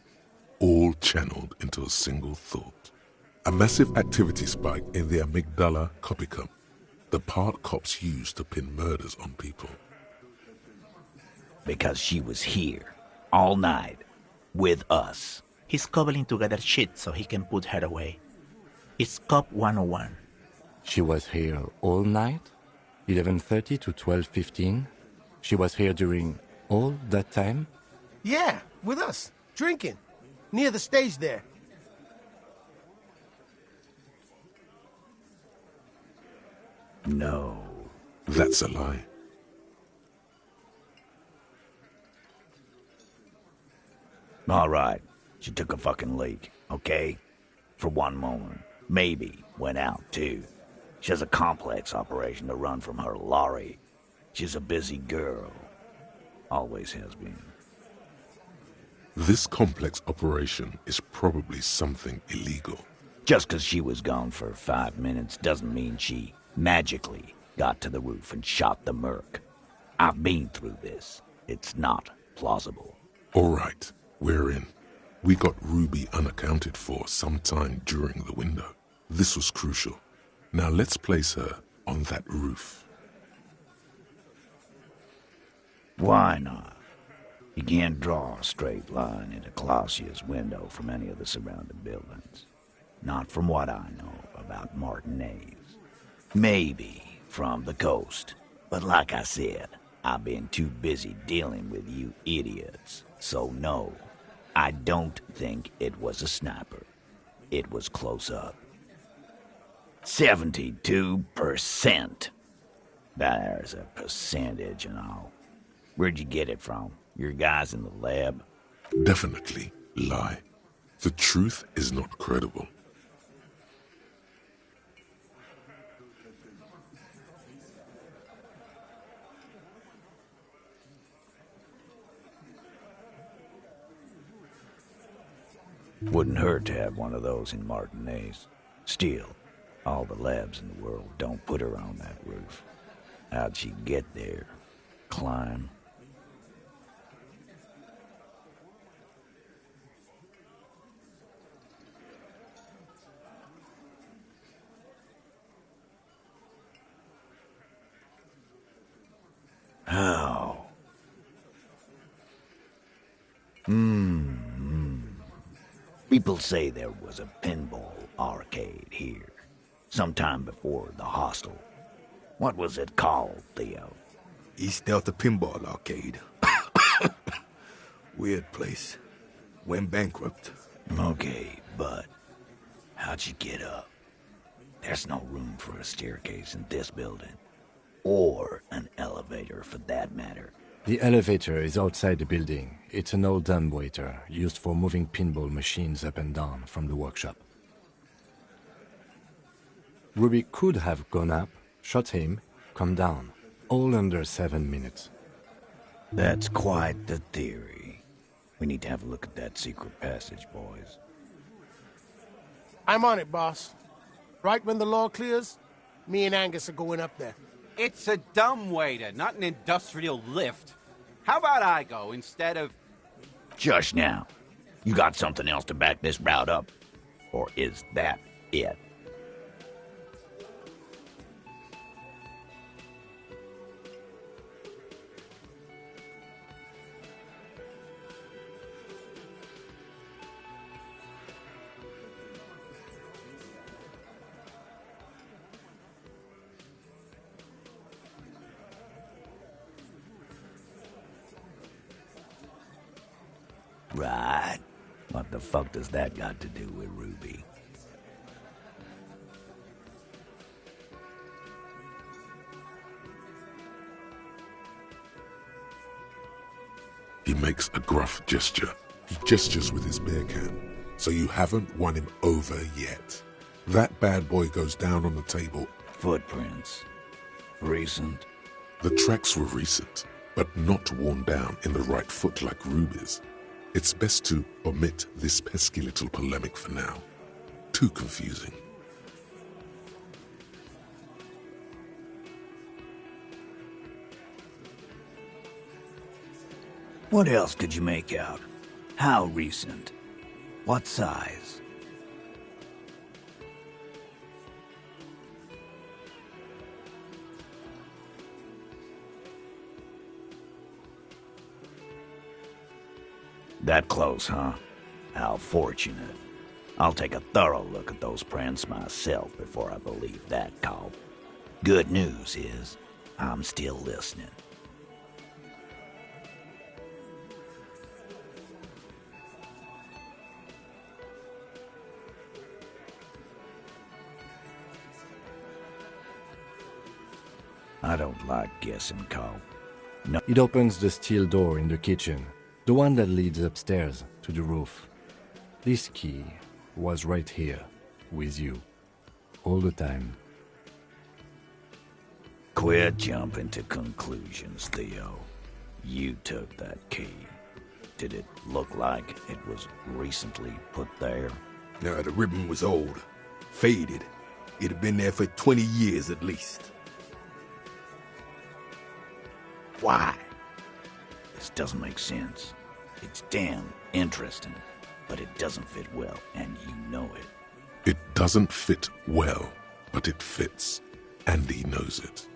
all channeled into a single thought. A massive activity spike in the amygdala copicum, the part cops use to pin murders on people. Because she was here, all night, with us. He's cobbling together shit so he can put her away. It's Cop 101. She was here all night? 11:30 to 12:15? She was here during all that time? Yeah, with us, drinking, near the stage there. No. That's a lie. All right. She took a fucking leak, okay? For one moment. Maybe went out, too. She has a complex operation to run from her lorry. She's a busy girl. Always has been. This complex operation is probably something illegal. Just because she was gone for 5 minutes doesn't mean she magically got to the roof and shot the merc. I've been through this. It's not plausible. All right, we're in. We got Ruby unaccounted for sometime during the window. This was crucial. Now let's place her on that roof. Why not? You can't draw a straight line into Clausia's window from any of the surrounding buildings. Not from what I know of about Martinez. Maybe from the coast. But like I said, I've been too busy dealing with you idiots. So no, I don't think it was a sniper. It was close up. 72%. There's a percentage and all. Where'd you get it from? Your guys in the lab? Definitely lie. The truth is not credible. Wouldn't hurt to have one of those in Martinez. Still, all the labs in the world don't put her on that roof. How'd she get there? Climb? How? People say there was a pinball arcade here, sometime before the hostel. What was it called, Theo? East Delta Pinball Arcade. Weird place. Went bankrupt. Okay, but how'd you get up? There's no room for a staircase in this building. Or an elevator, for that matter. The elevator is outside the building. It's an old dumbwaiter used for moving pinball machines up and down from the workshop. Ruby could have gone up, shot him, come down, all under 7 minutes. That's quite the theory. We need to have a look at that secret passage, boys. I'm on it, boss. Right when the law clears, me and Angus are going up there. It's a dumbwaiter, not an industrial lift. How about I go instead of... Just now. You got something else to back this route up? Or is that it? Right. What the fuck does that got to do with Ruby? He makes a gruff gesture. He gestures with his beer can. So you haven't won him over yet. That bad boy goes down on the table. Footprints. Recent? The tracks were recent, but not worn down in the right foot like Ruby's. It's best to omit this pesky little polemic for now. Too confusing. What else could you make out? How recent? What size? That close, huh? How fortunate. I'll take a thorough look at those prints myself before I believe that call. Good news is, I'm still listening. I don't like guessing, Carl. No. It opens the steel door in the kitchen, the one that leads upstairs to the roof. This key was right here, with you, all the time. Quit jumping to conclusions, Theo. You took that key. Did it look like it was recently put there? No, the ribbon was old, faded. It had been there for 20 years at least. Why? This doesn't make sense. It's damn interesting, but it doesn't fit well, and you know it. It doesn't fit well, but it fits, and he knows it.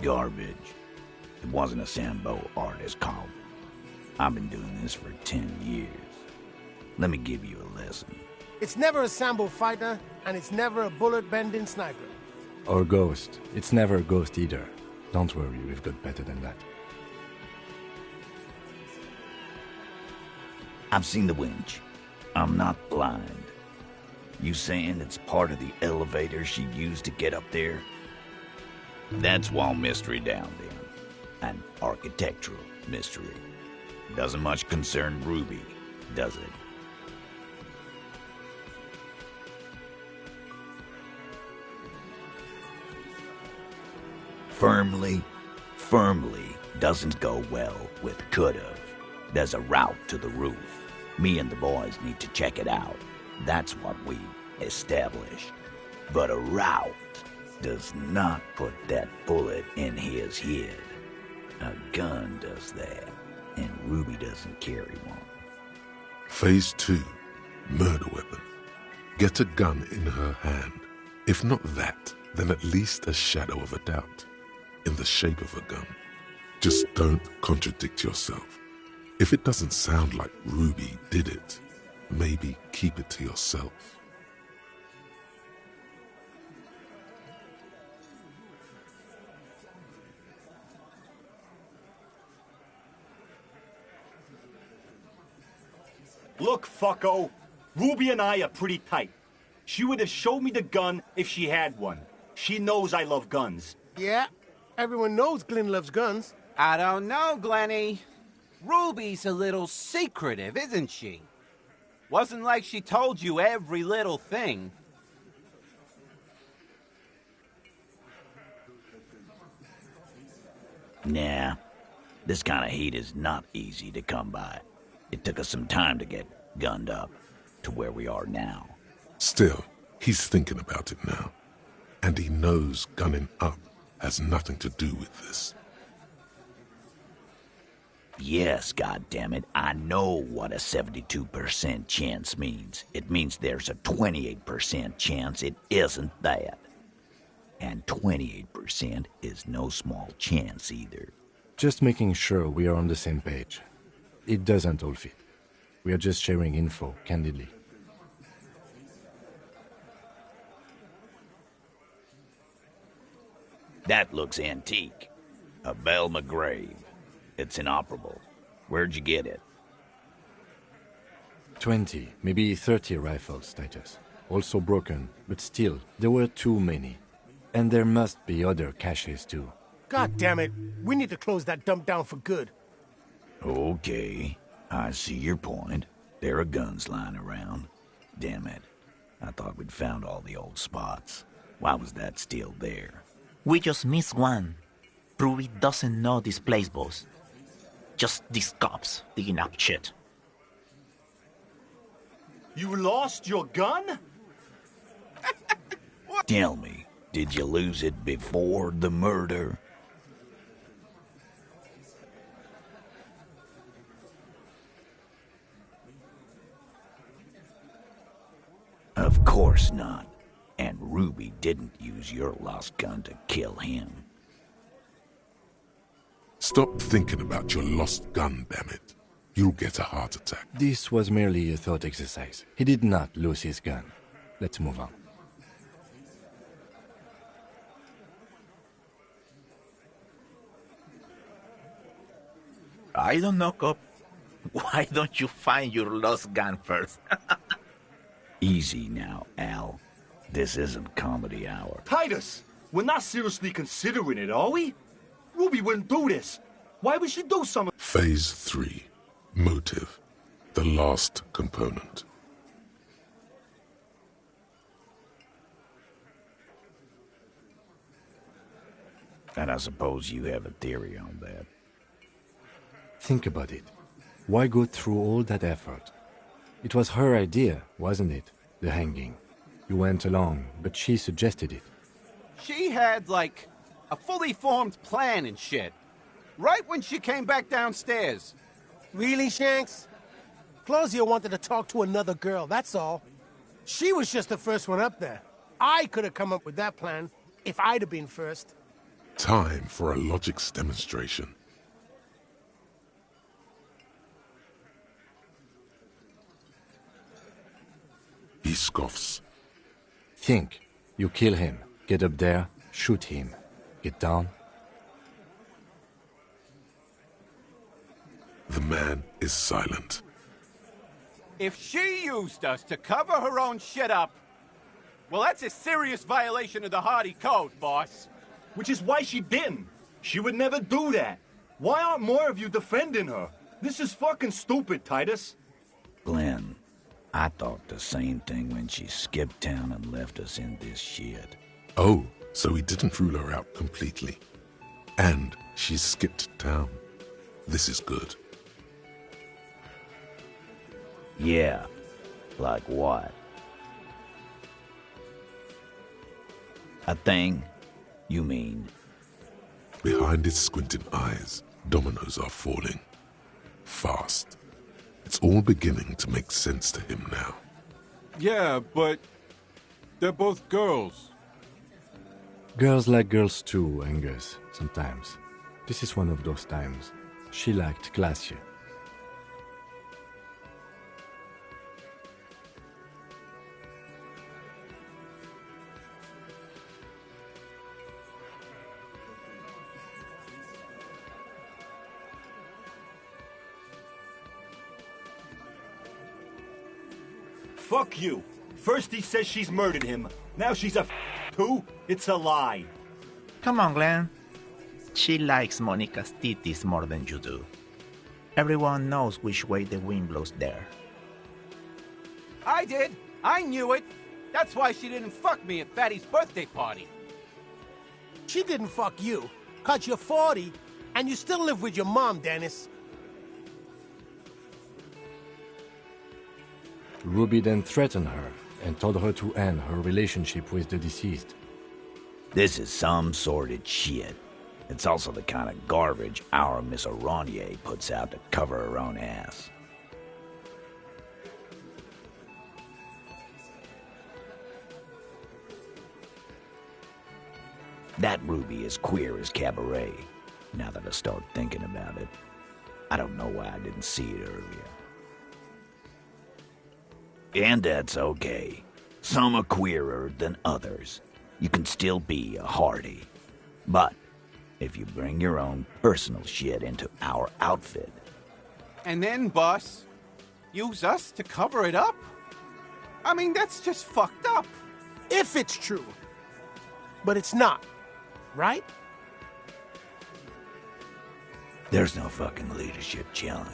Garbage. It wasn't a Sambo artist called. I've been doing this for 10 years. Let me give you a lesson. It's never a Sambo fighter, and it's never a bullet-bending sniper. Or ghost. It's never a ghost either. Don't worry, we've got better than that. I've seen the winch. I'm not blind. You saying it's part of the elevator she used to get up there? That's wall mystery down then. An architectural mystery. Doesn't much concern Ruby, does it? Firmly doesn't go well with could've. There's a route to the roof. Me and the boys need to check it out. That's what we established. But a route does not put that bullet in his head. A gun does that, and Ruby doesn't carry one. Phase 2. Murder weapon. Get a gun in her hand. If not that, then at least a shadow of a doubt. In the shape of a gun. Just don't contradict yourself. If it doesn't sound like Ruby did it, maybe keep it to yourself. Look, fucko. Ruby and I are pretty tight. She would have showed me the gun if she had one. She knows I love guns. Yeah, everyone knows Glenn loves guns. I don't know, Glenny. Ruby's a little secretive, isn't she? Wasn't like she told you every little thing. Nah, this kind of heat is not easy to come by. It took us some time to get gunned up to where we are now. Still, he's thinking about it now. And he knows gunning up has nothing to do with this. Yes, goddammit, I know what a 72% chance means. It means there's a 28% chance it isn't that. And 28% is no small chance either. Just making sure we are on the same page. It doesn't all fit. We are just sharing info, candidly. That looks antique. A Belle McGrave. It's inoperable. Where'd you get it? 20, maybe 30 rifles, Titus. Also broken, but still, there were too many. And there must be other caches too. God damn it. We need to close that dump down for good. Okay, I see your point. There are guns lying around. Damn it. I thought we'd found all the old spots. Why was that still there? We just missed one. Ruby doesn't know this place, boss. Just these cops digging up shit. You lost your gun? Tell me, did you lose it before the murder? Of course not. And Ruby didn't use your lost gun to kill him. Stop thinking about your lost gun, damn it. You'll get a heart attack. This was merely a thought exercise. He did not lose his gun. Let's move on. I don't know, cop. Why don't you find your lost gun first? Easy now, Al. This isn't comedy hour. Titus, we're not seriously considering it, are we? Ruby wouldn't do this. Why would she do something? Phase 3. Motive. The last component. And I suppose you have a theory on that. Think about it. Why go through all that effort? It was her idea, wasn't it? The hanging. You went along, but she suggested it. She had, like, a fully formed plan and shit. Right when she came back downstairs. Really, Shanks? Claudia wanted to talk to another girl, that's all. She was just the first one up there. I could have come up with that plan, if I'd have been first. Time for a logics demonstration. He scoffs. Think. You kill him. Get up there. Shoot him. Get down. The man is silent. If she used us to cover her own shit up, well, that's a serious violation of the Hardy Code, boss. Which is why she didn't. She would never do that. Why aren't more of you defending her? This is fucking stupid, Titus. Glenn, I thought the same thing when she skipped town and left us in this shit. Oh, so he didn't rule her out completely. And she skipped town. This is good. Yeah, like what? A thing? You mean? Behind his squinting eyes, dominoes are falling. Fast. It's all beginning to make sense to him now. Yeah, but they're both girls. Girls like girls too, Angus, sometimes. This is one of those times. She liked Glacier. Fuck you. First he says she's murdered him. Now she's a too? It's a lie. Come on, Glenn. She likes Monica's titties more than you do. Everyone knows which way the wind blows there. I did. I knew it. That's why she didn't fuck me at Fatty's birthday party. She didn't fuck you, 'cause you're 40, and you still live with your mom, Dennis. Ruby then threatened her and told her to end her relationship with the deceased. This is some sordid shit. It's also the kind of garbage our Miss Aronier puts out to cover her own ass. That Ruby is queer as cabaret, now that I start thinking about it. I don't know why I didn't see it earlier. And that's okay. Some are queerer than others. You can still be a Hardy. But if you bring your own personal shit into our outfit... And then, boss, use us to cover it up? I mean, that's just fucked up. If it's true. But it's not. Right? There's no fucking leadership challenge.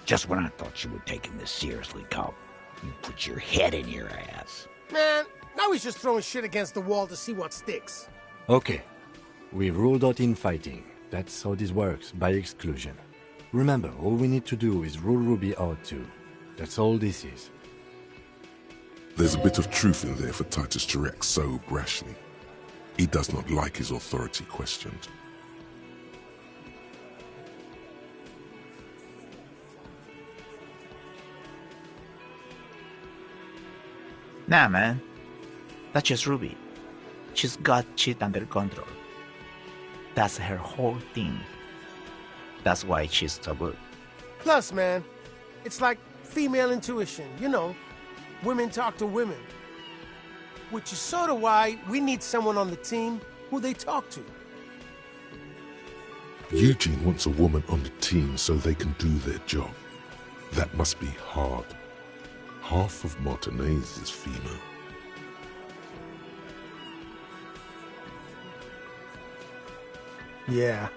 Just when I thought you were taking this seriously, cop, you put your head in your ass. Man, now he's just throwing shit against the wall to see what sticks. Okay. We've ruled out infighting. That's how this works, by exclusion. Remember, all we need to do is rule Ruby out too. That's all this is. There's a bit of truth in there for Titus to react so brashly. He does not like his authority questioned. Nah, man. That's just Ruby. She's got shit under control. That's her whole thing. That's why she's so good. Plus, man, it's like female intuition, you know. Women talk to women. Which is sort of why we need someone on the team who they talk to. Eugene wants a woman on the team so they can do their job. That must be hard. Half of Martinez is female. Yeah.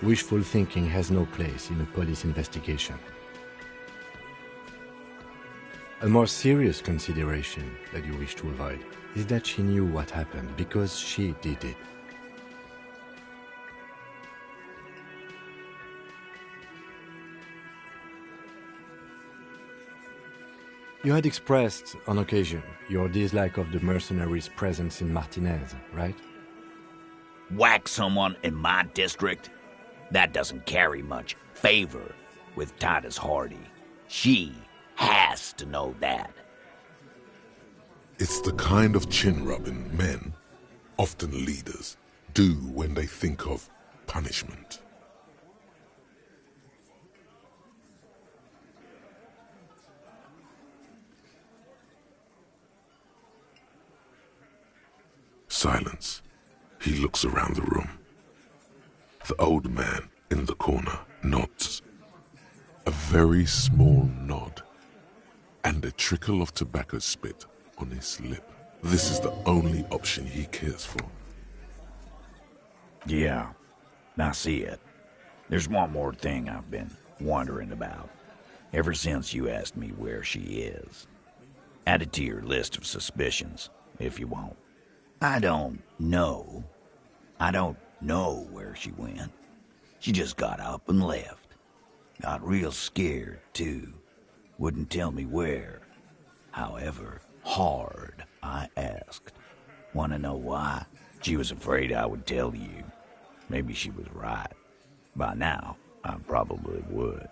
Wishful thinking has no place in a police investigation. A more serious consideration that you wish to avoid is that she knew what happened because she did it. You had expressed, on occasion, your dislike of the mercenaries' presence in Martinez, right? Whack someone in my district? That doesn't carry much favor with Titus Hardy. She has to know that. It's the kind of chin-rubbing men, often leaders, do when they think of punishment. Silence. He looks around the room. The old man in the corner nods. A very small nod, and a trickle of tobacco spit on his lip. This is the only option he cares for. Yeah, I see it. There's one more thing I've been wondering about, ever since you asked me where she is. Add it to your list of suspicions, if you want. I don't know where she went. She just got up and left. Got real scared, too. Wouldn't tell me where. However hard I asked. Want to know why? She was afraid I would tell you. Maybe she was right. By now, I probably would.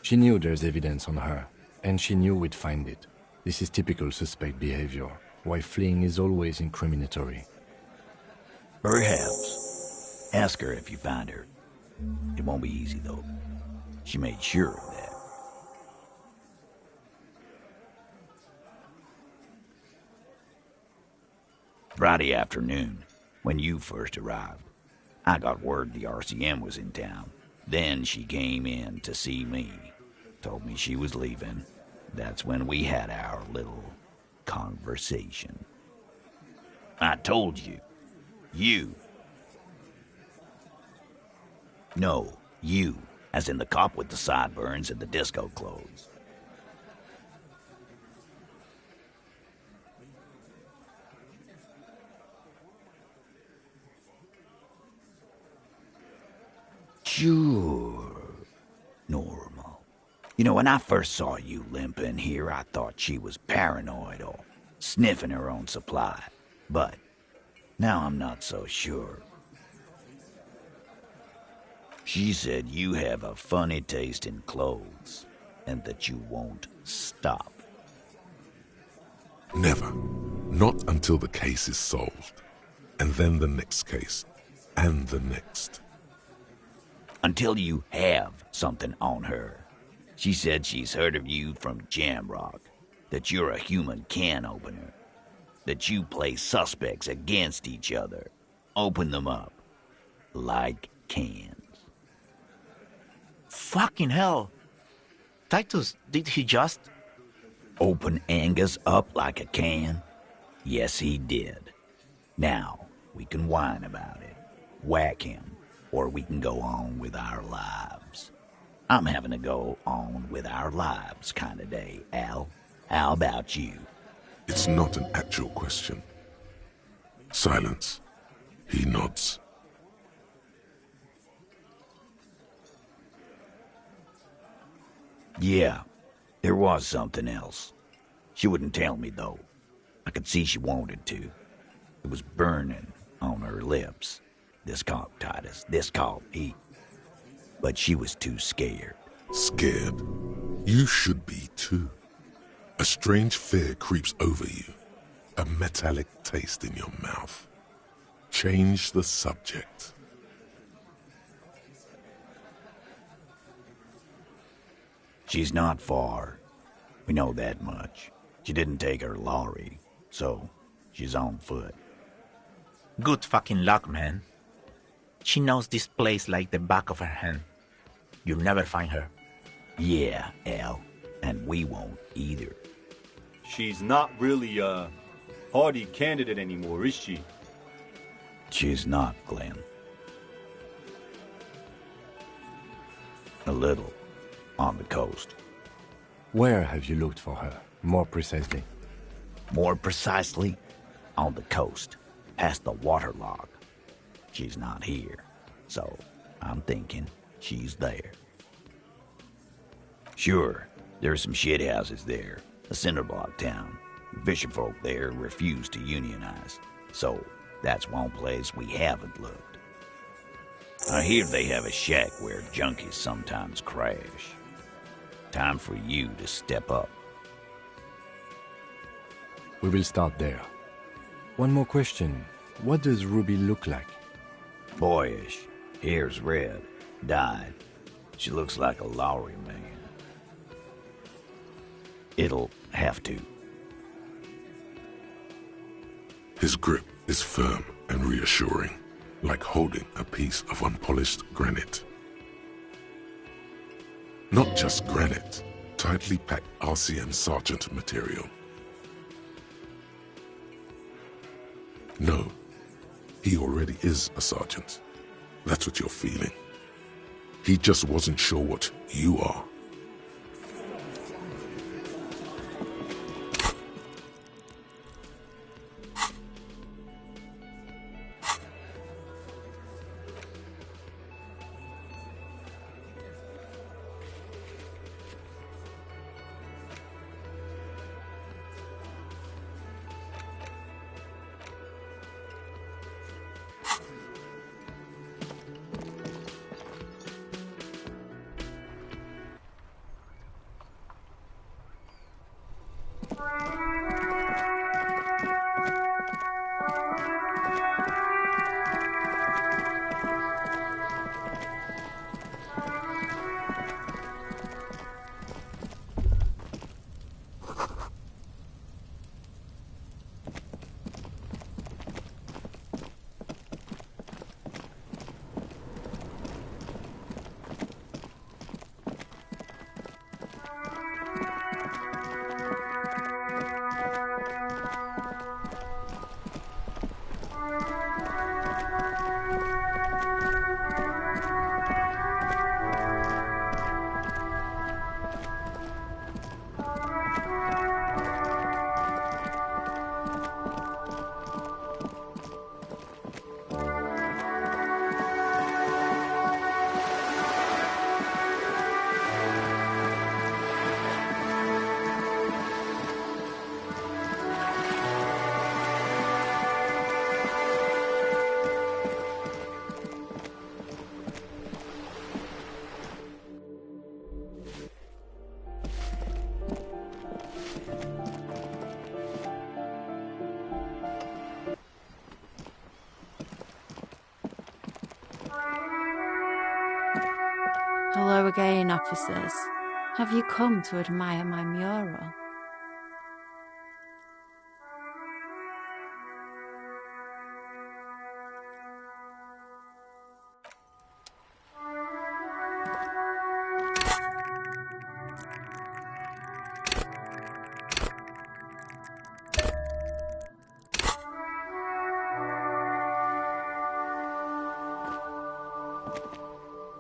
She knew there's evidence on her, and she knew we'd find it. This is typical suspect behavior, why fleeing is always incriminatory. Perhaps. Ask her if you find her. It won't be easy, though. She made sure of that. Friday afternoon, when you first arrived, I got word the RCM was in town. Then she came in to see me. Told me she was leaving. That's when we had our little conversation. I told you. You. No, you, as in the cop with the sideburns and the disco clothes. Sure. Normal. You know, when I first saw you limping here, I thought she was paranoid or sniffing her own supply. But now I'm not so sure. She said you have a funny taste in clothes and that you won't stop. Never. Not until the case is solved. And then the next case. And the next. Until you have something on her. She said she's heard of you from Jamrock, that you're a human can opener, that you play suspects against each other, open them up like cans. Fucking hell. Titus, did he just... Open Angus up like a can? Yes, he did. Now, we can whine about it, whack him, or we can go on with our lives. I'm having a go on with our lives kind of day, Al. How about you? It's not an actual question. Silence. He nods. Yeah, there was something else. She wouldn't tell me, though. I could see she wanted to. It was burning on her lips. This called Titus, this called Pete. But she was too scared. Scared? You should be too. A strange fear creeps over you. A metallic taste in your mouth. Change the subject. She's not far. We know that much. She didn't take her lorry, so she's on foot. Good fucking luck, man. She knows this place like the back of her hand. You'll never find her. Yeah, Al. And we won't either. She's not really a hardy candidate anymore, is she? She's not, Glenn. A little. On the coast. Where have you looked for her, more precisely? More precisely, on the coast, past the waterlock. She's not here, so I'm thinking she's there. Sure, there's some shithouses there, a cinderblock town. Fisherfolk there refuse to unionize, so that's one place we haven't looked. I hear they have a shack where junkies sometimes crash. Time for you to step up. We will start there. One more question. What does Ruby look like? Boyish. Hair's red. Dyed. She looks like a Lowry man. It'll have to. His grip is firm and reassuring, like holding a piece of unpolished granite. Not just granite, tightly packed RCM sergeant material. No, he already is a sergeant. That's what you're feeling. He just wasn't sure what you are. Hello again, officers. Have you come to admire my mural?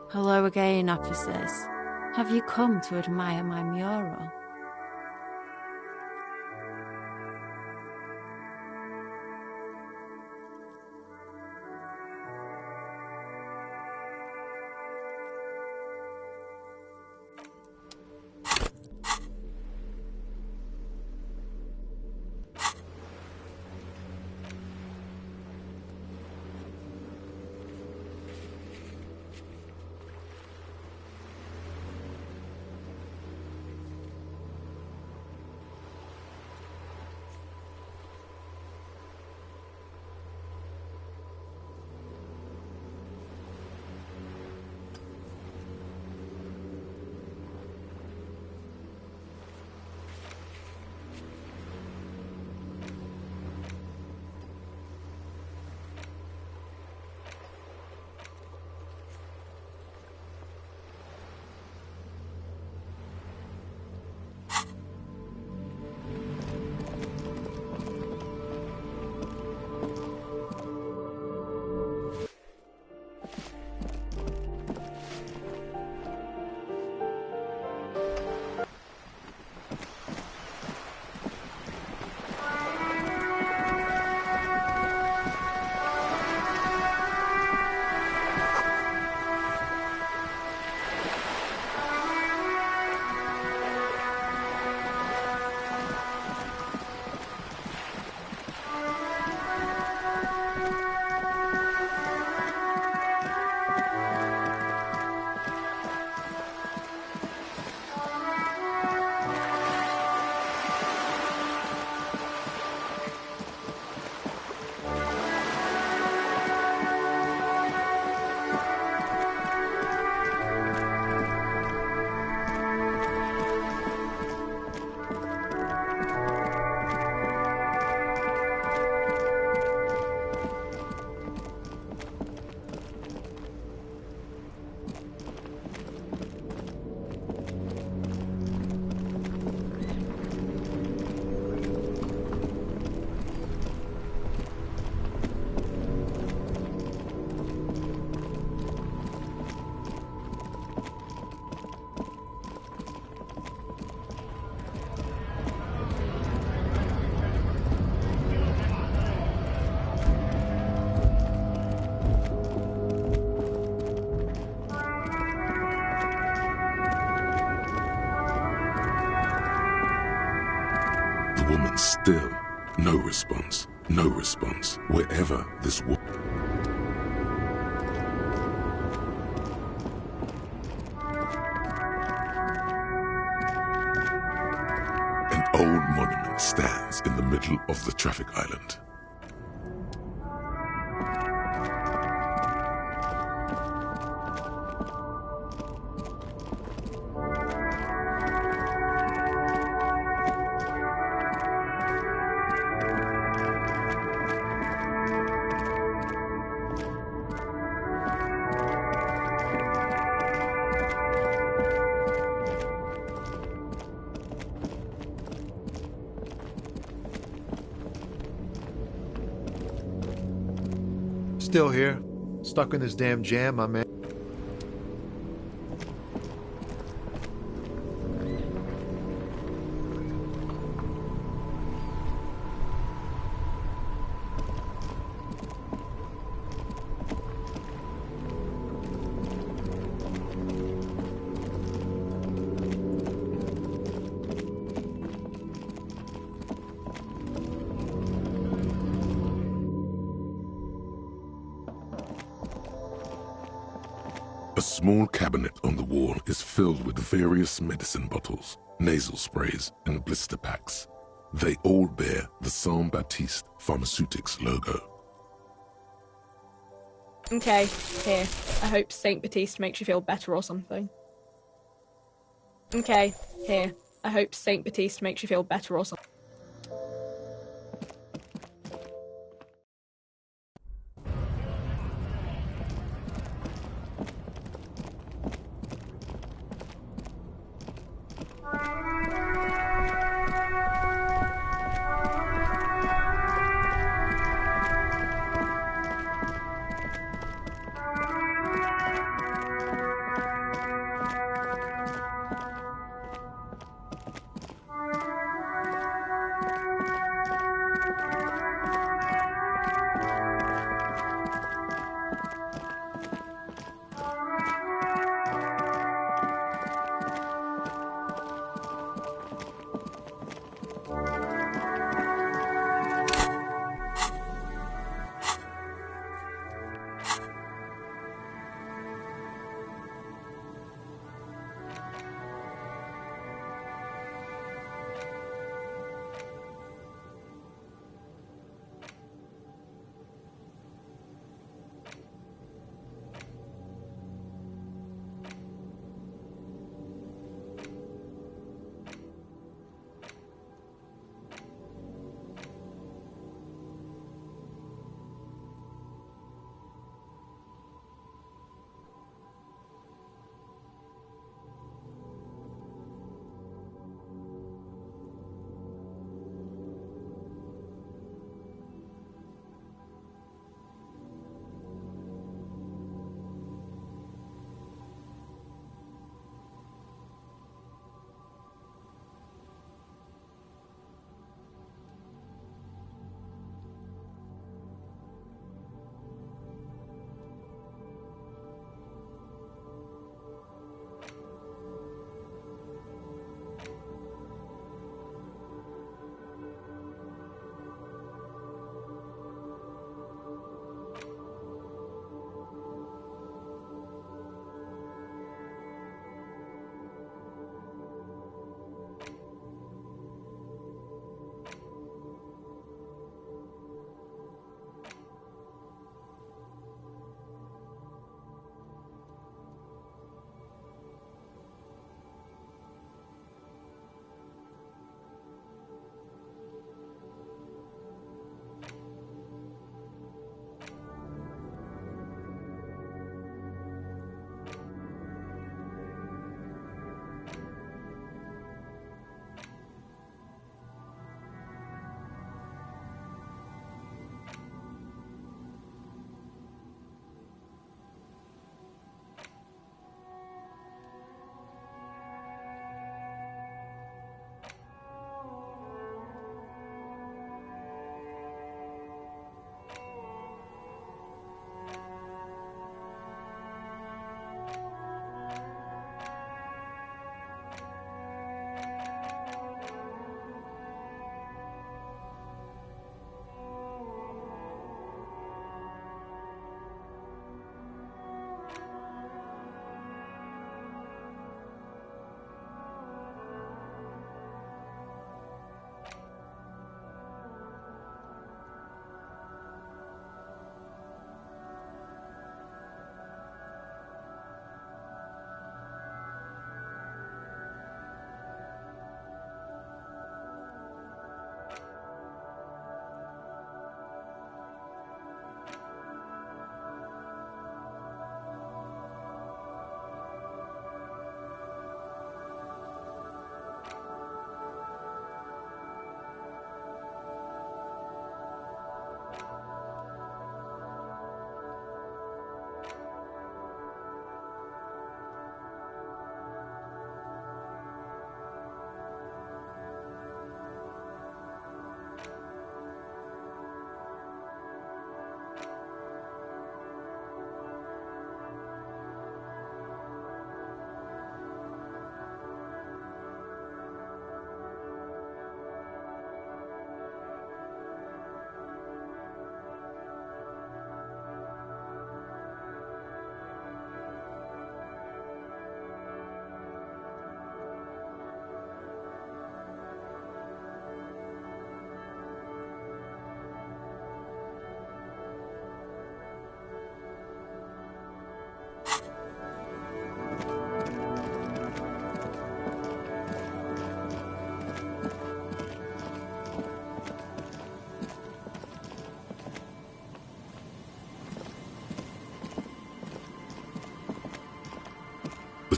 Hello again, officers. Have you come to admire my mural? Still, no response. No response. Wherever this was. An old monument stands in the middle of the traffic island. Still here. Stuck in this damn jam, my man. A small cabinet on the wall is filled with various medicine bottles, nasal sprays, and blister packs. They all bear the Saint Baptiste Pharmaceutics logo. Okay, here. I hope Saint Baptiste makes you feel better or something. Okay, here. I hope Saint Baptiste makes you feel better or something.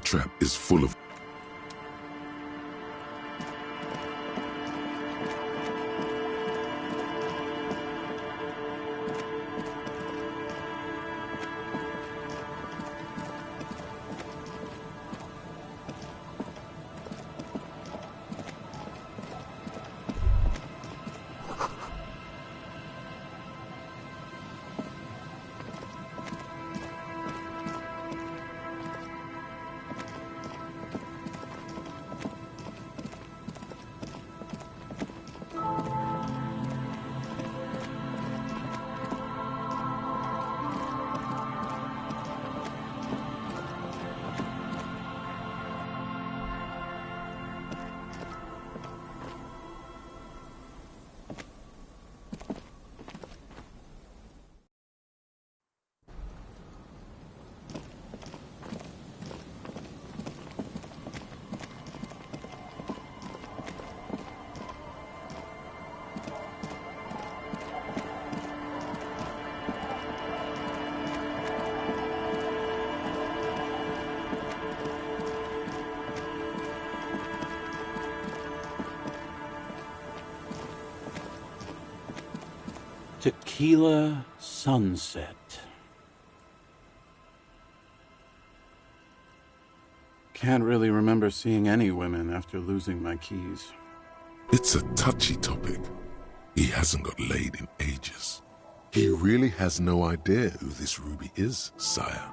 trap is full of... Tequila sunset. Can't really remember seeing any women after losing my keys. It's a touchy topic. He hasn't got laid in ages. He really has no idea who this Ruby is, sire.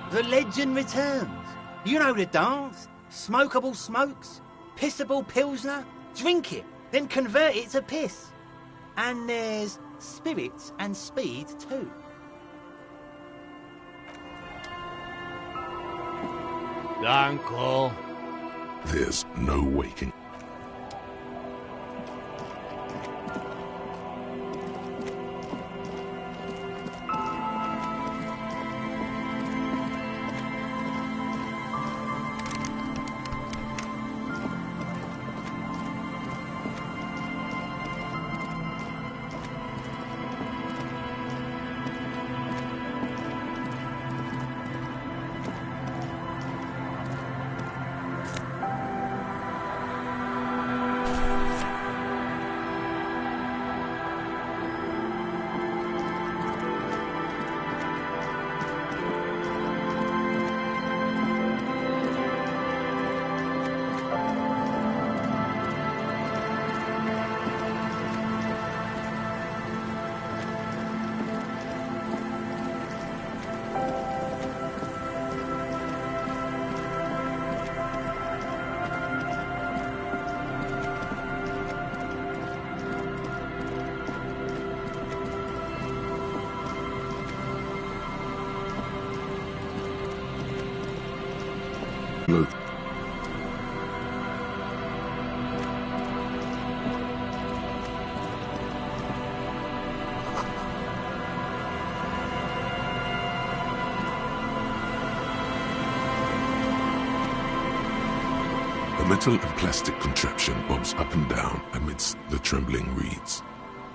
The legend returns. You know the dance. Smokable smokes, pissable pilsner. Drink it, then convert it to piss. And there's spirits and speed too. Danko. There's no waking. Look. A metal and plastic contraption bobs up and down amidst the trembling reeds.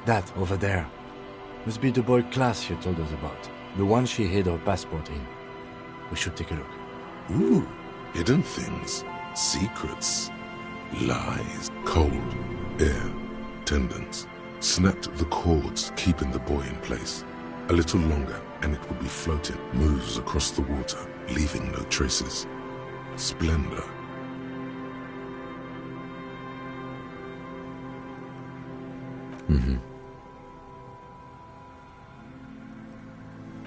That over there must be the boy Klaas you told us about. The one she hid her passport in. We should take a look. Ooh, hidden things, secrets, lies, cold, air, tendons. Snapped the cords, keeping the boy in place. A little longer, and it would be floating, moves across the water, leaving no traces. Splendor. Mm-hmm.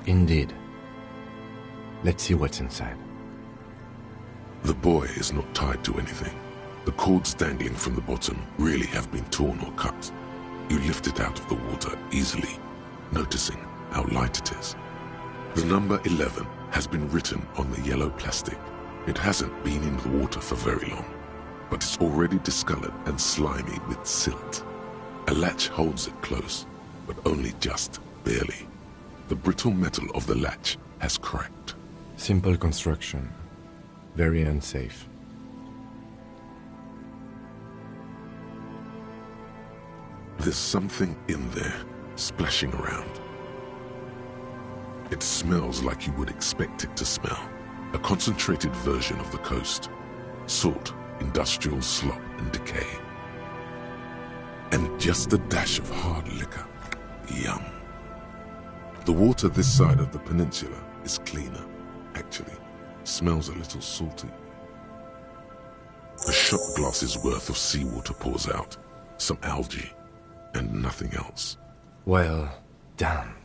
Indeed. Let's see what's inside. The boy is not tied to anything. The cords dangling from the bottom really have been torn or cut. You lift it out of the water easily, noticing how light it is. The number 11 has been written on the yellow plastic. It hasn't been in the water for very long, but it's already discolored and slimy with silt. A latch holds it close, but only just barely. The brittle metal of the latch has cracked. Simple construction. Very unsafe. There's something in there, splashing around. It smells like you would expect it to smell. A concentrated version of the coast. Salt, industrial slop and decay. And just a dash of hard liquor. Yum. The water this side of the peninsula is cleaner, actually. Smells a little salty. A shot glass's worth of seawater pours out. Some algae, and nothing else. Well, damn.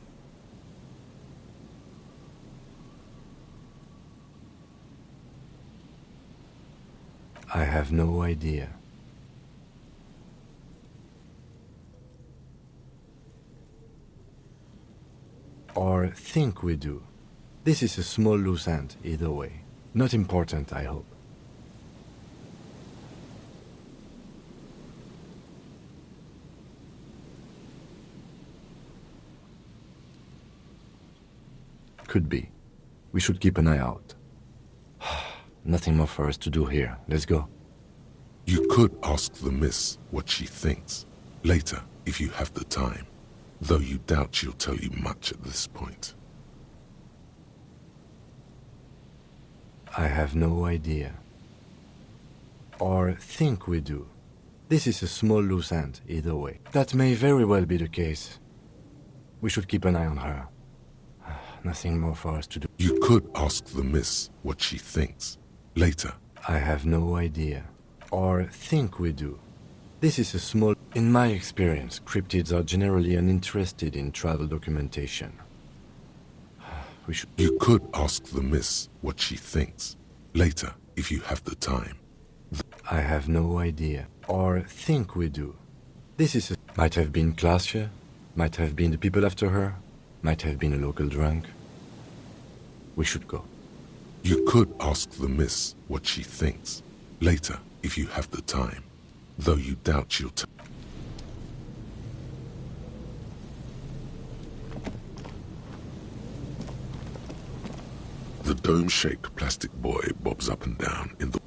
I have no idea. Or think we do. This is a small loose end, either way. Not important, I hope. Could be. We should keep an eye out. Nothing more for us to do here. Let's go. You could ask the miss what she thinks. Later, if you have the time. Though you doubt she'll tell you much at this point. I have no idea. Or think we do. This is a small loose end, either way. That may very well be the case. We should keep an eye on her. Nothing more for us to do. You could ask the miss what she thinks. Later. I have no idea. Or think we do. This is a small... In my experience, cryptids are generally uninterested in travel documentation. We should... You could ask the miss what she thinks. Later, if you have the time. I have no idea. Or think we do. This is a... Might have been Glacier. Might have been the people after her. Might have been a local drunk. We should go. You could ask the miss what she thinks. Later, if you have the time. Though you doubt she'll tell. The dome-shaped plastic buoy bobs up and down in the...